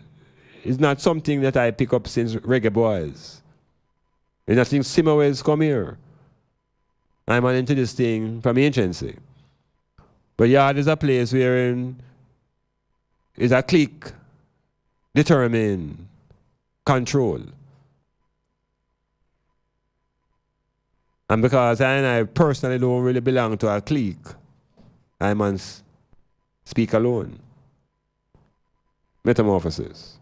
it's not something that I pick up since Reggae Boys. It's nothing Simaway's come here. I'm into this thing from agency. But yard is a place wherein is a clique, determine, control. And because I personally don't really belong to a clique, I must speak alone. Metamorphosis.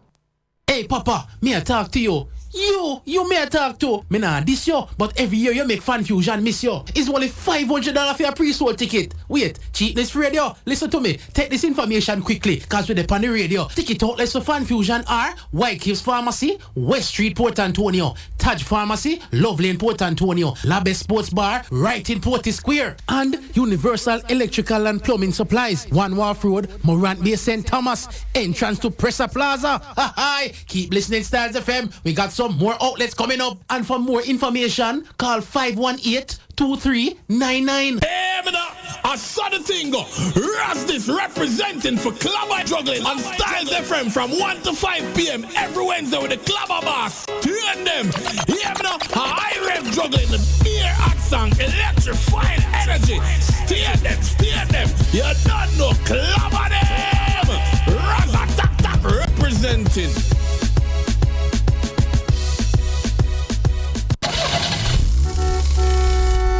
Hey, Papa, me I talk to you. You may I talk to. Me nah this you, but every year you make Fan Fusion miss you. It's only $500 for your pre-sold ticket. Wait, Cheapness Radio, listen to me. Take this information quickly, cause we're on the radio. Ticket outlets for Fan Fusion are White Cliffs Pharmacy, West Street, Port Antonio, Taj Pharmacy, Love Lane, Port Antonio, Labe Sports Bar, right in Porty Square, and Universal Electrical and Plumbing Supplies, One Wharf Road, Morant Bay, St. Thomas, entrance to Pressa Plaza. Hi, keep listening, Styles FM. We got some more outlets coming up. And for more information, call 518-2399. Hey, I saw the thing go. Rastis representing for Clubber Juggling on Styles FM from 1 to 5 p.m. every Wednesday with the Clubber Boss. Turn them. Yeah, high rev juggling, the beer hot song, electrifying energy. Steer them. You don't know Clubber them. Raza, tap, tap, representing.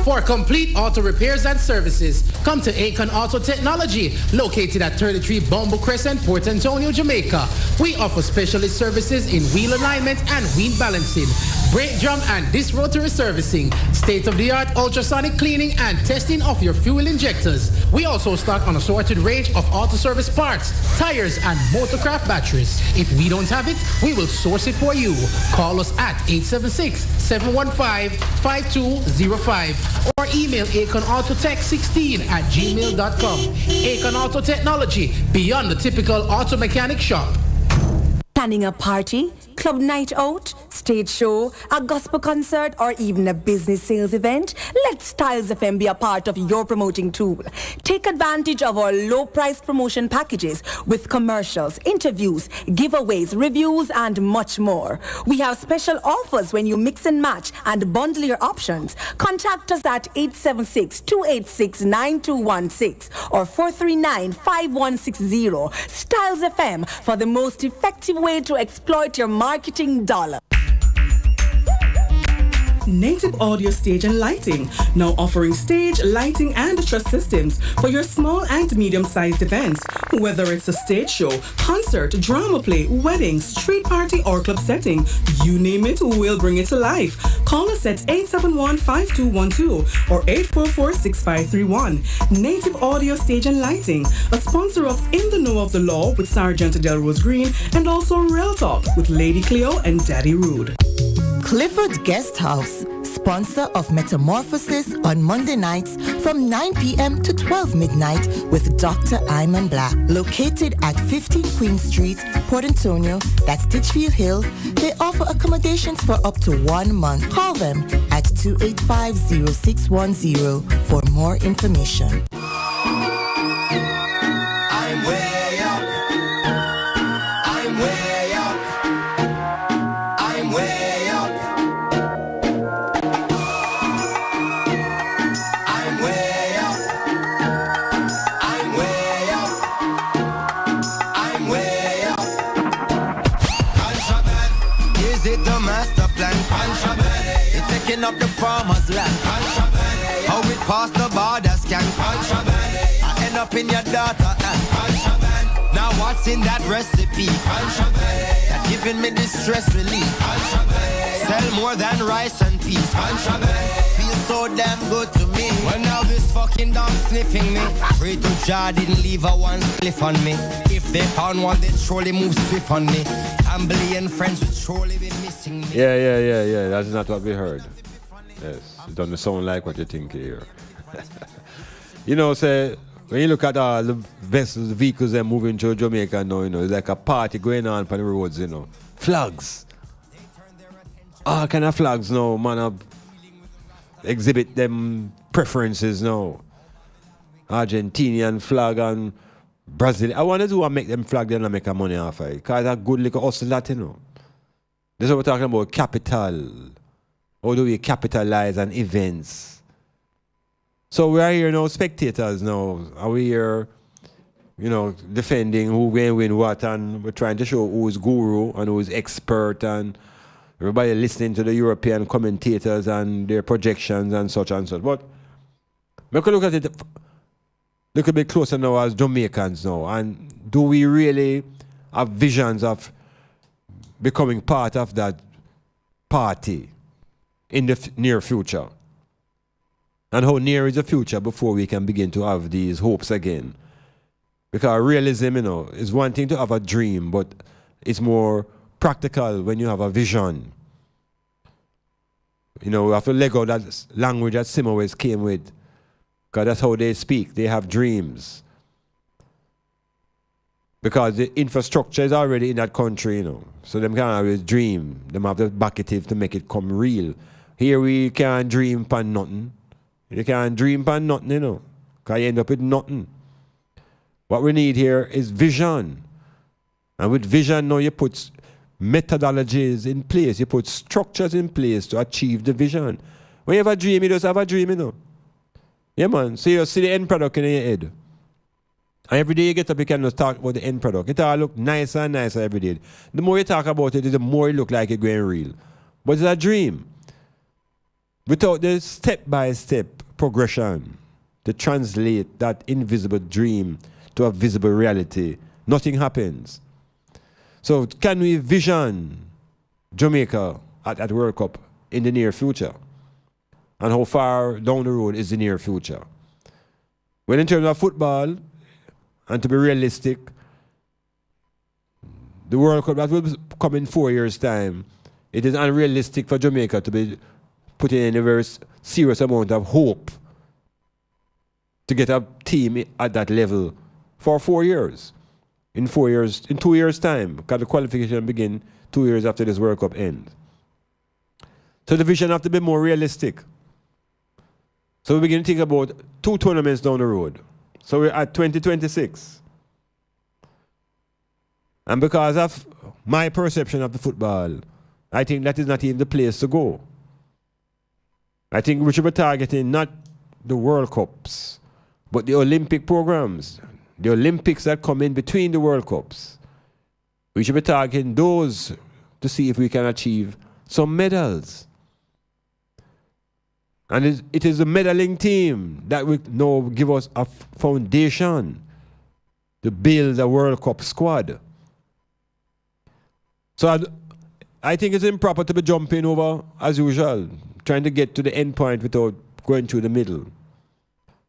For complete auto repairs and services, come to Akon Auto Technology, located at 33 Bumble Crescent, Port Antonio, Jamaica. We offer specialist services in wheel alignment and wheel balancing, brake drum and disc rotary servicing, state-of-the-art ultrasonic cleaning and testing of your fuel injectors. We also stock an assorted range of auto service parts, tires, and motorcraft batteries. If we don't have it, we will source it for you. Call us at 876-715-5205 or email AkonAutoTech16@gmail.com. Akon Auto Technology, beyond the typical auto mechanic shop. Planning a party, club night out, stage show, a gospel concert, or even a business sales event? Let Styles FM be a part of your promoting tool. Take advantage of our low-priced promotion packages with commercials, interviews, giveaways, reviews, and much more. We have special offers when you mix and match and bundle your options. Contact us at 876-286-9216 or 439-5160. Styles FM, for the most effective way to exploit your marketing dollar. Native Audio Stage and Lighting, now offering stage, lighting, and truss systems for your small and medium-sized events. Whether it's a stage show, concert, drama play, wedding, street party, or club setting, you name it, we'll bring it to life. Call us at 871-5212 or 844-6531. Native Audio Stage and Lighting, a sponsor of In the Know of the Law with Sergeant Delrose Green, and also Real Talk with Lady Cleo and Daddy Rude. Clifford Guest House, sponsor of Metamorphosis on Monday nights from 9 p.m. to 12 midnight with Dr. Iman Black. Located at 15 Queen Street, Port Antonio, that's Titchfield Hill, they offer accommodations for up to 1 month. Call them at 285-0610 for more information. I'm way up. I'm way up. I'm way up. I'm way up. I'm way up. I'm way up. Contraband. Is it the master plan? Contraband. It's taking up the farmer's land. Contraband. How it past the border scan. Contraband. I end up in your daughter. Contraband. Now what's in that recipe? Contraband. That giving me this stress relief. Contraband. Sell more than rice and peas. Contraband. Feel so damn good to me. Well now this fucking dog sniffing me. Pray to Jah didn't leave a one spliff on me. If they found one they'd surely move swift on me. Family and friends would surely be missing me. Yeah. That's not what we heard. Yes, it doesn't sound like what you think here. You know, say, when you look at all the vessels, the vehicles that are moving to Jamaica now, you know, it's like a party going on the roads, you know. Flags. All kind of flags now, man, exhibit them preferences now. Argentinian flag and Brazil. I want to do and make them flag then and make a money off it. Because that's good little hustle that, you know. This is what we're talking about, capital. How do we capitalize on events? So we are here now, spectators now. Are we here, you know, defending who will win what, and we're trying to show who's guru and who's expert, and everybody listening to the European commentators and their projections and such and such. But we can look at it a little bit closer now as Jamaicans now. And do we really have visions of becoming part of that party in the near future? And how near is the future before we can begin to have these hopes again? Because realism, you know, is one thing to have a dream, but it's more practical when you have a vision. You know, we have to let go that language that Simowes came with. Because that's how they speak. They have dreams. Because the infrastructure is already in that country, you know. So them can't always dream. Them have the bucketive to make it come real. Here we can't dream upon nothing. You can't dream upon nothing, you know. Because you end up with nothing. What we need here is vision. And with vision now you put methodologies in place. You put structures in place to achieve the vision. When you have a dream, you just have a dream, you know. Yeah, man. So you see the end product in your head. And every day you get up, you can just talk about the end product. It all look nicer and nicer every day. The more you talk about it, the more it look like it's going real. But it's a dream. Without the step-by-step progression to translate that invisible dream to a visible reality, nothing happens. So can we vision Jamaica at World Cup in the near future? And how far down the road is the near future? Well, in terms of football, and to be realistic, the World Cup that will come in 4 years' time, it is unrealistic for Jamaica to be putting in a very serious amount of hope to get a team at that level for 4 years. In 4 years, in 2 years' time, because the qualification begin 2 years after this World Cup ends. So the vision have to be more realistic. So we begin to think about 2 tournaments down the road. So we're at 2026. And because of my perception of the football, I think that is not even the place to go. I think we should be targeting not the World Cups, but the Olympic programs, the Olympics that come in between the World Cups. We should be targeting those to see if we can achieve some medals. And it is the medaling team that will now give us a foundation to build a World Cup squad. So I think it's improper to be jumping over, as usual, trying to get to the end point without going through the middle.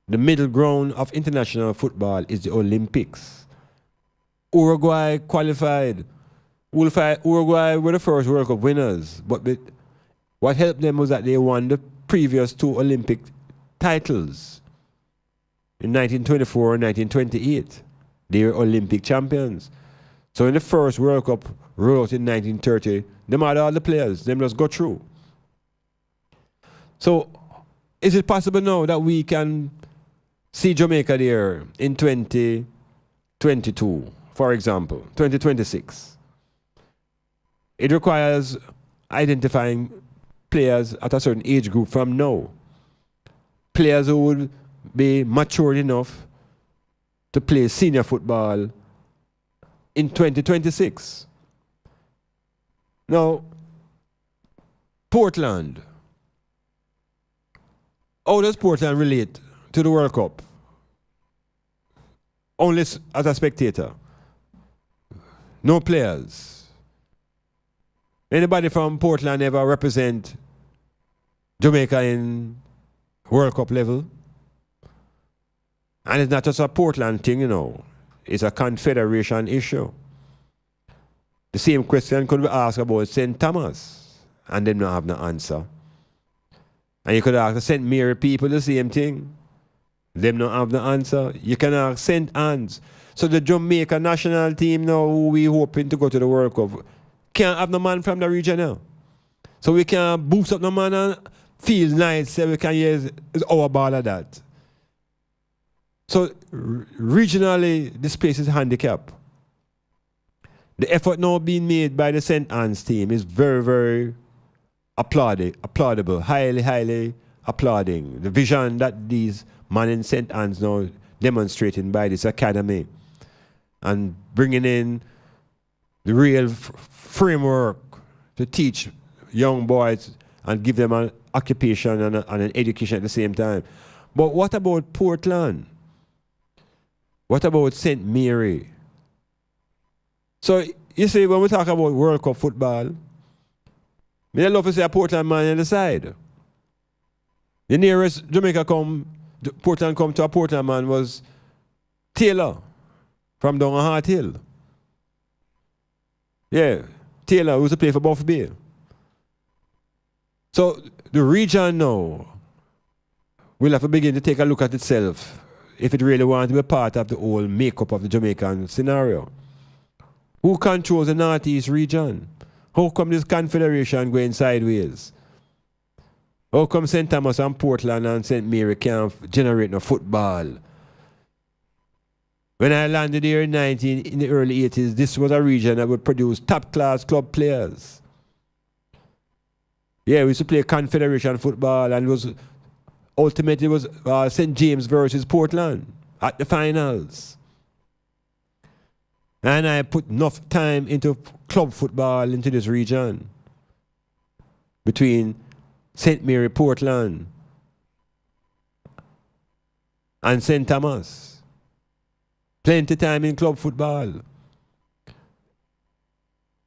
The middle ground of international football is the Olympics. Uruguay qualified. Uruguay were the first World Cup winners, but what helped them was that they won the previous 2 Olympic titles in 1924 and 1928. They were Olympic champions. So in the first World Cup rolled out in 1930, them had all the players, them just go through. So is it possible now that we can see Jamaica there in 2022, for example, 2026? It requires identifying players at a certain age group from now. Players who would be matured enough to play senior football in 2026. Now, Portland. How does Portland relate to the World Cup? Only as a spectator. No players. Anybody from Portland ever represent Jamaica in World Cup level? And it's not just a Portland thing, you know. It's a confederation issue. The same question could be asked about St. Thomas, and them not have no answer. And you could ask the St. Mary people the same thing. Them not have the answer. You can ask St. Anne's. So the Jamaica national team now, who we hoping to go to the World Cup, can't have no man from the region now. So we can boost up the man and feel nice, so we can use our ball of that. So regionally, this place is handicapped. The effort now being made by the St. Anne's team is very, very applaudable, highly applauding. The vision that these men in St. Anne's now demonstrating by this academy and bringing in the real framework to teach young boys and give them an occupation and an education at the same time. But what about Portland? What about St. Mary? So, you see, when we talk about World Cup football, I love to see a Portland man on the side. The nearest Portland come to a Portland man was Taylor from down on Hart Hill. Yeah, Taylor, who used to play for Buff Bay. So, the region now will have to begin to take a look at itself if it really wants to be part of the whole makeup of the Jamaican scenario. Who controls the Northeast region? How come this confederation going sideways? How come St. Thomas and Portland and St. Mary can't generate no football? When I landed here in the early 80s, this was a region that would produce top-class club players. Yeah, we used to play confederation football, and ultimately it was St. James versus Portland at the finals. And I put enough time into club football into this region. Between St. Mary, Portland, and St. Thomas. Plenty time in club football.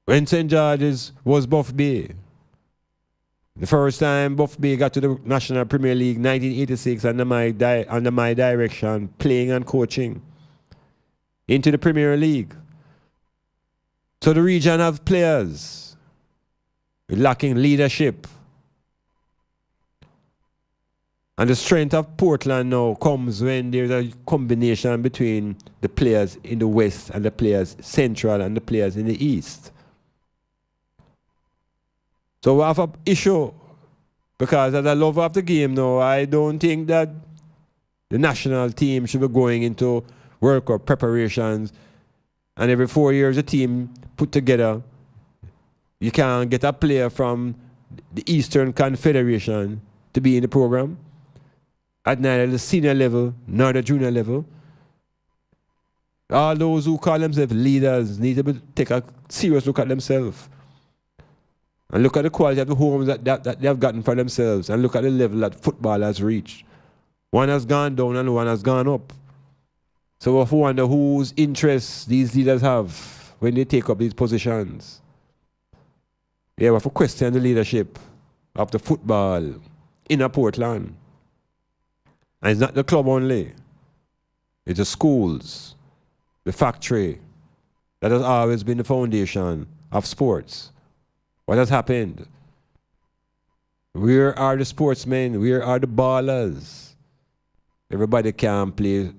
When St. George's was Buff Bay. The first time Buff Bay got to the National Premier League, 1986, under my direction, playing and coaching, into the Premier League. So the region have players lacking leadership. And the strength of Portland now comes when there's a combination between the players in the west and the players central and the players in the east. So we have an issue, because as a lover of the game now, I don't think that the national team should be going into World Cup preparations and every 4 years a team put together. You can't get a player from the Eastern Confederation to be in the program at neither the senior level nor the junior level. All those who call themselves leaders need to take a serious look at themselves and look at the quality of the homes that they have gotten for themselves, and look at the level that football has reached. One has gone down and one has gone up. So I wonder whose interests these leaders have when they take up these positions. Yeah, we have to question the leadership of the football in a Portland. And it's not the club only. It's the schools, the factory, that has always been the foundation of sports. What has happened? Where are the sportsmen? Where are the ballers? Everybody can play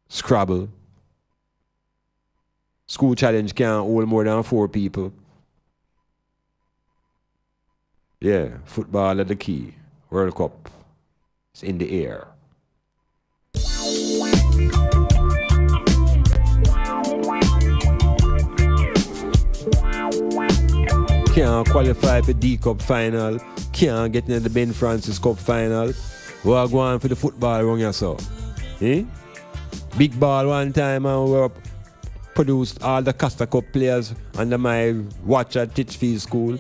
Scrabble. School challenge can't hold more than 4 people. Yeah, football at the key. World Cup. It's in the air. Can't qualify for D Cup final. Can't get into the Ben Francis Cup final. We're going for the football wrong yourself. Eh? Big ball one time and we produced all the Costa Cup players under my watch at Titchfield School.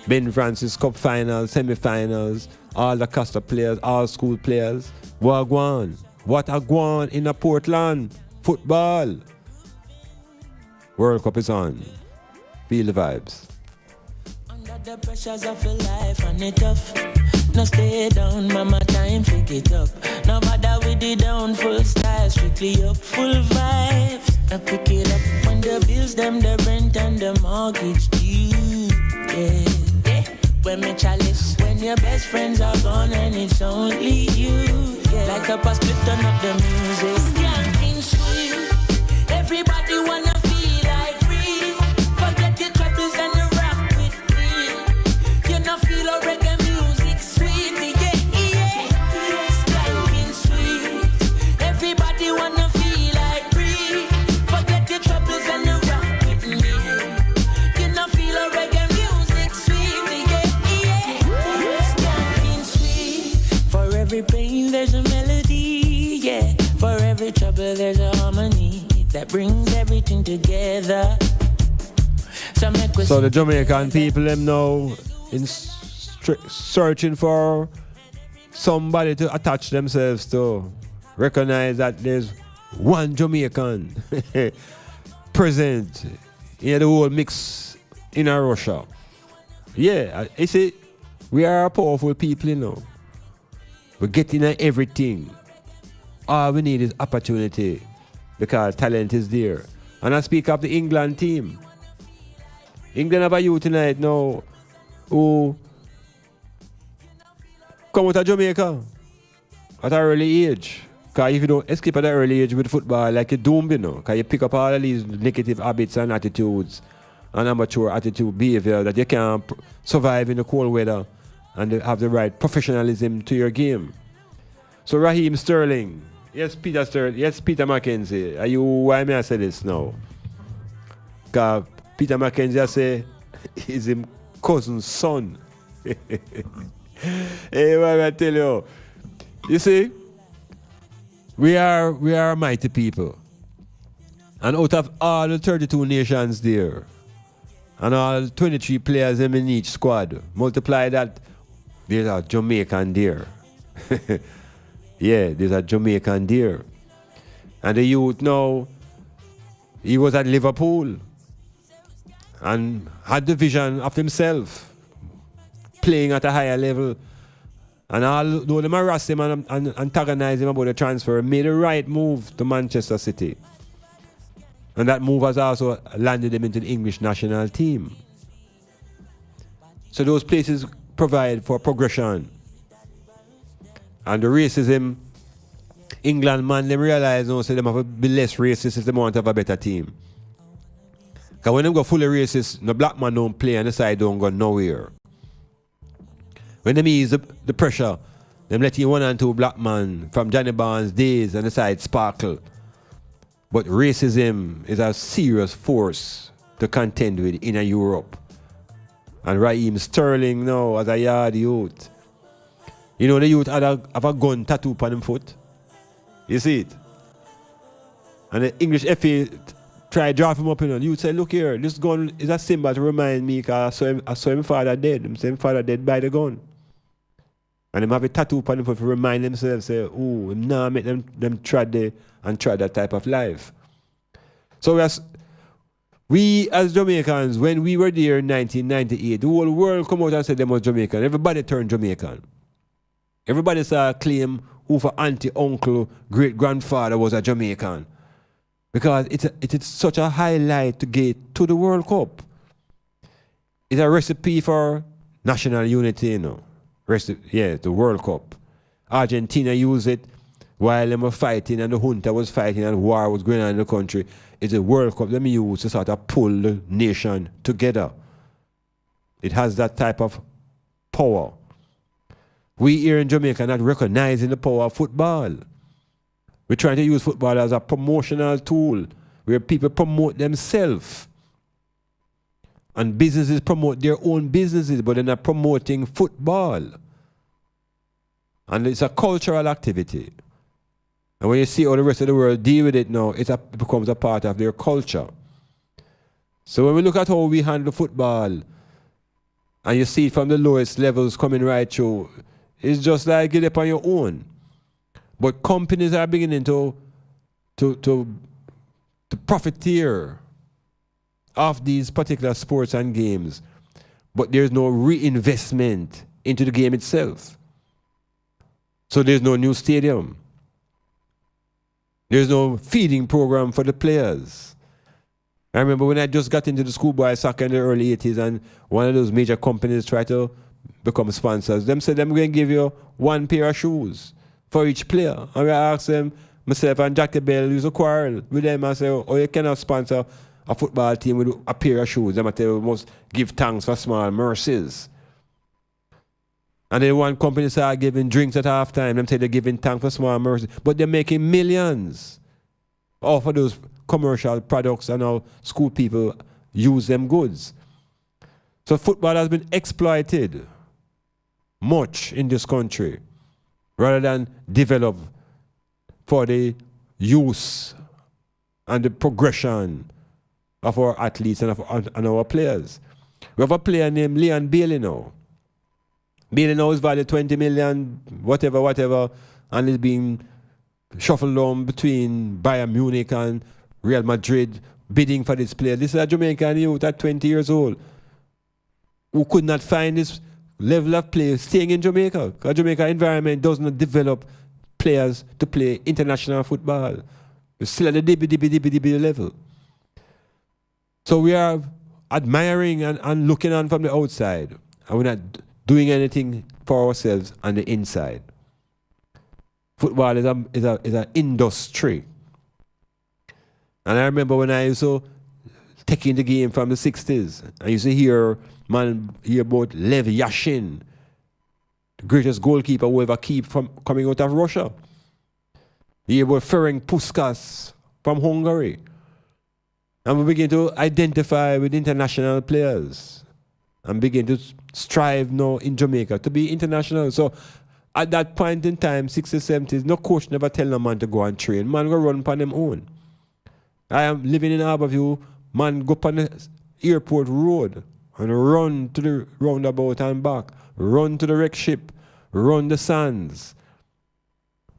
Ben Francis Cup finals, semi-finals, all the Costa players, all school players. We're going. What a going in a Portland. Football. World Cup is on. Feel the vibes. The pressures of your life and it tough. No stay down, mama, time pick it up. No bother with the down, full style, strictly up, full vibes. I pick it up when the bills, them, the rent and the mortgage due. Yeah. When me chalice, when your best friends are gone and it's only you. Yeah. Like up a split, turn up the music. Skanking sweet. Everybody wanna feel like free. Forget your troubles and the feel a reggae music sweet, yeah. Skanking sweet. Everybody wanna feel like free. Forget your troubles and the rock with me. You know feel a reggae music sweet, yeah. Skanking sweet. For every pain there's a melody, yeah. For every trouble there's a harmony that brings everything together. So the Jamaican people them know in searching for somebody to attach themselves to, recognize that there's one Jamaican present in the whole mix in Russia. Yeah, you see, we are powerful people, you know. We're getting at everything. All we need is opportunity, because talent is there. And I speak of the England team. England have a youth tonight now who come out of Jamaica at an early age. Because if you don't escape at an early age with football, like you're doomed, you know. Because you pick up all of these negative habits and attitudes and amateur attitude behavior that you can't survive in the cold weather and have the right professionalism to your game. So Raheem Sterling, yes, Peter Sterling, yes, Peter Mackenzie. Are you, why may I say this now? Because Peter Mackenzie, I say, is his cousin's son. Hey, what I tell you? You see, we are mighty people. And out of all the 32 nations there, and all 23 players in each squad, multiply that, there's a Jamaican there. Yeah, there's a Jamaican there. And the youth now, he was at Liverpool and had the vision of himself playing at a higher level. And although them harass him and antagonize him about the transfer, made the right move to Manchester City. And that move has also landed him into the English national team. So those places provide for progression. And the racism, England, man, they realize now, so they have to be less racist if they want to have a better team. Because when they go fully racist, the black man don't play and the side don't go nowhere. When they ease the pressure, they let you 1 and 2 black man from Johnny Barnes' days and the side sparkle. But racism is a serious force to contend with in Europe. And Raheem Sterling now as a yard youth. You know the youth have a gun tattoo on him foot. You see it? And the English FA try to draw him up, you know. You say, look here, this gun is a symbol to remind me because I saw him father dead. I saw him father dead by the gun. And them have a tattoo on him foot to remind themselves, say, oh, nah, make them try that type of life. So we as Jamaicans, when we were there in 1998, the whole world come out and said they was Jamaican. Everybody turned Jamaican. Everybody saw a claim who for auntie, uncle, great-grandfather was a Jamaican. Because it's such a highlight to get to the World Cup. It's a recipe for national unity, you know. The World Cup. Argentina used it while they were fighting and the junta was fighting and war was going on in the country. It's a World Cup that we use to sort of pull the nation together. It has that type of power. We here in Jamaica are not recognizing the power of football. We're trying to use football as a promotional tool where people promote themselves. And businesses promote their own businesses, but they're not promoting football. And it's a cultural activity. And when you see how the rest of the world deal with it now, it becomes a part of their culture. So when we look at how we handle football, and you see it from the lowest levels coming right through, it's just like get up on your own. But companies are beginning to profiteer of these particular sports and games. But there's no reinvestment into the game itself. So there's no new stadium. There's no feeding program for the players. I remember when I just got into the schoolboy soccer in the early 80s and one of those major companies tried to become sponsors. Them said, I'm going to give you 1 pair of shoes for each player. And I asked them, myself and Jackie Bell used to quarrel with them and say, oh, you cannot sponsor a football team with a pair of shoes. Them tell you must give thanks for small mercies. And then one company started giving drinks at halftime. Them say they're giving thanks for small mercies. But they're making millions off of those commercial products and how school people use them goods. So football has been exploited much in this country rather than develop for the use and the progression of our athletes and our players. We have a player named Leon Bailey now. Bailey now is valued 20 million, whatever, and is being shuffled on between Bayern Munich and Real Madrid, bidding for this player. This is a Jamaican youth at 20 years old who could not find this level of play staying in Jamaica. Because Jamaica environment does not develop players to play international football. We're still at the dibby level. So we are admiring and looking on from the outside, and we're not doing anything for ourselves on the inside. Football is an industry. And I remember when I used to take in the game from the 60s, I used to hear about Lev Yashin, the greatest goalkeeper who ever keep from coming out of Russia. Hear about Ferenc Puskás from Hungary. And we begin to identify with international players and begin to strive now in Jamaica to be international. So at that point in time, 60s, 70s, no coach never tell no man to go and train. Man go run upon them own. I am living in Harborview, man, go up on the airport road and run to the roundabout and back, run to the wreck ship, run the sands.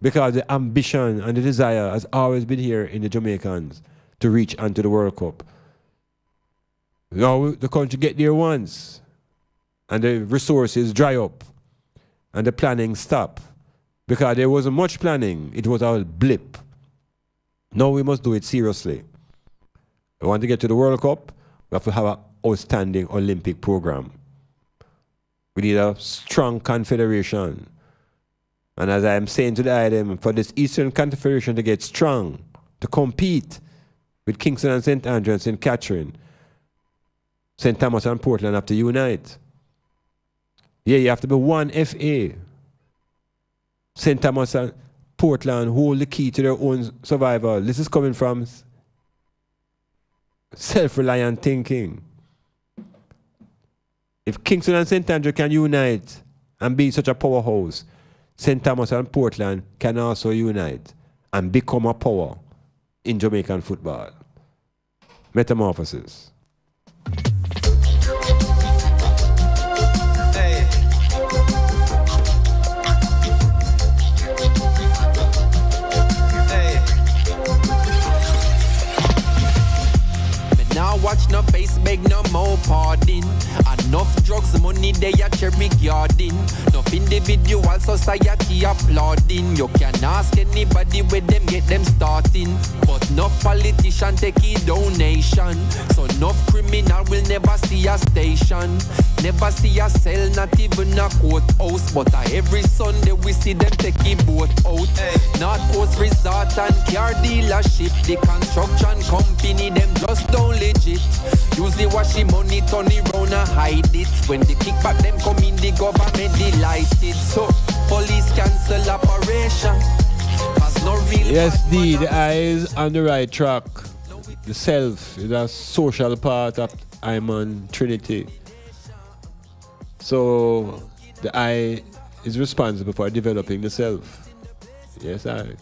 Because the ambition and the desire has always been here in the Jamaicans to reach onto the World Cup. Now the country get there once and the resources dry up and the planning stop. Because there wasn't much planning, it was a blip. Now we must do it seriously. We want to get to the World Cup, we have to have an outstanding Olympic program. We need a strong confederation. And as I am saying to the item, for this Eastern Confederation to get strong, to compete with Kingston and St. Andrew and St. Catherine, St. Thomas and Portland have to unite. Yeah, you have to be one FA. St. Thomas and Portland hold the key to their own survival. This is coming from self-reliant thinking. If Kingston and St. Andrew can unite and be such a powerhouse, St. Thomas and Portland can also unite and become a power in Jamaican football. Metamorphosis. Now watch no face, beg no more pardon. Enough drugs, money they a cherry garden. Enough individual society applauding. You can ask anybody where them get them starting. But enough politician take a donation. So enough criminal will never see a station. Never see a cell, not even a courthouse. But every Sunday we see them take a boat out. North Coast Resort and car dealership. The construction company, them just don't legit. Usually wash the money, turn it round and hide it. When the kickback them come in, the government delighted. So police cancel operation. No real Yes, D, the eye is on the right track. The self is a social part of Iman Trinity. So the I is responsible for developing the self. Yes, I.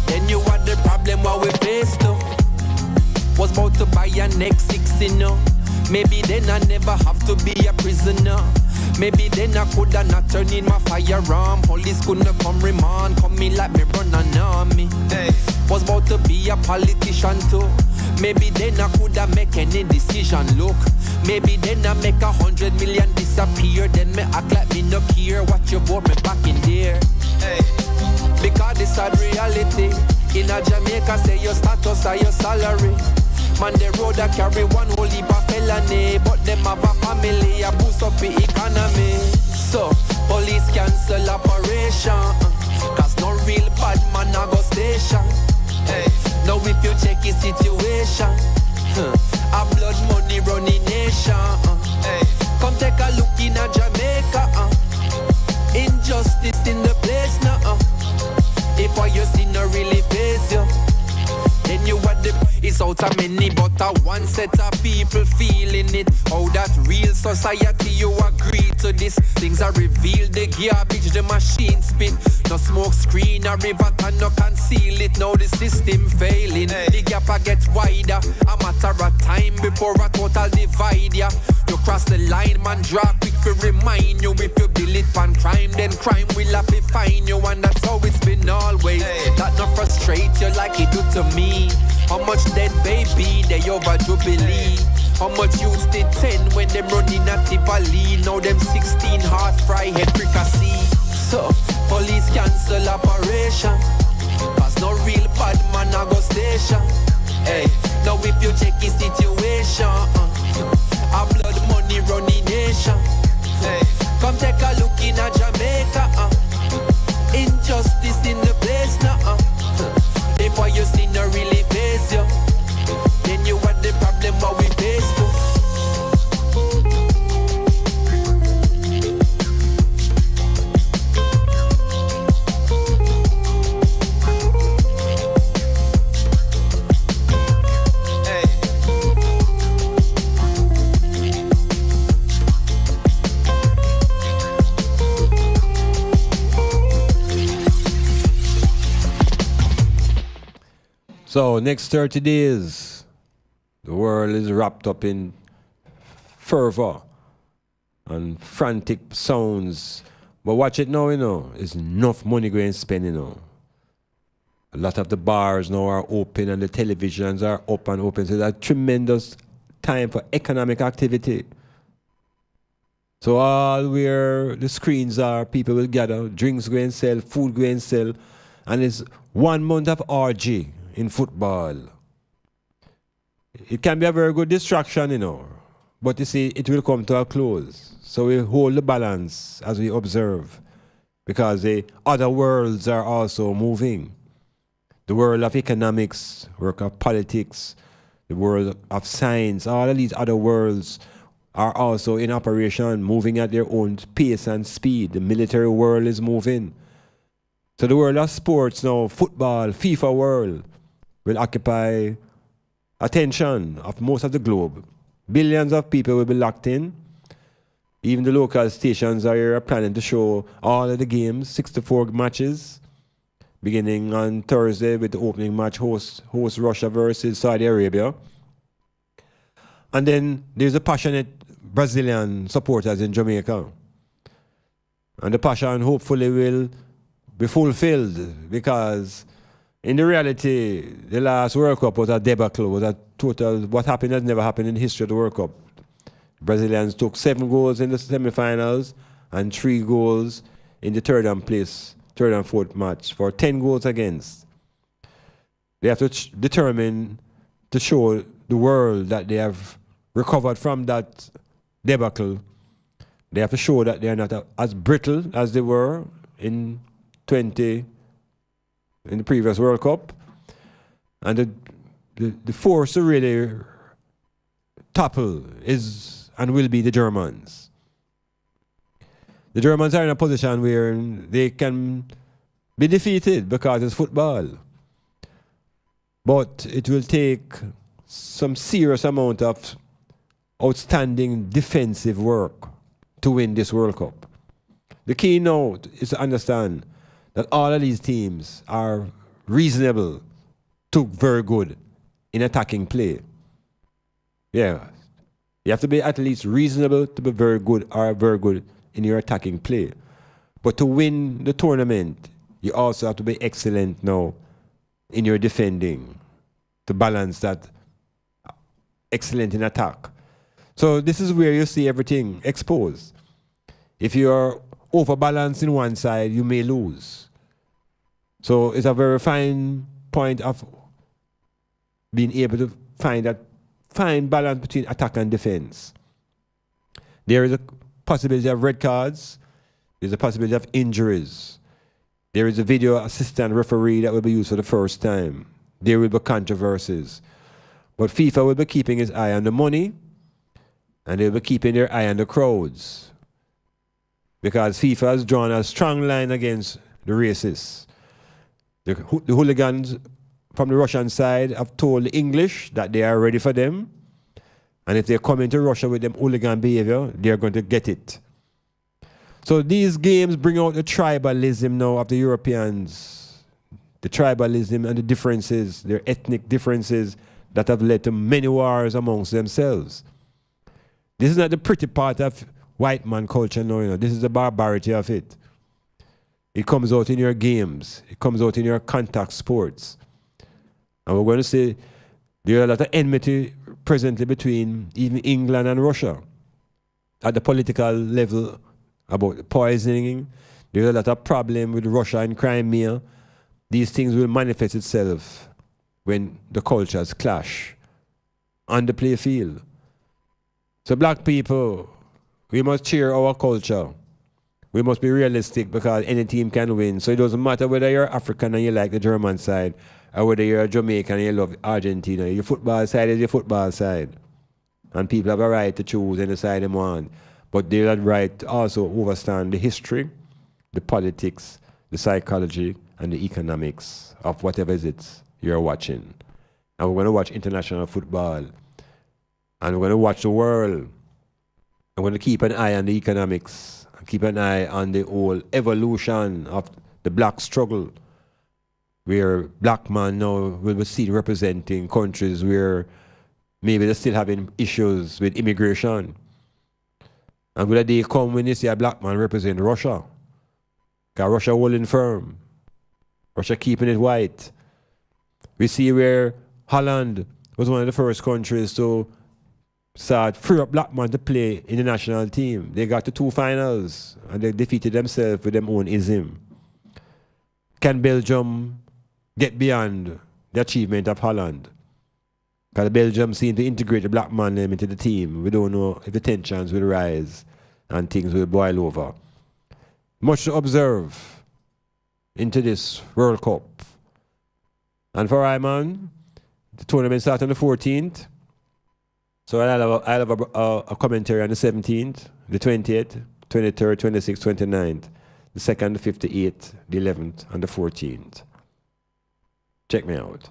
Then you had the problem what we faced though. Was about to buy a next 60 now. Maybe then I never have to be a prisoner. Maybe then I coulda not turn in my firearm. Police couldn't come remand, come in like me run an army. Was about to be a politician too. Maybe then I coulda make any decision. Look, maybe then I make 100 million disappear. Then me act like me no care. Watch you brought me back in there. Because this sad reality. In a Jamaica say your status or your salary. Man, the road a carry one whole heap of felony. But them have a family, a boost up the economy. So, police cancel operation. Cause no real bad man a go station. Now if you check his situation, a blood money running nation. Come take a look in a Jamaica. Injustice in the place now. If what you see no really face you, then you what the it's out of many, but one set of people feeling it. How that real society you agree to this. Things are revealed, the garbage, the machine spit. No smoke screen, a river and no conceal it. Now the system failing, the gap a get wider. A matter of time before a total divide, yeah. You cross the line, man, draw quick to remind you. If you build it on crime, then crime will have to find you. And that's how it's been always. That not frustrate you like it do to me. How much dead baby they over Jubilee? How much youths did 10 when them running at Tivoli? Now them 16 hard fry head fricassee. So police cancel operation. Cause no real bad man a go station. Hey, now if you check his situation, a blood money running nation. Hey, come take a look in a Jamaica. Injustice in the place now. If what you see no really face you, then you want the problem what we face too. So next 30 days, the world is wrapped up in fervor and frantic sounds. But watch it now, there's enough money going to spend, A lot of the bars now are open and the televisions are up and open. So there's a tremendous time for economic activity. So all where the screens are, people will gather, drinks go and sell, food go and sell, and it's 1 month of orgy in football. It can be a very good distraction, but you see, it will come to a close. So we hold the balance as we observe, because the other worlds are also moving. The world of economics, world of politics, the world of science, all of these other worlds are also in operation, moving at their own pace and speed. The military world is moving. So the world of sports now, football, FIFA world, will occupy attention of most of the globe. Billions of people will be locked in. Even the local stations are planning to show all of the games, 64 matches, beginning on Thursday with the opening match, host Russia versus Saudi Arabia. And then there's a passionate Brazilian supporters in Jamaica. And the passion hopefully will be fulfilled, because in the reality, the last World Cup was a debacle, was a total, what happened has never happened in the history of the World Cup. Brazilians took 7 goals in the semi-finals and 3 goals in the third and fourth match for 10 goals against. They have to determine to show the world that they have recovered from that debacle. They have to show that they are not as brittle as they were in the previous World Cup. And the force to really topple is and will be the Germans. The Germans are in a position where they can be defeated because it's football. But it will take some serious amount of outstanding defensive work to win this World Cup. The key note is to understand that all of these teams are reasonable to very good in attacking play. Yeah. You have to be at least reasonable to be very good or very good in your attacking play. But to win the tournament, you also have to be excellent now in your defending to balance that excellent in attack. So this is where you see everything exposed. If you're overbalanced in one side, you may lose. So it's a very fine point of being able to find that fine balance between attack and defense. There is a possibility of red cards. There's a possibility of injuries. There is a video assistant referee that will be used for the first time. There will be controversies. But FIFA will be keeping its eye on the money, and they'll be keeping their eye on the crowds. Because FIFA has drawn a strong line against the racists. The hooligans from the Russian side have told the English that they are ready for them. And if they come into Russia with them hooligan behavior, they're going to get it. So these games bring out the tribalism now of the Europeans. The tribalism and the differences, their ethnic differences that have led to many wars amongst themselves. This is not the pretty part of white man culture now, This is the barbarity of it. It comes out in your games. It comes out in your contact sports. And we're going to say there are a lot of enmity presently between even England and Russia. At the political level, about poisoning, there's a lot of problem with Russia and Crimea. These things will manifest itself when the cultures clash on the play field. So black people, we must cheer our culture. We must be realistic, because any team can win. So it doesn't matter whether you're African and you like the German side, or whether you're a Jamaican and you love Argentina. Your football side is your football side. And people have a right to choose any side they want. But they have a right to also understand the history, the politics, the psychology, and the economics of whatever it is you're watching. And we're going to watch international football. And we're going to watch the world. And we're going to keep an eye on the economics. And keep an eye on the whole evolution of the black struggle. where black man now will be seen representing countries where maybe they're still having issues with immigration. And will a day come when you see a black man represent Russia? Because Russia holding firm. Russia keeping it white. We see where Holland was one of the first countries to start free up black man to play in the national team. They got to 2 finals and they defeated themselves with their own ism. Can Belgium get beyond the achievement of Holland? Because Belgium seem to integrate the black man into the team. We don't know if the tensions will rise and things will boil over. Much to observe into this World Cup. And for Iman, the tournament starts on the 14th. So I'll have a commentary on the 17th, the 20th, 23rd, 26th, 29th, the 2nd, the 5th, the 8th, the 11th, and the 14th. Check me out.